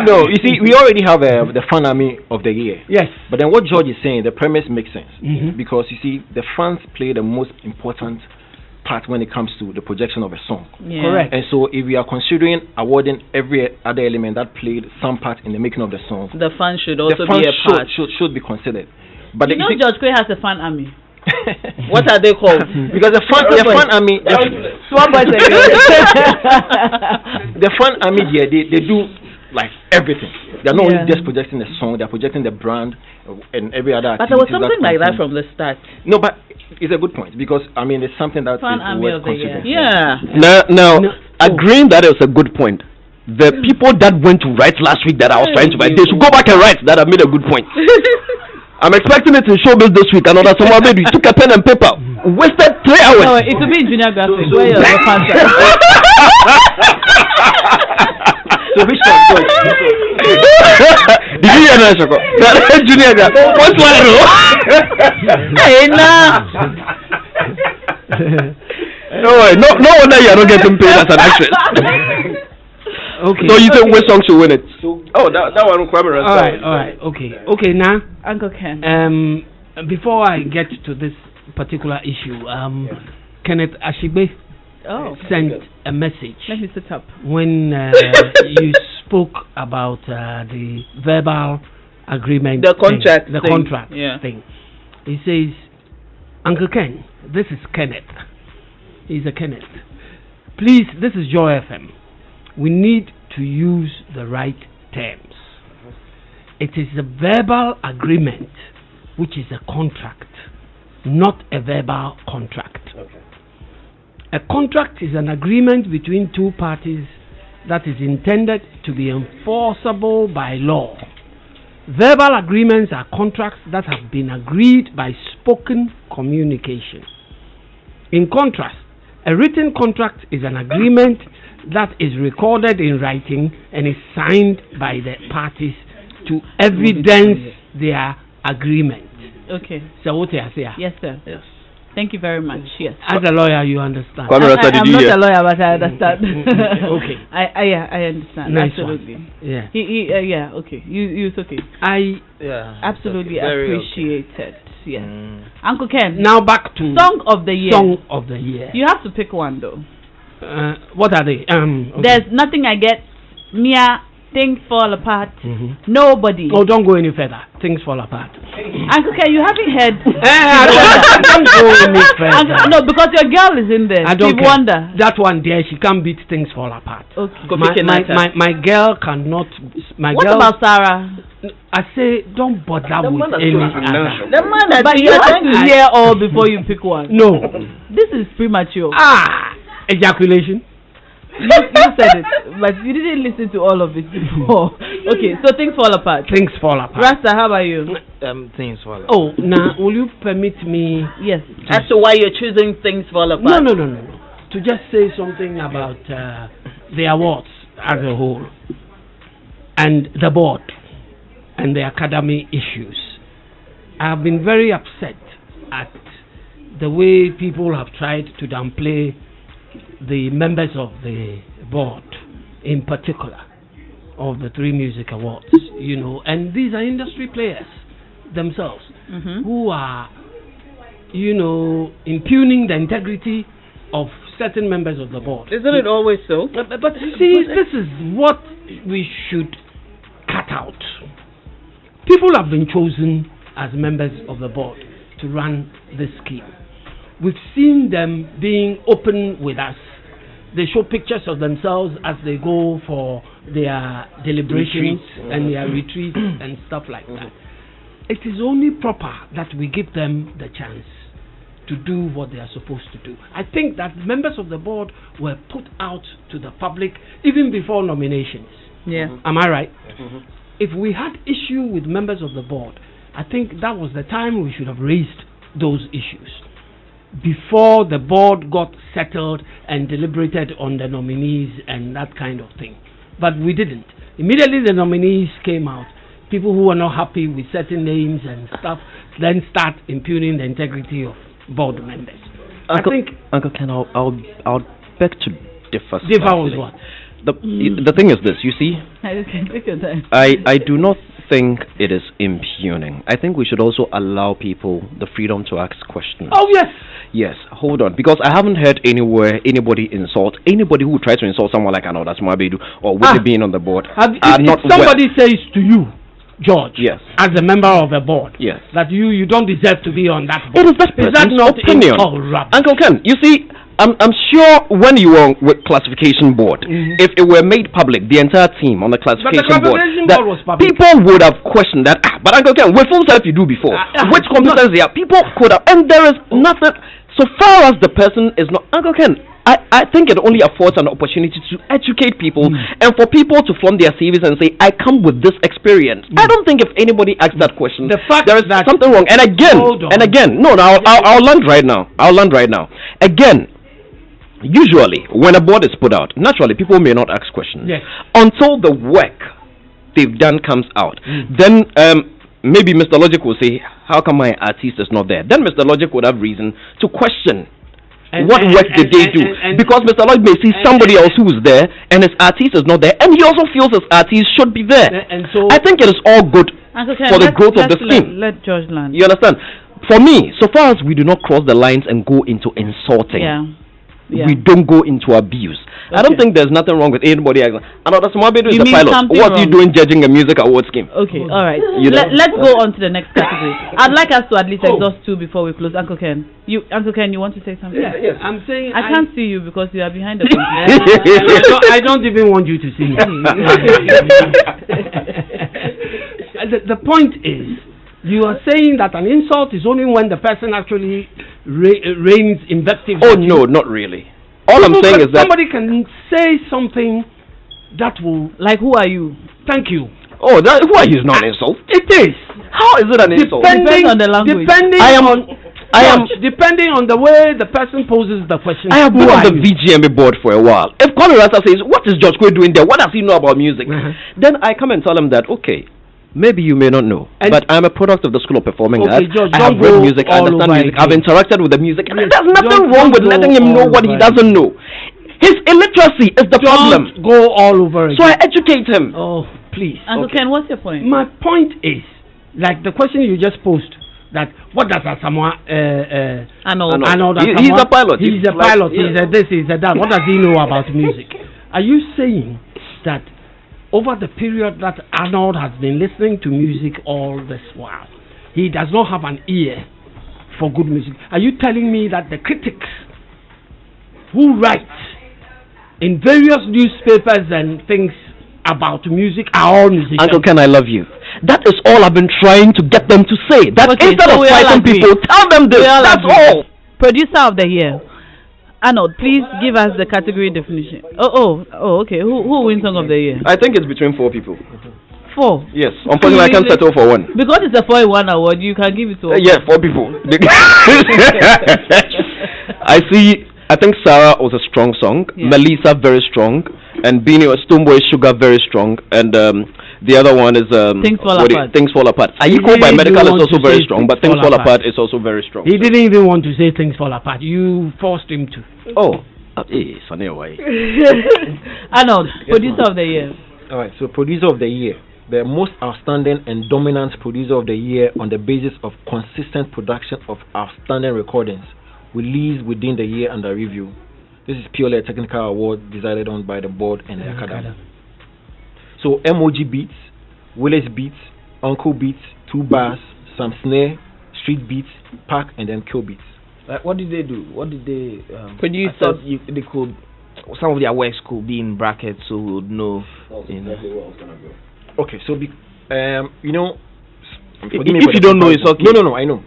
No, you see, we already have the fan army of the year. Yes. But then what George is saying, the premise makes sense. Because you see, the fans play the most important part when it comes to the projection of a song. Correct. And so if we are considering awarding every other element that played some part in the making of the song, the fans should also be a part. Should be considered. But you know George Quay has a fan army. What are they called? Because the fan army, the fan army here, they do like everything. They're not only just projecting the song, they're projecting the brand and every other activity. But there was something like that from the start. No, but it's a good point because I mean it's something that fan is army worth of the considering. year. Now, agreeing that it's a good point. The people that went to write last week that I was trying to write, they should go back and write that I made a good point. I'm expecting it in showbiz this week. Another someone made you took a pen and paper, wasted 3 hours. No, it will be in junior graphics. Where your fantasy? So which one? Did you hear that, Shoko? Junior graphics. What's one? Hey, nah. No wonder you are not getting paid as an actress. Okay. So you think which song should win it? Oh, that one Kwame. All right. Okay. Now, Uncle Ken. Before I get to this particular issue, Kenneth Ashigbe sent a message. Let me sit up. When you spoke about the verbal agreement, the contract thing. He says, Uncle Ken, this is Kenneth. He's a Kenneth. Please, this is Joy FM. We need to use the right terms. It is a verbal agreement, which is a contract, not a verbal contract. Okay. A contract is an agreement between two parties that is intended to be enforceable by law. Verbal agreements are contracts that have been agreed by spoken communication. In contrast, a written contract is an agreement that is recorded in writing and is signed by the parties to evidence their agreement. Okay. So what I say? Yes, sir. Yes. Thank you very much. Yes. As a lawyer, you understand. I'm not a lawyer, but I understand. Okay. I understand. Nice absolutely. One. Yeah. Yeah. Okay. It's okay. Absolutely appreciate it. Yes. Uncle Ken. Now back to Song of the Year. Song of the Year. You have to pick one though. What are they? Okay. There's Nothing I Get, Mia, Things Fall Apart, Nobody. Oh, don't go any further. Things Fall Apart. Uncle Ken, you haven't heard. Don't go any further. No, because your girl is in there. I don't Steve Wonder. That one there, she can't beat Things Fall Apart. Okay. My girl cannot. What about Sarah? I say, don't bother with any other. The man that but you have to hear all before you pick one. No. This is premature. Ejaculation. You said it, but you didn't listen to all of it before. Okay, so Things Fall Apart. Things Fall Apart. Rasta, how about you? Things Fall Apart. Oh, now, will you permit me? Yes. As to why you're choosing Things Fall Apart? No. To just say something about the awards as a whole, and the board, and the academy issues. I have been very upset at the way people have tried to downplay the members of the board, in particular, of the 3 music awards, and these are industry players themselves who are, impugning the integrity of certain members of the board. Isn't it always so? But see, this is what we should cut out. People have been chosen as members of the board to run this scheme. We've seen them being open with us. They show pictures of themselves as they go for their deliberations and their retreats and stuff like that. It is only proper that we give them the chance to do what they are supposed to do. I think that members of the board were put out to the public even before nominations. Yeah. Am I right? If we had issue with members of the board, I think that was the time we should have raised those issues before the board got settled and deliberated on the nominees and that kind of thing. But we didn't. Immediately the nominees came out, people who were not happy with certain names and stuff then start impugning the integrity of board members. Uncle Ken, I'll beg to differ. Differ with what? The thing is this, you see, I do not think it is impugning. I think we should also allow people the freedom to ask questions. Oh, yes. Yes, hold on, because I haven't heard anywhere anybody insult anybody who tries to insult someone like Anoda Smabedu or with being on the board. If somebody says to you, George, yes, as a member of a board, yes, that you don't deserve to be on that board, it is that not opinion? Uncle Ken, you see, I'm sure when you were with classification board, if it were made public, the entire team on the classification board, people would have questioned that. But Uncle Ken, with full self you do before, which competence they are, people could have, and there is nothing. So far as the person is not, Uncle Ken, I think it only affords an opportunity to educate people and for people to form their CVs and say, I come with this experience. I don't think if anybody asks that question, the fact there is something wrong. And again, no, I'll land right now. Again, usually when a board is put out, naturally people may not ask questions until the work they've done comes out. Then maybe Mr. Logic will say, how come my artist is not there? Then Mr. Logic would have reason to question what work did they do? Because Mr. Lloyd may see somebody else who is there and his artist is not there, and he also feels his artist should be there. And so I think it is all good for the growth of the scheme. Let George land. You understand? For me, so far as we do not cross the lines and go into insulting, we don't go into abuse. I don't think there's nothing wrong with anybody. Another small bit is the pilot. What's he doing judging a music award scheme? Okay, all right. Let's go on to the next category. I'd like us to at least exhaust two before we close. Uncle Ken, you want to say something? Yes. I'm saying I can't see you because you are behind the computer. I don't even want you to see me. The point is, you are saying that an insult is only when the person actually rains invective. Oh no, not really. All I'm saying is that somebody can say something that will, like, who are you? Thank you. Oh, who are you is not an insult. It is. How is it an insult? Depends on the language. Depending on the way the person poses the question. I have been on the VGMA board for a while. If Kwame Rasta says, what is George Kwe doing there? What does he know about music? Then I come and tell him that, okay, maybe you may not know, but I'm a product of the School of Performing Arts. George, I have read music, I understand music, I've interacted with the music, and there's nothing wrong with letting him know what he doesn't know. His illiteracy is the problem. Go all over again. So I educate him. Oh, please. Uncle Ken, what's your point? My point is, like the question you just posed, that what does Asamoah Arnold he's a pilot. He's a pilot. He's a this, he's a that. What does he know about music? Are you saying that over the period that Arnold has been listening to music all this while, he does not have an ear for good music? Are you telling me that the critics who write in various newspapers and things about music are all musicians? Uncle Ken, I love you. That is all I've been trying to get them to say. That instead of fighting people, tell them this. That's all. Producer of the year. Arnold, please give us the category definition. Okay. Who wins Song of the Year? I think it's between 4 people. 4? Yes. Unfortunately, I can't settle for one. Because it's a 4-in-1 award, you can give it to 4 people. I think Sarah was a strong song. Yeah. Melissa, very strong. And Beanie or Stoneboy Sugar, very strong. And the other one is Things Fall Apart. Things Fall Apart. Ayiko by Medical is also very strong, but Things Fall Apart is also very strong. He didn't even want to say Things Fall Apart. You forced him to. Funny way. Arnold, producer of the year. All right, so producer of the year, the most outstanding and dominant producer of the year on the basis of consistent production of outstanding recordings released within the year under review. This is purely a technical award decided on by the board and the academy. So MOG Beats, Willis Beats, Uncle Beats, 2 Bars, some Snare, Street Beats, Pack, and then Kill Beats. What did they do? What did they produce? I thought they could. Some of their works could be in brackets, so we would know. Okay, so you know. If you don't know, it's okay. No, I know.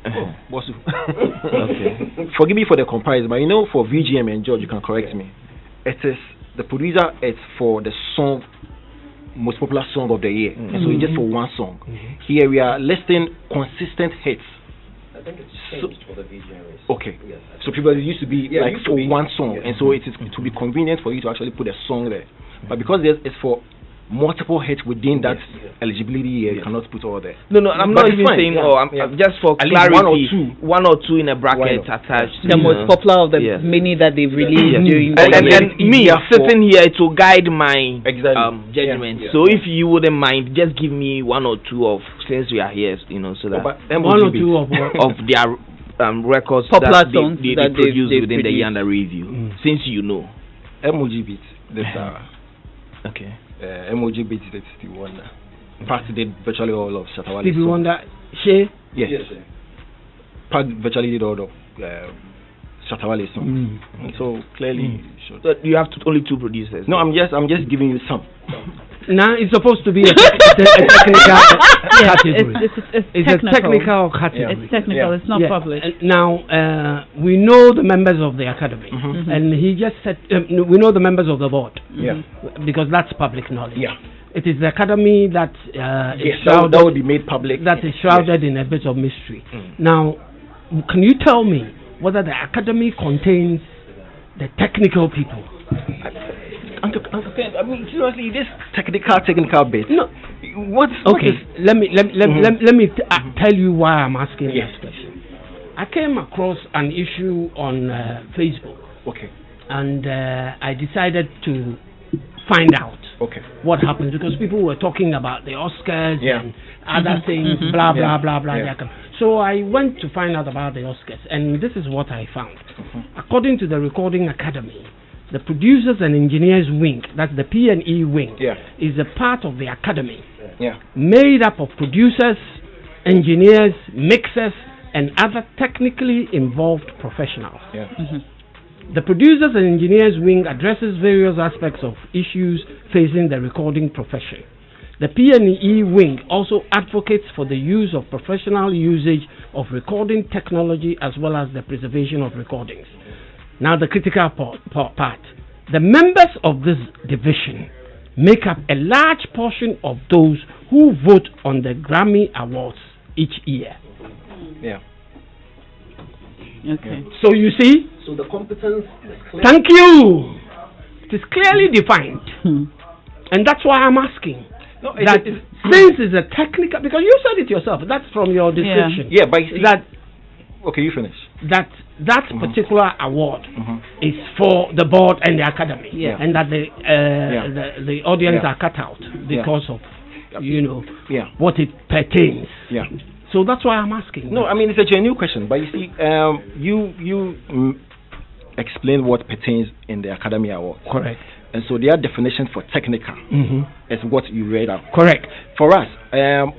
Okay. Forgive me for the comparison, but you know, for VGM and George, you can correct me. It is the producer. It's for the song, most popular song of the year, and so it's just for one song. Here we are listing consistent hits. I think it's changed for the VGM. Okay. Yes, so people used to be for one song, and so it will be convenient for you to actually put a song there. But because it's for multiple hits within that eligibility year, you cannot put all there. No, I'm not even saying. I'm just for at clarity. One or two in a bracket attached. The most popular of the many that they've released during the year. And me sitting here to guide my judgment. So if you wouldn't mind, just give me 1 or 2 of, since we are here, so that 1 or 2 of their records popular that songs they produce within the year under review. Since you know, MOG Beats. Okay. MOG Beats did Stevie Wonder. Pack did virtually all of Shatawale's Stevie Wonder, Shay? Yes. Pack virtually did all of Shatawale's songs. So clearly, so you have only 2 producers. No, I'm just giving you some. Now it's supposed to be a technical category. It's a technical category. It's technical. It's not public. Now we know the members of the academy, and he just said we know the members of the board. Because that's public knowledge. It is the academy that that will be made public. That is shrouded in a bit of mystery. Now, can you tell me whether the academy contains the technical people? Uncle Ken, I mean, seriously, this technical bit. No. Let me tell you why I'm asking this question. I came across an issue on Facebook. Okay. And I decided to find out what happened, because people were talking about the Oscars and other things, blah, blah, blah, blah. So I went to find out about the Oscars, and this is what I found. According to the Recording Academy, the Producers and Engineers Wing, that's the P&E Wing, is a part of the Academy, made up of producers, engineers, mixers, and other technically involved professionals. The Producers and Engineers Wing addresses various aspects of issues facing the recording profession. The P&E Wing also advocates for the use of professional usage of recording technology as well as the preservation of recordings. Now the critical part. The members of this division make up a large portion of those who vote on the Grammy Awards each year. Okay. So you see? So the competence is clear. Thank you. It is clearly defined. And that's why I'm asking. No, since it's a technical, because you said it yourself, that's from your description. But you see, okay, you finish. That particular award is for the board and the academy, and that the audience are cut out because of what it pertains. So that's why I'm asking. No, I mean it's a genuine question, but you see, you explain what pertains in the Academy Award. Correct. And so their definition for technical is what you read out. Correct. For us,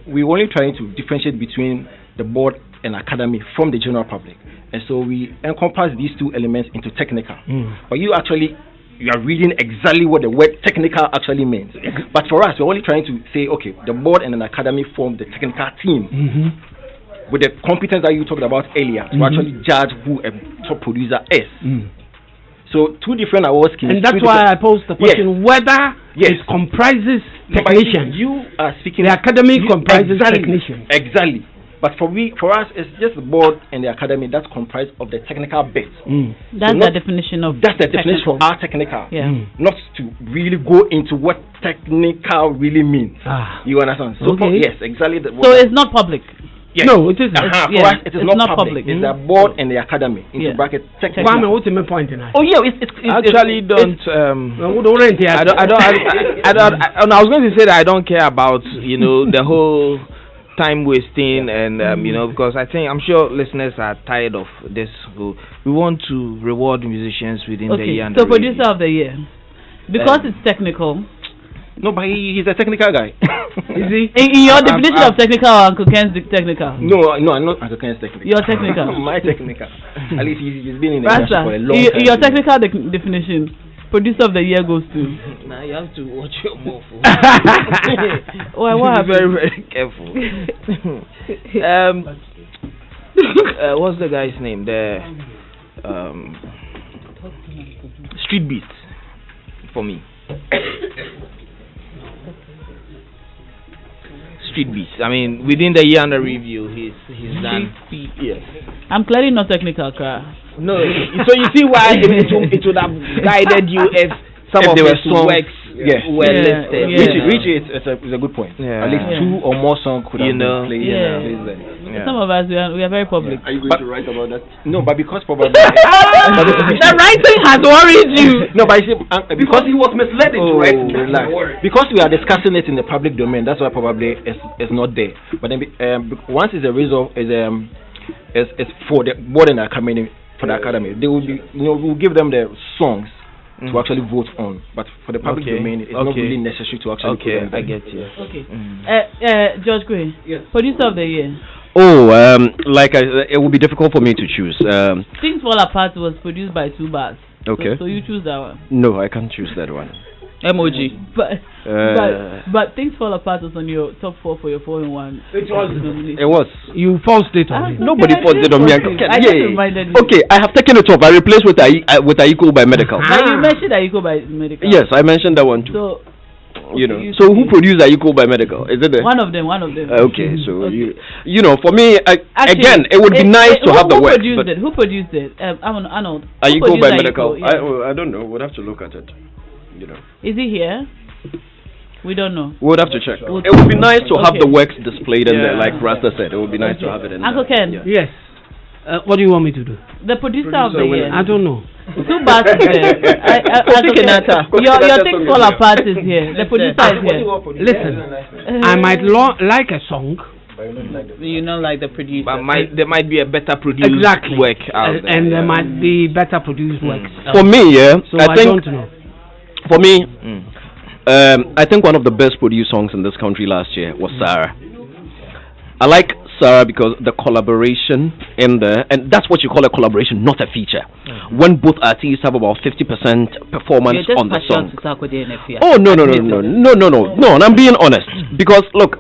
we're only trying to differentiate between the board and academy from the general public. And so we encompass these two elements into technical. But you are reading exactly what the word technical actually means. But for us, we're only trying to say, okay, the board and an academy form the technical team with the competence that you talked about earlier to actually judge who a top producer is. So two different award schemes. And that's why I posed the question whether it comprises technicians. You are speaking. The academy comprises technicians. Exactly. But for us, it's just the board and the academy that's comprised of the technical bits. That's the definition of. That's the definition of our technical. Not to really go into what technical really means. You understand? So yes, exactly. So it's not public. Yes. No, it is. For us, it is not public. It's the board and the academy. Into bracket technical. What's the main point in that? Oh yeah, it's actually don't. I was going to say that I don't care about the whole time wasting and because I'm sure listeners are tired of this. We want to reward musicians within the year. So producer of the year, because it's technical. No, but he's a technical guy. Is he? In your definition of technical, or Uncle Ken's technical? No, I'm not Uncle Ken's technical. You're technical. My technical. At least he's been in the industry for a long time. Your technical definition, producer of the year goes to. Now you have to watch your mouth. What happened? Very, very careful. What's the guy's name? The Street Beats for me. Street Beats. I mean, within the year under review, he's done. Yes. I'm clearly not technical, Kra. No. So you see why it would have guided you if some of his works were listed. Richie, it's a good point. At least two or more songs could have been played. Some of us we are very public. Are you going to write about that? No, but because probably the writing has worried you. No, but because he was misled to write. Because we are discussing it in the public domain, that's why probably it's not there. But then once it's a result, it's for the board and academy. For the academy, they will be, we'll give them the songs to actually vote on. But for the public domain, it's not really necessary to actually. Okay, I get you. Okay. George Gray, producer of the year. It would be difficult for me to choose. Things Fall Apart was produced by 2 Bars. Okay. So you choose that one. No, I can't choose that one. Emoji. But things fall apart was on your top 4 for your 4-in-1. It was. It was. You forced it on me. Nobody forced it on me. I just reminded you. Okay, I have taken it off. I replaced with Aiko by Medical. But you mentioned Aiko by Medical. Yes, I mentioned that one too. So, so who produced Aiko by Medical? Is it one of them? Okay, so you know, for me, again, it would be nice to have the work. Who produced it? Arnold. Aiko by Medical. I don't know. We'll have to look at it. You know. Is he here? We don't know. We would have to check. It would be nice to have the works displayed in there, like Rasta said. It would be nice to have it in Uncle there. Ken. Yes. What do you want me to do? The producer of the year. I don't know. Too bad. Your thing fall apart is here. The producer is here. Listen, I might like a song. You know, like the producer. But there might be a better produced work out there. And there might be better produced works. For me, So I don't know. For me, I think one of the best produced songs in this country last year was Sarah. I like Sarah because the collaboration in there, and that's what you call a collaboration, not a feature. When both artists have about 50% performance on the song. Oh no! And I'm being honest because look,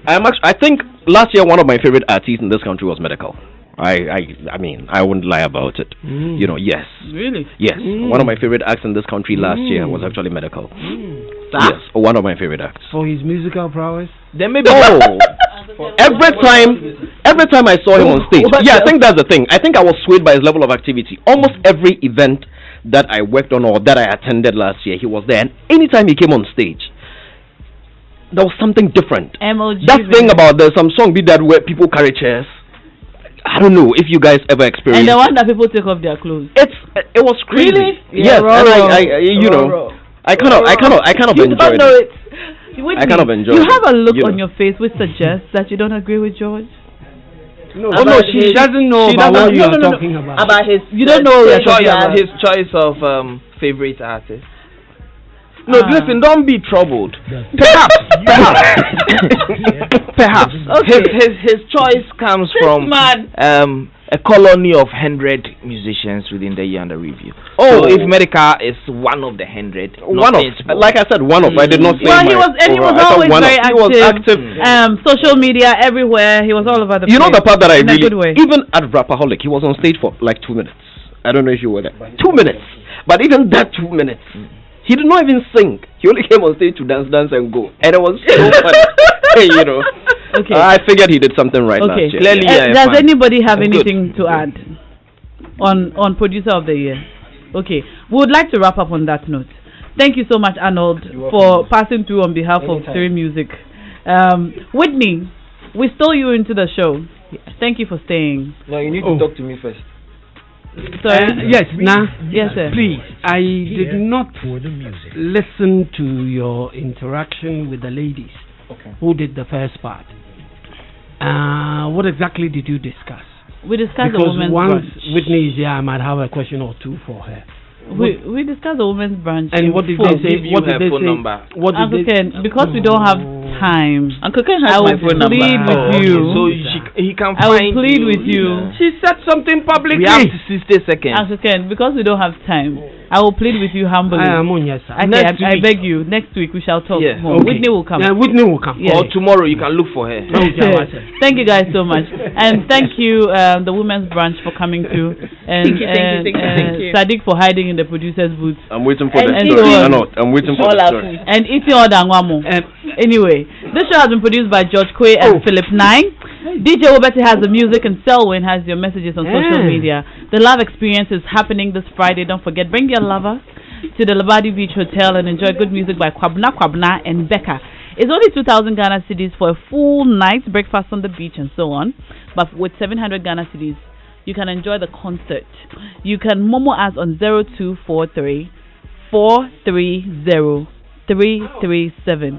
I think last year one of my favorite artists in this country was Medical. I mean, I wouldn't lie about it. You know, yes. Really? Yes. One of my favorite acts in this country last year was actually Medical. Yes, one of my favorite acts. For his musical prowess? There may be every time I saw him on stage. Yeah, I think that's the thing. I think I was swayed by his level of activity. Almost every event that I worked on or that I attended last year, he was there. And anytime he came on stage, there was something different. That thing about there's some song be that where people carry chairs. I don't know if you guys ever experienced. And the one that people take off their clothes. It was crazy. Really? Yes, and I kind of enjoyed it. I kind of enjoyed it. You have a look on your face which suggests that you don't agree with George. No, she doesn't know about what you are talking about. About his, you don't know his choice of favorite artist. No, listen, don't be troubled. Perhaps. Okay. His choice comes from a colony of 100 musicians within the year under review. So if Medica is one of the 100, like I said, one of. I did not say. Well, he was always very active. He was active. Social media everywhere. He was all over the place. You know the part that I really, good way. even at Rapaholic, he was on stage for like 2 minutes. I don't know if you were there. 2 minutes, but even that 2 minutes. He did not even sing. He only came on stage to dance and go. And it was so funny. You know. Okay. I figured he did something right last year. Clearly, does anybody have anything to add on producer of the year? Okay. We would like to wrap up on that note. Thank you so much, Arnold, for passing through on behalf of Three Music. Whitney, we stole you into the show. Thank you for staying. No, you need to talk to me first. Sorry? Yes, Naa. Yes, sir. Please, I did not listen to your interaction with the ladies who did the first part. What exactly did you discuss? We discussed because the women's once branch. Whitney is here, I might have a question or two for her. We discussed the women's branch. And what did they say? What did they say? What did Uncle Ken, because we don't have time. Uncle Ken has my phone number. I will plead with you. So he can I will plead with you. She said something publicly. We have 60 seconds. Uncle Ken, because we don't have time, I will plead with you humbly. I am on your side. I beg you. Next week we shall talk more. Okay. Whitney will come. Yeah, Whitney will come. Yeah. Or tomorrow you can look for her. Thank you guys so much, and thank you the women's branch for coming through, and thank you. Sadiq for hiding in the producer's booth. I'm waiting for the story. I'm waiting for the story. And eating all that one. Anyway, this show has been produced by George Quay and Philip Nine. DJ Wobeti has the music, and Selwyn has your messages on social media. The Love Experience is happening this Friday. Don't forget, bring your lover to the Labadi Beach Hotel and enjoy good music by Kwabna and Becca. It's only 2,000 Ghana cedis for a full night, breakfast on the beach and so on. But with 700 Ghana cedis, you can enjoy the concert. You can Momo us on 0243 430 337.